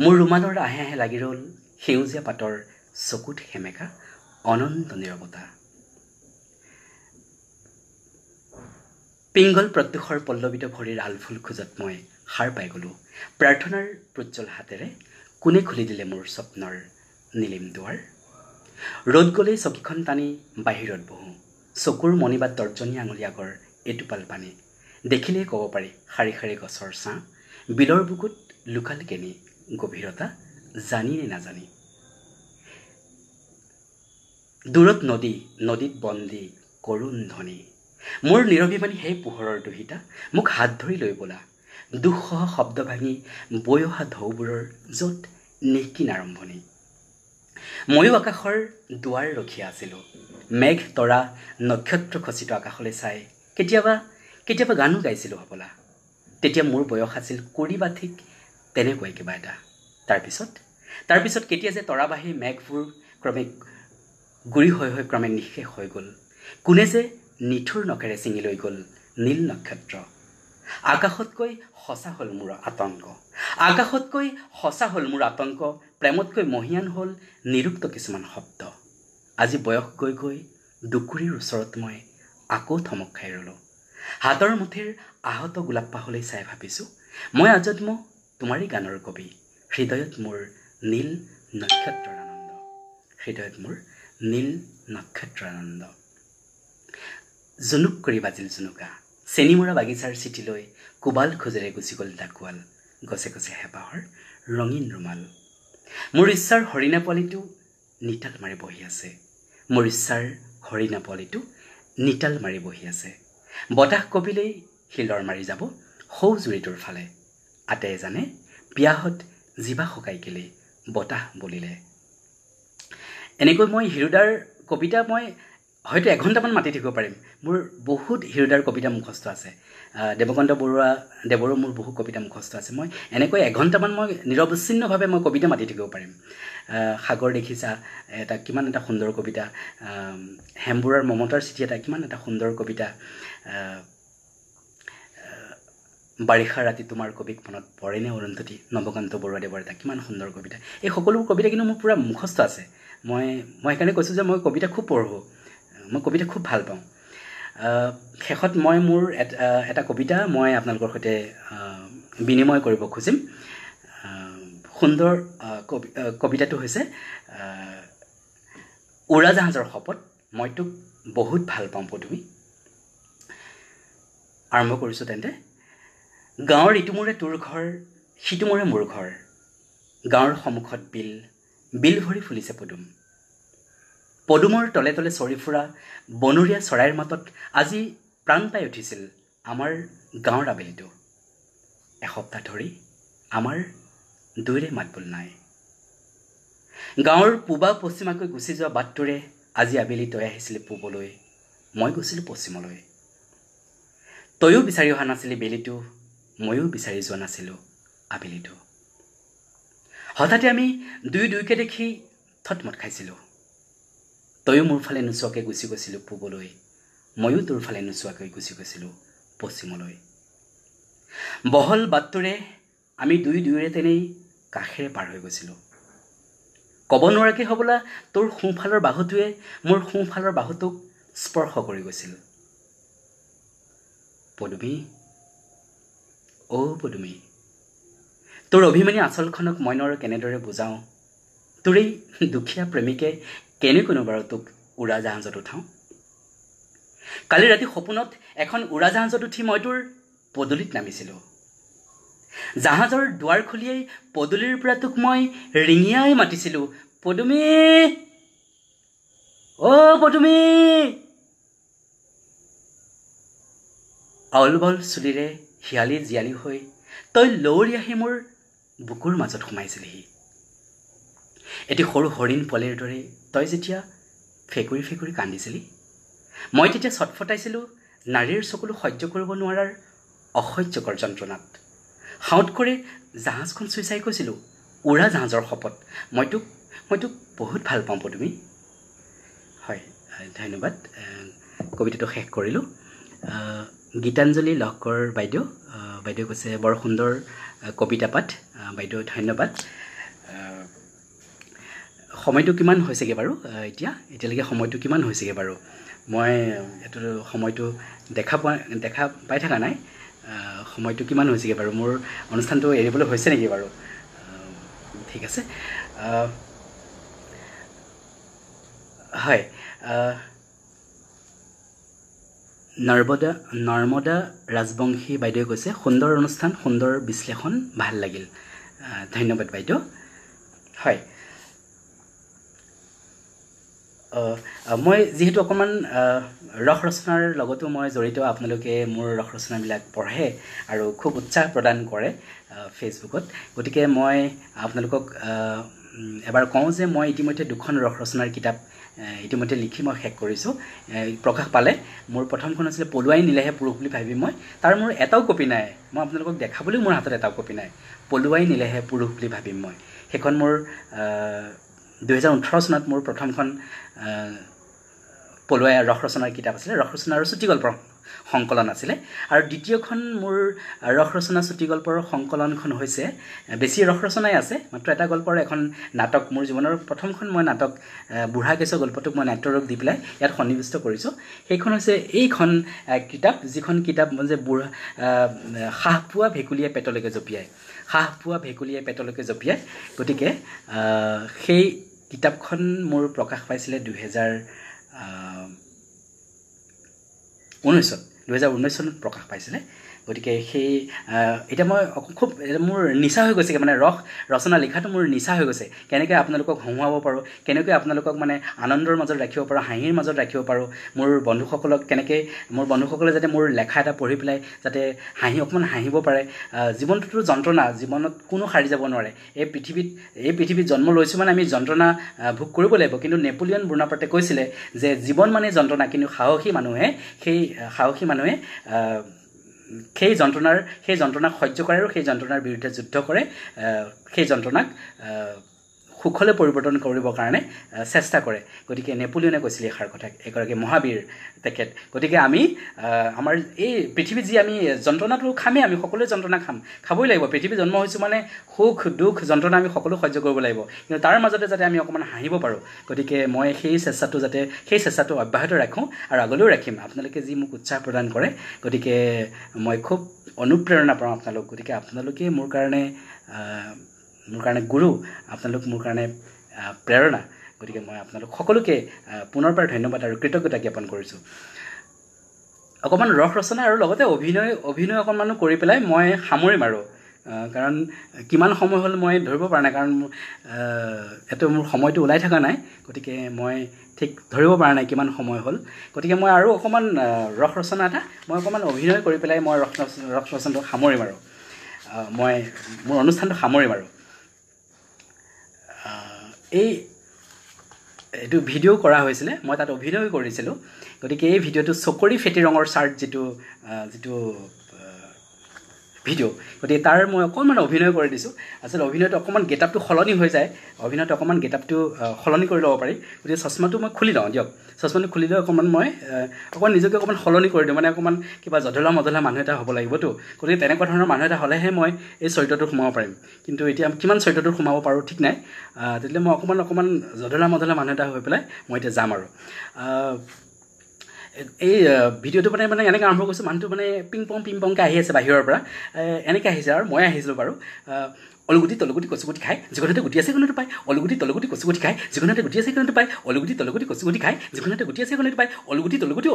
মোৰ ৰুমালৰ আহে আহে লাগি ৰ'ল সেউজীয়া পাতৰ চকুত সেমেকা অনন্ত নীৰৱতা পিংগল প্ৰত্যুষৰ পল্লৱিত ভৰিৰ আলফুল খোজত মই সাৰ পাই গ'লোঁ। প্ৰাৰ্থনাৰ প্ৰজ্জ্বল হাতেৰে কোনে খুলি দিলে মোৰ স্বপ্নৰ নীলিম দুৱাৰ। ৰ'দ গ'লেই চকীখন টানি বাহিৰত বহোঁ। চকুৰ মণিবাত তৰ্জনী আঙুলি আগৰ এটোপাল পানী। দেখিলেই ক'ব পাৰি শাৰী শাৰী গছৰ ছাঁ, বিলৰ বুকুত লুকাল কেনি গভীৰতা, জানি নে নাজানি। দূৰত নদী, নদীত বন্দী কৰুণ ধ্বনি। মোৰ নিৰভিমানী সেই পোহৰৰ দুহিতা, মোক হাত ধৰি লৈ বোলা। দুঃসহ শব্দ ভাঙি বৈ অহা ঢৌবোৰৰ য'ত নিকিন আৰম্ভণি। ময়ো আকাশৰ দুৱাৰ ৰখীয়া আছিলোঁ। মেঘ তৰা নক্ষত্ৰ খচিত আকাশলৈ চাই কেতিয়াবা গানো গাইছিলোঁ হ'বলা। তেতিয়া মোৰ বয়স আছিল 20 বা ঠিক তেনেকুৱাই কিবা এটা। তাৰপিছত কেতিয়া যে তৰাবাহী মেঘবোৰ ক্ৰমে গুৰি হৈ ক্ৰমে নিঃশেষ হৈ গ'ল। কোনে যে নিঠুৰ নখেৰে ছিঙি লৈ গ'ল নীল নক্ষত্ৰ। আকাশতকৈ সঁচা হ'ল মোৰ আতংক, আকাশতকৈ সঁচা হ'ল মোৰ আতংক। প্ৰেমতকৈ মহিয়ান হ'ল নিৰুক্ত কিছুমান শব্দ। আজি বয়স গৈ গৈ দুকুৰিৰ ওচৰত মই আকৌ থমক খাই ৰ'লোঁ। হাতৰ মুঠিৰ আহত গোলাপ পাহলৈ চাই ভাবিছোঁ, মই আজন্ম তোমাৰেই গানৰ কবি। হৃদয়ত মোৰ নীল নক্ষত্ৰৰ আনন্দ, হৃদয়ত মোৰ নীল নক্ষত্ৰৰ আনন্দ। জুনুক কৰি বাজিল জুনুকা, চেনিমৰা বাগিচাৰ চিঠি লৈ কোবাল খোজেৰে গুচি গ'ল ডাকুৱাল। গছে গছে হেঁপাহৰ ৰঙীন ৰুমাল। মোৰ ইচ্ছাৰ হৰিণা পোৱালিটো নিতাল মাৰি বহি আছে, মোৰ ইচ্ছাৰ হৰিণা পোৱালিটো নিতাল মাৰি বহি আছে। বতাহ কপিলেই শিলৰ মাৰি যাব সৌ জুৰিটোৰ ফালে। আতেয়ে জানে পিয়াহত জিভা শুকাই কেলে বতাহ বলিলে। এনেকৈ মই হিৰুদাৰ কবিতা মই হয়তো এঘণ্টামান মাতি থাকিব পাৰিম। মোৰ বহুত হিৰুদাৰ কবিতা মুখস্থ আছে। দেৱকান্ত দেৱৰো মোৰ বহু কবিতা মুখস্থ আছে। মই এনেকৈ এঘণ্টামান মই নিৰৱচ্ছিন্নভাৱে মই কবিতা মাতি থাকিব পাৰিম। সাগৰ দেখিছা এটা কিমান এটা সুন্দৰ কবিতা, হেমবুঢ়াৰ মমতাৰ চিঠি এটা কিমান এটা সুন্দৰ কবিতা, বাৰিষা ৰাতি তোমাৰ কবিক মনত পৰেনে অৰুন্ধতী, নৱকান্ত বৰুৱাদেৱৰ এটা কিমান সুন্দৰ কবিতা। এই সকলোবোৰ কবিতা কিন্তু মোৰ পূৰা মুখস্থ আছে। মই সেইকাৰণে কৈছোঁ যে মই কবিতা খুব পঢ়োঁ, মই কবিতা খুব ভাল পাওঁ। শেষত মই মোৰ এটা কবিতা মই আপোনালোকৰ সৈতে বিনিময় কৰিব খুজিম। সুন্দৰ কবিতাটো হৈছে উৰাজাহাজৰ শপত। মই তোক বহুত ভাল পাওঁ পদুমী। আৰম্ভ কৰিছোঁ তেন্তে। গাঁৱৰ ইটোমূৰে তোৰ ঘৰ, সিটোমূৰে মোৰ ঘৰ। গাঁৱৰ সন্মুখত বিল ভৰি ফুলিছে পদুম। পদুমৰ তলে তলে চৰি ফুৰা বনৰীয়া চৰাইৰ মাতত আজি প্ৰাণ পাই উঠিছিল আমাৰ গাঁৱৰ আবেলিটো। এসপ্তাহ ধৰি আমাৰ দুয়োৰে মাতবোল নাই। গাঁৱৰ পূবা পশ্চিমাকৈ গুচি যোৱা বাটটোৰে আজি আবেলি তই আহিছিলি পূবলৈ, মই গৈছিলোঁ পশ্চিমলৈ। তয়ো বিচাৰি অহা নাছিলি বেলিটো, ময়ো বিচাৰি যোৱা নাছিলোঁ আবেলিটো। হঠাতে আমি দুয়োকে দেখি থতমত খাইছিলোঁ। তয়ো মোৰ ফালে নোচোৱাকৈ গুচি গৈছিলোঁ পূবলৈ, ময়ো তোৰ ফালে নোচোৱাকৈ গুচি গৈছিলোঁ পশ্চিমলৈ। বহল বাটটোৰে আমি দুয়োৰে তেনেই কাষেৰে পাৰ হৈ গৈছিলোঁ। ক'ব নোৱাৰাকৈ হ'বলা তোৰ সোঁফালৰ বাহুটোৱে মোৰ সোঁফালৰ বাহুটোক স্পৰ্শ কৰি গৈছিল। পদুমী, অ' পদুমী, তোৰ অভিমানী আঁচলখনক মই নৰ কেনেদৰে বুজাওঁ। তোৰ এই দুখীয়া প্ৰেমিকে কেনেকৈনো বাৰু তোক উৰাজাহাজত উঠাওঁ। কালি ৰাতি সপোনত এখন উৰাজাহাজত উঠি মই তোৰ পদূলিত নামিছিলোঁ। জাহাজৰ দুৱাৰ খুলিয়েই পদূলিৰ পৰা তোক মই ৰিঙিয়াই মাতিছিলোঁ, পদুমী, অ' পদুমী। আউলবল চুলিৰে শিয়ালি জীয়ালি হৈ তই লৌৰি আহি মোৰ বুকুৰ মাজত সোমাইছিলিহি। এটি সৰু হৰিণ পোৱালিৰ দৰে তই যেতিয়া ফেকুৰি ফেকুৰি কান্দিছিলি, মই তেতিয়া ছটফটাইছিলোঁ নাৰীৰ চকুলো সহ্য কৰিব নোৱাৰাৰ অসহ্যকৰ যন্ত্ৰণাত। সাউত কৰি জাহাজখন চুই চাই কৈছিলোঁ, উৰাজাহাজৰ শপত, মই তোক বহুত ভাল পাওঁ পদুমী। হয়, ধন্যবাদ। কবিতাটো শেষ কৰিলোঁ। গীতাঞ্জলি লহকৰ বাইদেউ কৈছে বৰ সুন্দৰ কবিতা পাঠ। বাইদেউ ধন্যবাদ। সময়টো কিমান হৈছেগৈ বাৰু? এতিয়ালৈকে সময়টো কিমান হৈছেগৈ বাৰু? মই এইটো সময়টো দেখা পাই থকা নাই সময়টো কিমান হৈছেগৈ বাৰু মোৰ অনুষ্ঠানটো এৰিবলৈ হৈছে নেকি বাৰু ঠিক আছে হয় নৰ্মদা ৰাজবংশী বাইদেৱে কৈছে সুন্দৰ অনুষ্ঠান সুন্দৰ বিশ্লেষণ ভাল লাগিল ধন্যবাদ বাইদেউ হয় মই যিহেতু অকণমান ৰস ৰচনাৰ লগতো মই জড়িত আপোনালোকে মোৰ ৰস ৰচনাবিলাক পঢ়ে আৰু খুব উৎসাহ প্ৰদান কৰে ফেচবুকত গতিকে মই আপোনালোকক এবাৰ কওঁ যে মই ইতিমধ্যে দুখন ৰস ৰচনাৰ কিতাপ ইতিমধ্যে লিখি মই শেষ কৰিছোঁ প্ৰকাশ পালে মোৰ প্ৰথমখন আছিলে পলুৱাই নিলেহে পুৰুষ বুলি ভাবি মই তাৰ মোৰ এটাও কপি নাই মই আপোনালোকক দেখাবলৈও মোৰ হাতত এটাও কপি নাই পলুৱাই নিলেহে পুৰুষ বুলি ভাবিম মই সেইখন মোৰ 2018 চনত মোৰ প্ৰথমখন পলুৱাই ৰস ৰচনাৰ কিতাপ আছিলে ৰস ৰচনা আৰু চুটিগল্পৰ সংকলন আছিলে আৰু দ্বিতীয়খন মোৰ ৰস ৰচনা চুটিগল্পৰ সংকলনখন হৈছে বেছি ৰস ৰচনাই আছে মাত্ৰ এটা গল্পৰ এখন নাটক মোৰ জীৱনৰ প্ৰথমখন মই নাটক বুঢ়া কেঁচৰ গল্পটোক মই নাট্যৰূপ দি পেলাই ইয়াত সন্নিৱিষ্ট কৰিছোঁ সেইখন হৈছে এইখন কিতাপ যিখন কিতাপ যে বুঢ়া সাহ পোৱা ভেকুলীয়ে পেটলৈকে জঁপিয়ায় সাহ পোৱা ভেকুলীয়ে পেটলৈকে জঁপিয়ায় গতিকে সেই কিতাপখন মোৰ প্ৰকাশ পাইছিলে 2019 চনত প্ৰকাশ পাইছিলে গতিকে সেই এটা মই খুব মোৰ নিচা হৈ গৈছে মানে ৰস ৰচনা লিখাটো মোৰ নিচা হৈ গৈছে কেনেকৈ আপোনালোকক হহুৱাব পাৰোঁ কেনেকৈ আপোনালোকক মানে আনন্দৰ মাজত ৰাখিব পাৰোঁ হাঁহিৰ মাজত ৰাখিব পাৰোঁ মোৰ বন্ধুসকলক কেনেকৈ মোৰ বন্ধুসকলে যাতে মোৰ লেখা এটা পঢ়ি পেলাই যাতে অকণমান হাঁহিব পাৰে জীৱনটোতো যন্ত্ৰণা জীৱনত কোনো সাৰি যাব নোৱাৰে এই পৃথিৱীত জন্ম লৈছোঁ মানে আমি যন্ত্ৰণা ভোগ কৰিব লাগিব কিন্তু নেপোলিয়ন বোনাপাৰ্টে কৈছিলে যে জীৱন মানে যন্ত্ৰণা কিন্তু সাহসী মানুহে সেই যন্ত্ৰণাক সহ্য কৰে আৰু সেই যন্ত্ৰণাৰ বিৰুদ্ধে যুদ্ধ কৰে সেই যন্ত্ৰণাক সুখলৈ পৰিৱৰ্তন কৰিবৰ কাৰণে চেষ্টা কৰে গতিকে নেপোলিয়নে কৈছিলে এষাৰ কথা এগৰাকী মহাবীৰ তেখেত গতিকে আমি আমাৰ এই পৃথিৱীত যি আমি যন্ত্ৰণাটো খামেই আমি সকলোৱে যন্ত্ৰণা খাবই লাগিব পৃথিৱীত জন্ম হৈছোঁ মানে সুখ দুখ যন্ত্ৰণা আমি সকলো সহ্য কৰিব লাগিব কিন্তু তাৰ মাজতে যাতে আমি অকণমান হাঁহিব পাৰোঁ গতিকে মই সেই চেষ্টাটো অব্যাহত ৰাখোঁ আৰু আগলৈও ৰাখিম আপোনালোকে যি মোক উৎসাহ প্ৰদান কৰে গতিকে মই খুব অনুপ্ৰেৰণা পাওঁ আপোনালোক গতিকে আপোনালোকে মোৰ কাৰণে গুৰু আপোনালোক মোৰ কাৰণে প্ৰেৰণা গতিকে মই আপোনালোক সকলোকে পুনৰবাৰ ধন্যবাদ আৰু কৃতজ্ঞতা জ্ঞাপন কৰিছোঁ অকণমান ৰস ৰচনা আৰু লগতে অভিনয় অকণমানো কৰি পেলাই মই সামৰিম আৰু কাৰণ কিমান সময় হ'ল মই ধৰিব পৰা নাই কাৰণ এইটো মোৰ সময়টো ওলাই থকা নাই গতিকে মই ঠিক ধৰিব পৰা নাই কিমান সময় হ'ল গতিকে মই আৰু অকণমান ৰস ৰচনা এটা মই অকণমান অভিনয় কৰি পেলাই মই ৰস ৰচনাটো সামৰিম আৰু মই মোৰ অনুষ্ঠানটো সামৰিম আৰু এইটো ভিডিঅ' কৰা হৈছিলে মই তাত অভিনয় কৰিছিলোঁ গতিকে এই ভিডিঅ'টো চকৰি ফেটি ৰঙৰ চাৰ্ট যিটো ভিডিঅ' গতিকে তাৰ মই অকণমান অভিনয় কৰি দিছোঁ আচলতে অভিনয়টো অকণমান গেটআপটো সলনি হৈ যায় অভিনয়টো অকণমান গেটআপটো সলনি কৰি ল'ব পাৰি গতিকে চশমাটো মই খুলি লওঁ দিয়ক চশমাটো খুলি লৈ অকণমান মই অকণমান নিজকে অকণমান সলনি কৰি দিওঁ মানে অকণমান কিবা জধলা মধলা মানুহ এটা হ'ব লাগিবতো গতিকে তেনেকুৱা ধৰণৰ মানুহ এটা হ'লেহে মই এই চৰিত্ৰটোত সোমাব পাৰিম কিন্তু এতিয়া কিমান চৰিত্ৰটোত সোমাব পাৰোঁ ঠিক নাই তেতিয়াহ'লে মই অকণমান জধলা মধলা মানুহ এটা হৈ পেলাই মই এতিয়া যাম আৰু এই ভিডিঅ'টো মানে এনেকৈ আৰম্ভ কৰিছোঁ মানুহটো মানে পিং পংকৈ আহি আছে বাহিৰৰ পৰা এনেকৈ আহিছে আৰু মই আহিছিলোঁ বাৰু অলুগুটি তলুগুটি কচুগুটি খায় যিখনতে গুটি আছে সেইখনতে পায় অলুগুটি তলুগুটি কচুগুটি খায় যিখনতে গুটি আছে সেইখনতে পায় অলুগুটি তলুগুটি কচুগুটি খায় যিখনতে গুটি আছে সেইখনতে পায় অলুগুটি তলুগুটি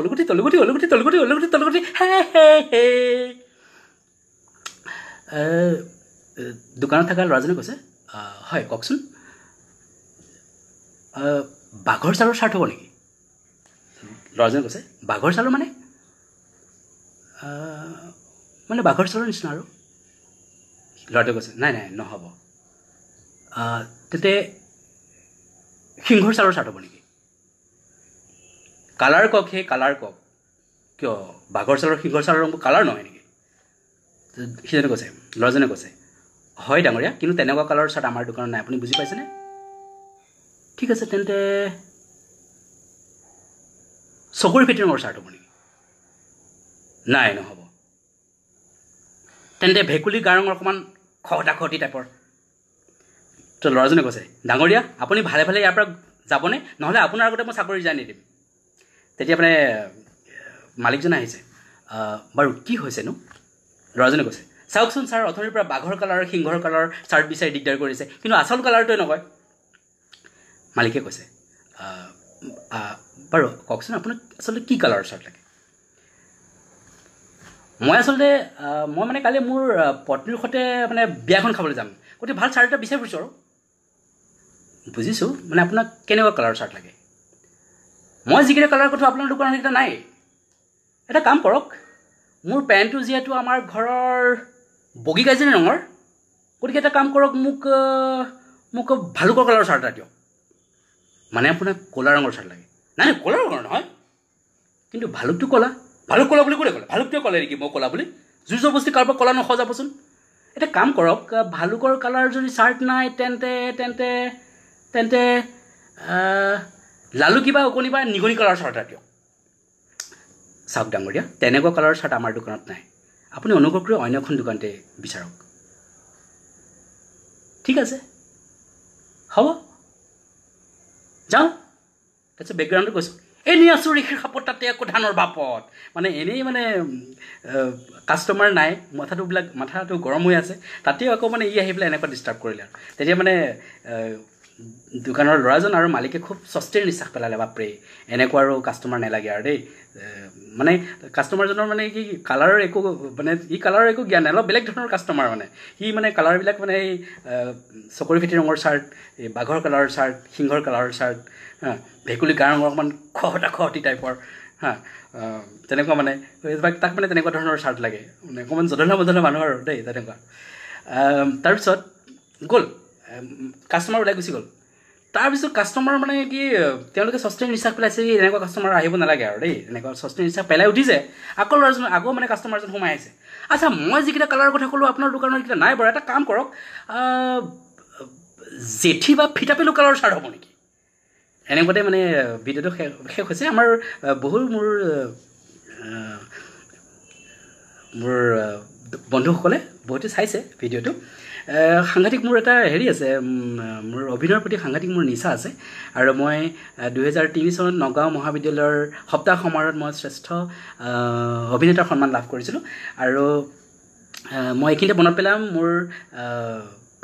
হে দোকানত থকা ল'ৰাজনে কৈছে হয় কওকচোন বাঘৰ চালৰ চাৰ্ট হ'ব নেকি ল'ৰাজনে কৈছে বাঘৰ চালৰ মানে বাঘৰ চালৰ নিচিনা আৰু ল'ৰাটোৱে কৈছে নাই নহ'ব তেন্তে সিংহৰ চালৰ চাৰ্ট হ'ব নেকি কালাৰ কওক সেই কালাৰ কওক কিয় বাঘৰ চালৰ সিংহৰ চালৰ কালাৰ নহয় নেকি সিজনে কৈছে ল'ৰাজনে কৈছে হয় ডাঙৰীয়া কিন্তু তেনেকুৱা কালাৰৰ চাৰ্ট আমাৰ দোকানত নাই আপুনি বুজি পাইছেনে ঠিক আছে তেন্তে চকুৰি ফেটি ৰঙৰ চাৰ্ট হ'ব নেকি নাই নহ'ব তেন্তে ভেকুলী গা ৰঙৰ অকণমান খহটি টাইপৰ তো ল'ৰাজনে কৈছে ডাঙৰীয়া আপুনি ভালে ইয়াৰ পৰা যাবনে নহ'লে আপোনাৰ আগতে মই চাকৰি ৰিজাইন নিদিম তেতিয়া মানে মালিকজন আহিছে বাৰু কি হৈছেনো ল'ৰাজনে কৈছে চাওকচোন ছাৰ অথনিৰ পৰা বাঘৰ কালাৰ সিংহৰ কালাৰ চাৰ্ট বিচাৰি দিগদাৰ কৰিছে কিন্তু আচল কালাৰটোৱে নকয় মালিকে কৈছে বাৰু কওকচোন আপোনাক আচলতে কি কালাৰৰ চাৰ্ট লাগে মই আচলতে মই মানে কালি মোৰ পত্নীৰ সৈতে মানে বিয়াখন খাবলৈ যাম গতিকে ভাল চাৰ্ট এটা বিচাৰি ফুৰিছোঁ আৰু বুজিছোঁ মানে আপোনাক কেনেকুৱা কালাৰৰ চাৰ্ট লাগে মই যিকেইটা কালাৰৰ কথা আপোনাৰ দোকানত সেইকেইটা নাই এটা কাম কৰক মোৰ পেণ্টটো যিহেতু আমাৰ ঘৰৰ বগী গাইজনী ৰঙৰ গতিকে এটা কাম কৰক মোক ভালুকৰ কালাৰৰ চাৰ্ট এটা দিয়ক মানে আপোনাক ক'লা ৰঙৰ চাৰ্ট লাগে নাই ক'লা ৰঙৰ নহয় কিন্তু ভালুকটো ক'লা ভালুক ক'লা বুলি কোনে ক'লে ভালুকটোৱে ক'লে নেকি মই ক'লা বুলি জোৰ জবস্তি কাৰোবাৰ ক'লা নসজাবচোন এটা কাম কৰক ভালুকৰ কালাৰ যদি চাৰ্ট নাই তেন্তে লালু কিবা অকণি বা নিগনি কালাৰৰ চাৰ্ট এটা দিয়ক চাওক ডাঙৰীয়া তেনেকুৱা কালাৰৰ চাৰ্ট আমাৰ দোকানত নাই আপুনি অনুগ্ৰহ কৰি অন্য এখন দোকানতে বিচাৰক ঠিক আছে হ'ব যাওঁ তাৰপিছত বেকগ্ৰাউণ্ডটো কৈছোঁ এনেই আছোঁ ৰিখিৰ খাপত তাতে আকৌ ধানৰ বাপত মানে এনেই মানে কাষ্টমাৰ নাই মাথাটো গৰম হৈ আছে তাতেও আকৌ মানে আহি পেলাই এনেকুৱা ডিষ্টাৰ্ব কৰিলে আৰু তেতিয়া মানে দোকানৰ ল'ৰাজন আৰু মালিকে খুব স্বস্তিৰ নিশ্বাস পেলালে বাপৰে এনেকুৱা আৰু কাষ্টমাৰ নালাগে আৰু দেই মানে কাষ্টমাৰজনৰ মানে কি কালাৰৰ একো মানে কালাৰৰ একো জ্ঞান নাই অলপ বেলেগ ধৰণৰ কাষ্টমাৰ মানে সি মানে কালাৰবিলাক মানে এই চকৰি ফেটি ৰঙৰ চাৰ্ট এই বাঘৰ কালাৰৰ চাৰ্ট সিংহৰ কালাৰৰ চাৰ্ট ভেকুলী গা ৰঙৰ অকণমান খহটি টাইপৰ তেনেকুৱা মানে তাক মানে তেনেকুৱা ধৰণৰ চাৰ্ট লাগে মানে অকণমান জধলা মধলা মানুহ আৰু দেই তেনেকুৱা তাৰপিছত গ'ল কাষ্টমাৰ ওলাই গুচি গ'ল তাৰপিছত কাষ্টমাৰ মানে কি তেওঁলোকে স্বস্তিৰ নিশ্বাস পেলাইছে এনেকুৱা কাষ্টমাৰ আহিব নালাগে আৰু দেই এনেকুৱা স্বস্তিৰ নিশ্বাস পেলাই উঠিছে আকৌ ল'ৰাজন আকৌ মানে কাষ্টমাৰজন সোমাই আহিছে আচ্ছা মই যিকেইটা কালাৰৰ কথা ক'লোঁ আপোনাৰ দোকানত এইকেইটা নাই বাৰু এটা কাম কৰক জেঠী বা ফিটাপেলু কালাৰৰ চাৰ্ট হ'ব নেকি এনেকুৱাতে মানে ভিডিঅ'টো শেষ হৈছে আমাৰ মোৰ বন্ধুসকলে বহুতে চাইছে ভিডিঅ'টো সাংঘাতিক মোৰ এটা হেৰি আছে মোৰ অভিনয়ৰ প্ৰতি সাংঘাতিক মোৰ নিচা আছে আৰু মই 2003 চনত নগাঁও মহাবিদ্যালয়ৰ সপ্তাহ সমাৰোহত মই শ্ৰেষ্ঠ অভিনেতাৰ সন্মান লাভ কৰিছিলোঁ আৰু মই এইখিনিতে মনত পেলাম মোৰ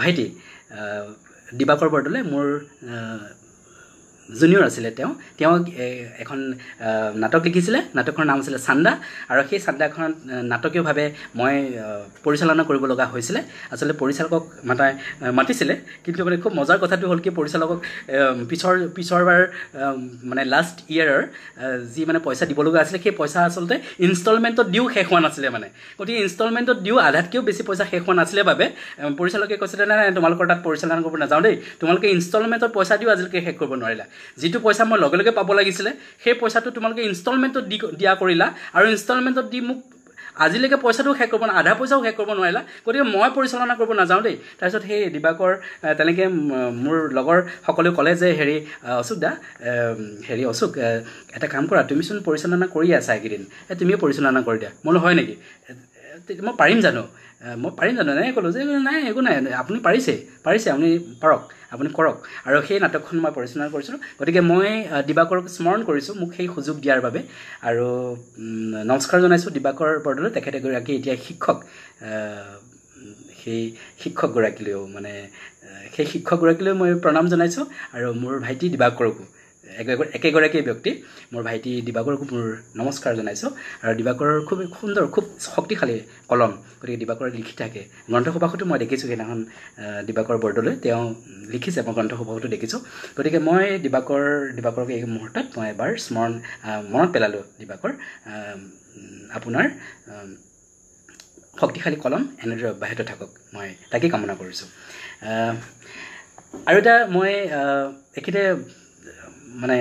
ভাইটি দিবাকৰ বৰদলৈ মোৰ জুনিয়ৰ আছিলে তেওঁ এখন নাটক লিখিছিলে নাটকখনৰ নাম আছিলে চান্দা আৰু সেই চান্দাখনত নাটকীয়ভাৱে মই পৰিচালনা কৰিব লগা হৈছিলে আচলতে পৰিচালকক মাতিছিলে কিন্তু মানে খুব মজাৰ কথাটো হ'ল কি পৰিচালকক পিছৰবাৰ মানে লাষ্ট ইয়েৰৰ যি মানে পইচা দিব লগা আছিলে সেই পইচা আচলতে ইনষ্টলমেণ্টত দিও শেষ হোৱা নাছিলে মানে গতিকে ইনষ্টলমেণ্টত দিও আধাতকৈও বেছি পইচা শেষ হোৱা নাছিলে বাবে পৰিচালকে কৈছিলে নাই তোমালোকৰ তাত পৰিচালনা কৰিব নাযাওঁ দেই তোমালোকে ইনষ্টলমেণ্টত পইচা দিও আজিলৈকে শেষ কৰিব নোৱাৰিলা যিটো পইচা মই লগে লগে পাব লাগিছিলে সেই পইচাটো তোমালোকে ইনষ্টলমেণ্টত দিয়া কৰিলা আৰু ইনষ্টলমেণ্টত দি মোক আজিলৈকে পইচাটো শেষ কৰিব আধা পইচাও শেষ কৰিব নোৱাৰিলা গতিকে মই পৰিচালনা কৰিব নাযাওঁ দেই তাৰপিছত সেই দিবাকৰ তেনেকৈ মোৰ লগৰ সকলেও ক'লে যে হেৰি অশোক দা হেৰি অশোক এটা কাম কৰা তুমিচোন পৰিচালনা কৰি আছা এইকেইদিন তুমিও পৰিচালনা কৰি দিয়া মই হয় নেকি মই পাৰিম জানো নাই ক'লোঁ যে নাই একো নাই আপুনি পাৰিছে আপুনি পাৰক আপুনি কৰক আৰু সেই নাটকখন মই পৰিচালনা কৰিছিলোঁ গতিকে মই দিবাকৰক স্মৰণ কৰিছোঁ মোক সেই সুযোগ দিয়াৰ বাবে আৰু নমস্কাৰ জনাইছোঁ দিবাকৰ বৰদলৈ তেখেত এগৰাকী এতিয়া শিক্ষক সেই শিক্ষকগৰাকীলৈও মানে সেই শিক্ষকগৰাকীলৈ মই প্ৰণাম জনাইছোঁ আৰু মোৰ ভাইটি দিবাকৰকো একেগৰাকী ব্যক্তি মোৰ ভাইটি দিবাকৰকো মোৰ নমস্কাৰ জনাইছোঁ আৰু দিবাকৰৰ খুব সুন্দৰ খুব শক্তিশালী কলম গতিকে দিবাকৰে লিখি থাকে গ্ৰন্থসভাখতো মই দেখিছোঁ সেইদিনাখন দিবাকৰ বৰদলৈ তেওঁ লিখিছে মই গ্ৰন্থসভাখতো দেখিছোঁ গতিকে মই দিবাকৰক এই মুহূৰ্তত মই এবাৰ মনত পেলালোঁ দিবাকৰ আপোনাৰ শক্তিশালী কলম এনেদৰে অব্যাহত থাকক মই তাকেই কামনা কৰিছোঁ আৰু এটা মই এইখিনিতে মানে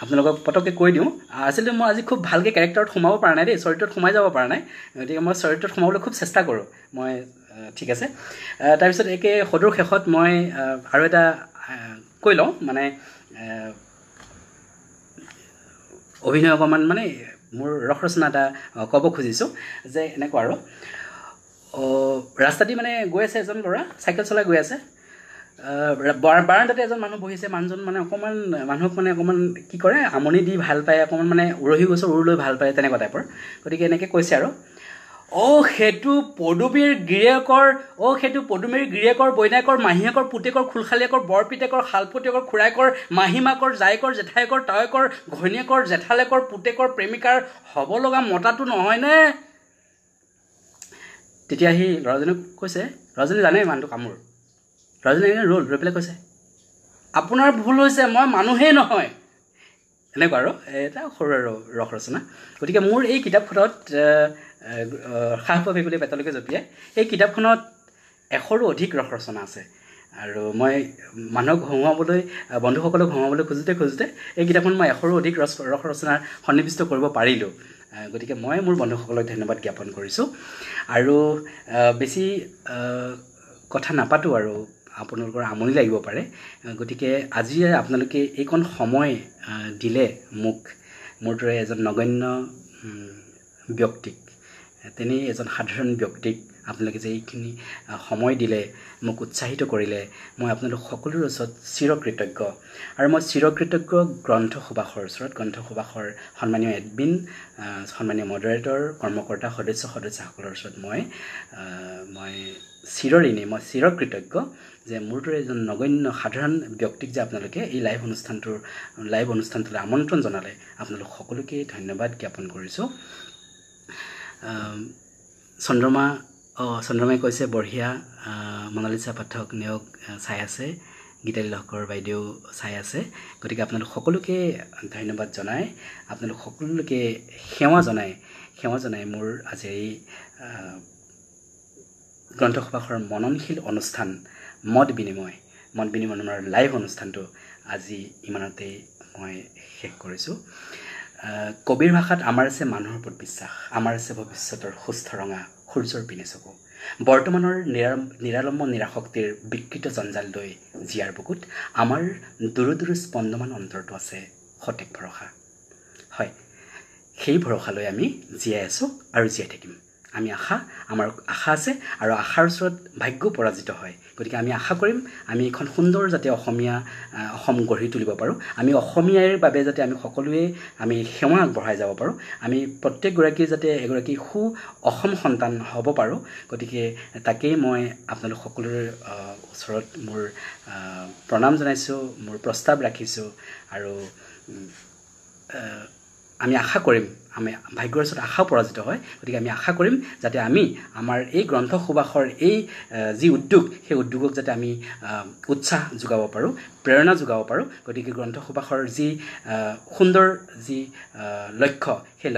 আপোনালোকক পটককৈ কৈ দিওঁ আচলতে মই আজি খুব ভালকৈ কেৰেক্টাৰত সোমাব পৰা নাই দেই চৰিত্ৰত সোমাই যাব পৰা নাই গতিকে মই চৰিত্ৰত সোমাবলৈ খুব চেষ্টা কৰোঁ মই ঠিক আছে তাৰপিছত একে সদুৰ শেষত মই আৰু এটা কৈ লওঁ মানে অভিনয় অকণমান মানে মোৰ ৰস ৰচনা এটা ক'ব খুজিছোঁ যে এনেকুৱা আৰু ৰাস্তাদি মানে গৈ আছে এজন ল'ৰা চাইকেল চলাই গৈ আছে বাৰাণ্ডাতে এজন মানুহ বহিছে, মানুহজন মানে অকণমান মানুহক মানে অকণমান কি কৰে, আমনি দি ভাল পায়, অকণমান মানে উৰহি গছৰ উৰ লৈ ভাল পায়, তেনেকুৱা টাইপৰ। গতিকে এনেকৈ কৈছে আৰু, সেইটো পদুমীৰ গিৰিয়েকৰ, সেইটো পদুমীৰ গিৰিয়েকৰ, বৈনায়েকৰ, মাহীয়েকৰ, পুতেকৰ, খুলখালীয়েকৰ, বৰপিতেকৰ, শালপতীয়েকৰ, খুৰায়েকৰ, মাহীমাকৰ, জায়েকৰ, জেঠায়েকৰ, তাৱৈকৰ, ঘৈণীয়েকৰ, জেঠালেকৰ, পুতেকৰ, প্ৰেমিকাৰ হ'ব লগা মতাটো নহয়নে? তেতিয়া সি ল'ৰাজনে কৈছে, ল'ৰাজনে জানে মানুহটো কামোৰ, ল'ৰাজনে ৰৈ পেলাই কৈছে, আপোনাৰ ভুল হৈছে, মই মানুহেই নহয়। এনেকুৱা আৰু এটা সৰু আৰু ৰস ৰচনা। গতিকে মোৰ এই কিতাপখনত সাহ পোৱা ভেকুলী পেটলৈকে জঁপিয়াই, এই কিতাপখনত 100ৰো অধিক ৰস ৰচনা আছে। আৰু মই মানুহক হহুৱাবলৈ, বন্ধুসকলক হহুৱাবলৈ খোজোঁতে এই কিতাপখন মই 100ৰো অধিক ৰস ৰচনাৰ সন্নিৱিষ্ট কৰিব পাৰিলোঁ। গতিকে মই মোৰ বন্ধুসকলক ধন্যবাদ জ্ঞাপন কৰিছোঁ। আৰু বেছি কথা নাপাতোঁ আৰু আপোনালোকৰ আমনি লাগিব পাৰে। গতিকে আজি আপোনালোকে এইকণ সময় দিলে মোক, মোৰ দৰে এজন নগণ্য ব্যক্তিক, তেনে এজন সাধাৰণ ব্যক্তিক আপোনালোকে যে এইখিনি সময় দিলে, মোক উৎসাহিত কৰিলে, মই আপোনালোক সকলোৰে ওচৰত চিৰকৃতজ্ঞ। আৰু মই চিৰকৃতজ্ঞ গ্ৰন্থ সুবাসৰ ওচৰত, গ্ৰন্থ সুবাসৰ সন্মানীয় এডমিন, সন্মানীয় মডাৰেটৰ, কৰ্মকৰ্তা, সদস্যসকলৰ ওচৰত মই চিৰঋণী, মই চিৰকৃতজ্ঞ যে মোৰ দৰে এজন নগণ্য সাধাৰণ ব্যক্তিক যে আপোনালোকে এই লাইভ অনুষ্ঠানটোলৈ আমন্ত্ৰণ জনালে, আপোনালোক সকলোকে ধন্যবাদ জ্ঞাপন কৰিছোঁ। চন্দ্ৰমাই কৈছে বঢ়িয়া, মনালিছা পাঠক নেওগ চাই আছে, গীতালি লহকৰ বাইদেউ চাই আছে। গতিকে আপোনালোক সকলোকে ধন্যবাদ জনাই, আপোনালোক সকলোকে সেৱা জনাই মোৰ আজি এই গ্ৰন্থসভাৰ মননশীল অনুষ্ঠান, মত বিনিময়ৰ লাইভ অনুষ্ঠানটো আজি ইমানতেই মই শেষ কৰিছোঁ। কবিৰ ভাষাত আমাৰ আছে মানুহৰ ওপৰত বিশ্বাস, আমাৰ আছে ভৱিষ্যতৰ সুস্থ ৰঙা সূৰ্যৰ পিনে চকু, বৰ্তমানৰ নিৰালম্ব নিৰাশক্তিৰ বিকৃত জঞ্জাল লৈ জীয়াৰ বুকুত আমাৰ দূৰ স্পন্দমান অন্তৰটো আছে সঠিক ভৰসা। হয়, সেই ভৰসালৈ আমি জীয়াই আছোঁ আৰু জীয়াই থাকিম। আমাৰ আশা আছে, আৰু আশাৰ ওচৰত ভাগ্য পৰাজিত হয়। গতিকে আমি আশা কৰিম আমি এখন সুন্দৰ যাতে অসম গঢ়ি তুলিব পাৰোঁ, আমি অসমীয়াৰ বাবে যাতে আমি সকলোৱে আমি সেৱা আগবঢ়াই যাব পাৰোঁ, আমি প্ৰত্যেকগৰাকী যাতে এগৰাকী অসম সন্তান হ'ব পাৰোঁ। গতিকে তাকেই মই আপোনালোক সকলোৰে ওচৰত মোৰ প্ৰণাম জনাইছোঁ, মোৰ প্ৰস্তাৱ ৰাখিছোঁ। আৰু আমি আশা কৰিম, আমি ভাগ্যৰ ওচৰত আশাও পৰাজিত হয়। গতিকে আমি আশা কৰিম যাতে আমাৰ এই গ্ৰন্থ সুবাসৰ এই যি উদ্যোগ, সেই উদ্যোগক যাতে আমি উৎসাহ যোগাব পাৰোঁ, প্ৰেৰণা যোগাব পাৰোঁ। গতিকে গ্ৰন্থ সুবাসৰ যি সুন্দৰ যি লক্ষ্য, সেই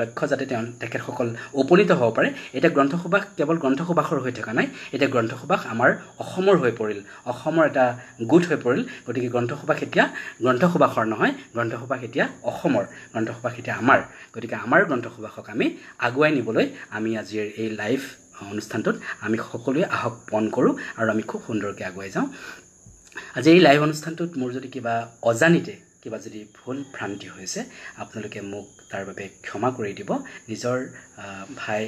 লক্ষ্য যাতে তেখেতসকল উপনীত হ'ব পাৰে। এতিয়া গ্ৰন্থ সুবাস কেৱল গ্ৰন্থ সুবাসৰ হৈ থকা নাই, এতিয়া গ্ৰন্থ সুবাস আমাৰ অসমৰ হৈ পৰিল, অসমৰ এটা গোট হৈ পৰিল। গতিকে গ্ৰন্থ সুবাস এতিয়া গ্ৰন্থ সুবাসৰ নহয়, গ্ৰন্থ সুবাস এতিয়া অসমৰ, গ্ৰন্থ সুবাস এতিয়া আমাৰ। গতিকে আমাৰ গ্ৰন্থ সুবাসক আমি আগুৱাই নিবলৈ আমি আজিৰ এই লাইভ অনুষ্ঠানটোত আমি সকলোৱে আহক পণ কৰোঁ, আৰু আমি খুব সুন্দৰকৈ আগুৱাই যাওঁ। আজি এই লাইভ অনুষ্ঠানটোত মোৰ যদি কিবা অজানিতে কিবা যদি ভুল ভ্ৰান্তি হৈছে, আপোনালোকে মোক তাৰ বাবে ক্ষমা কৰি দিব। নিজৰ ভাই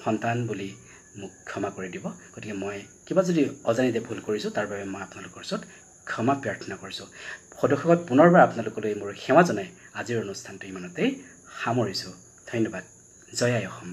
সন্তান বুলি মোক ক্ষমা কৰি দিব। গতিকে মই কিবা যদি অজানিতে ভুল কৰিছোঁ, তাৰ বাবে মই আপোনালোকৰ ওচৰত ক্ষমা প্ৰাৰ্থনা কৰিছোঁ। সদস্যসকল পুনৰবাৰ আপোনালোকলৈ মোৰ সেৱা জনাই আজিৰ অনুষ্ঠানটো ইমানতেই সামৰিছোঁ। ধন্যবাদ। জয় আই অসম।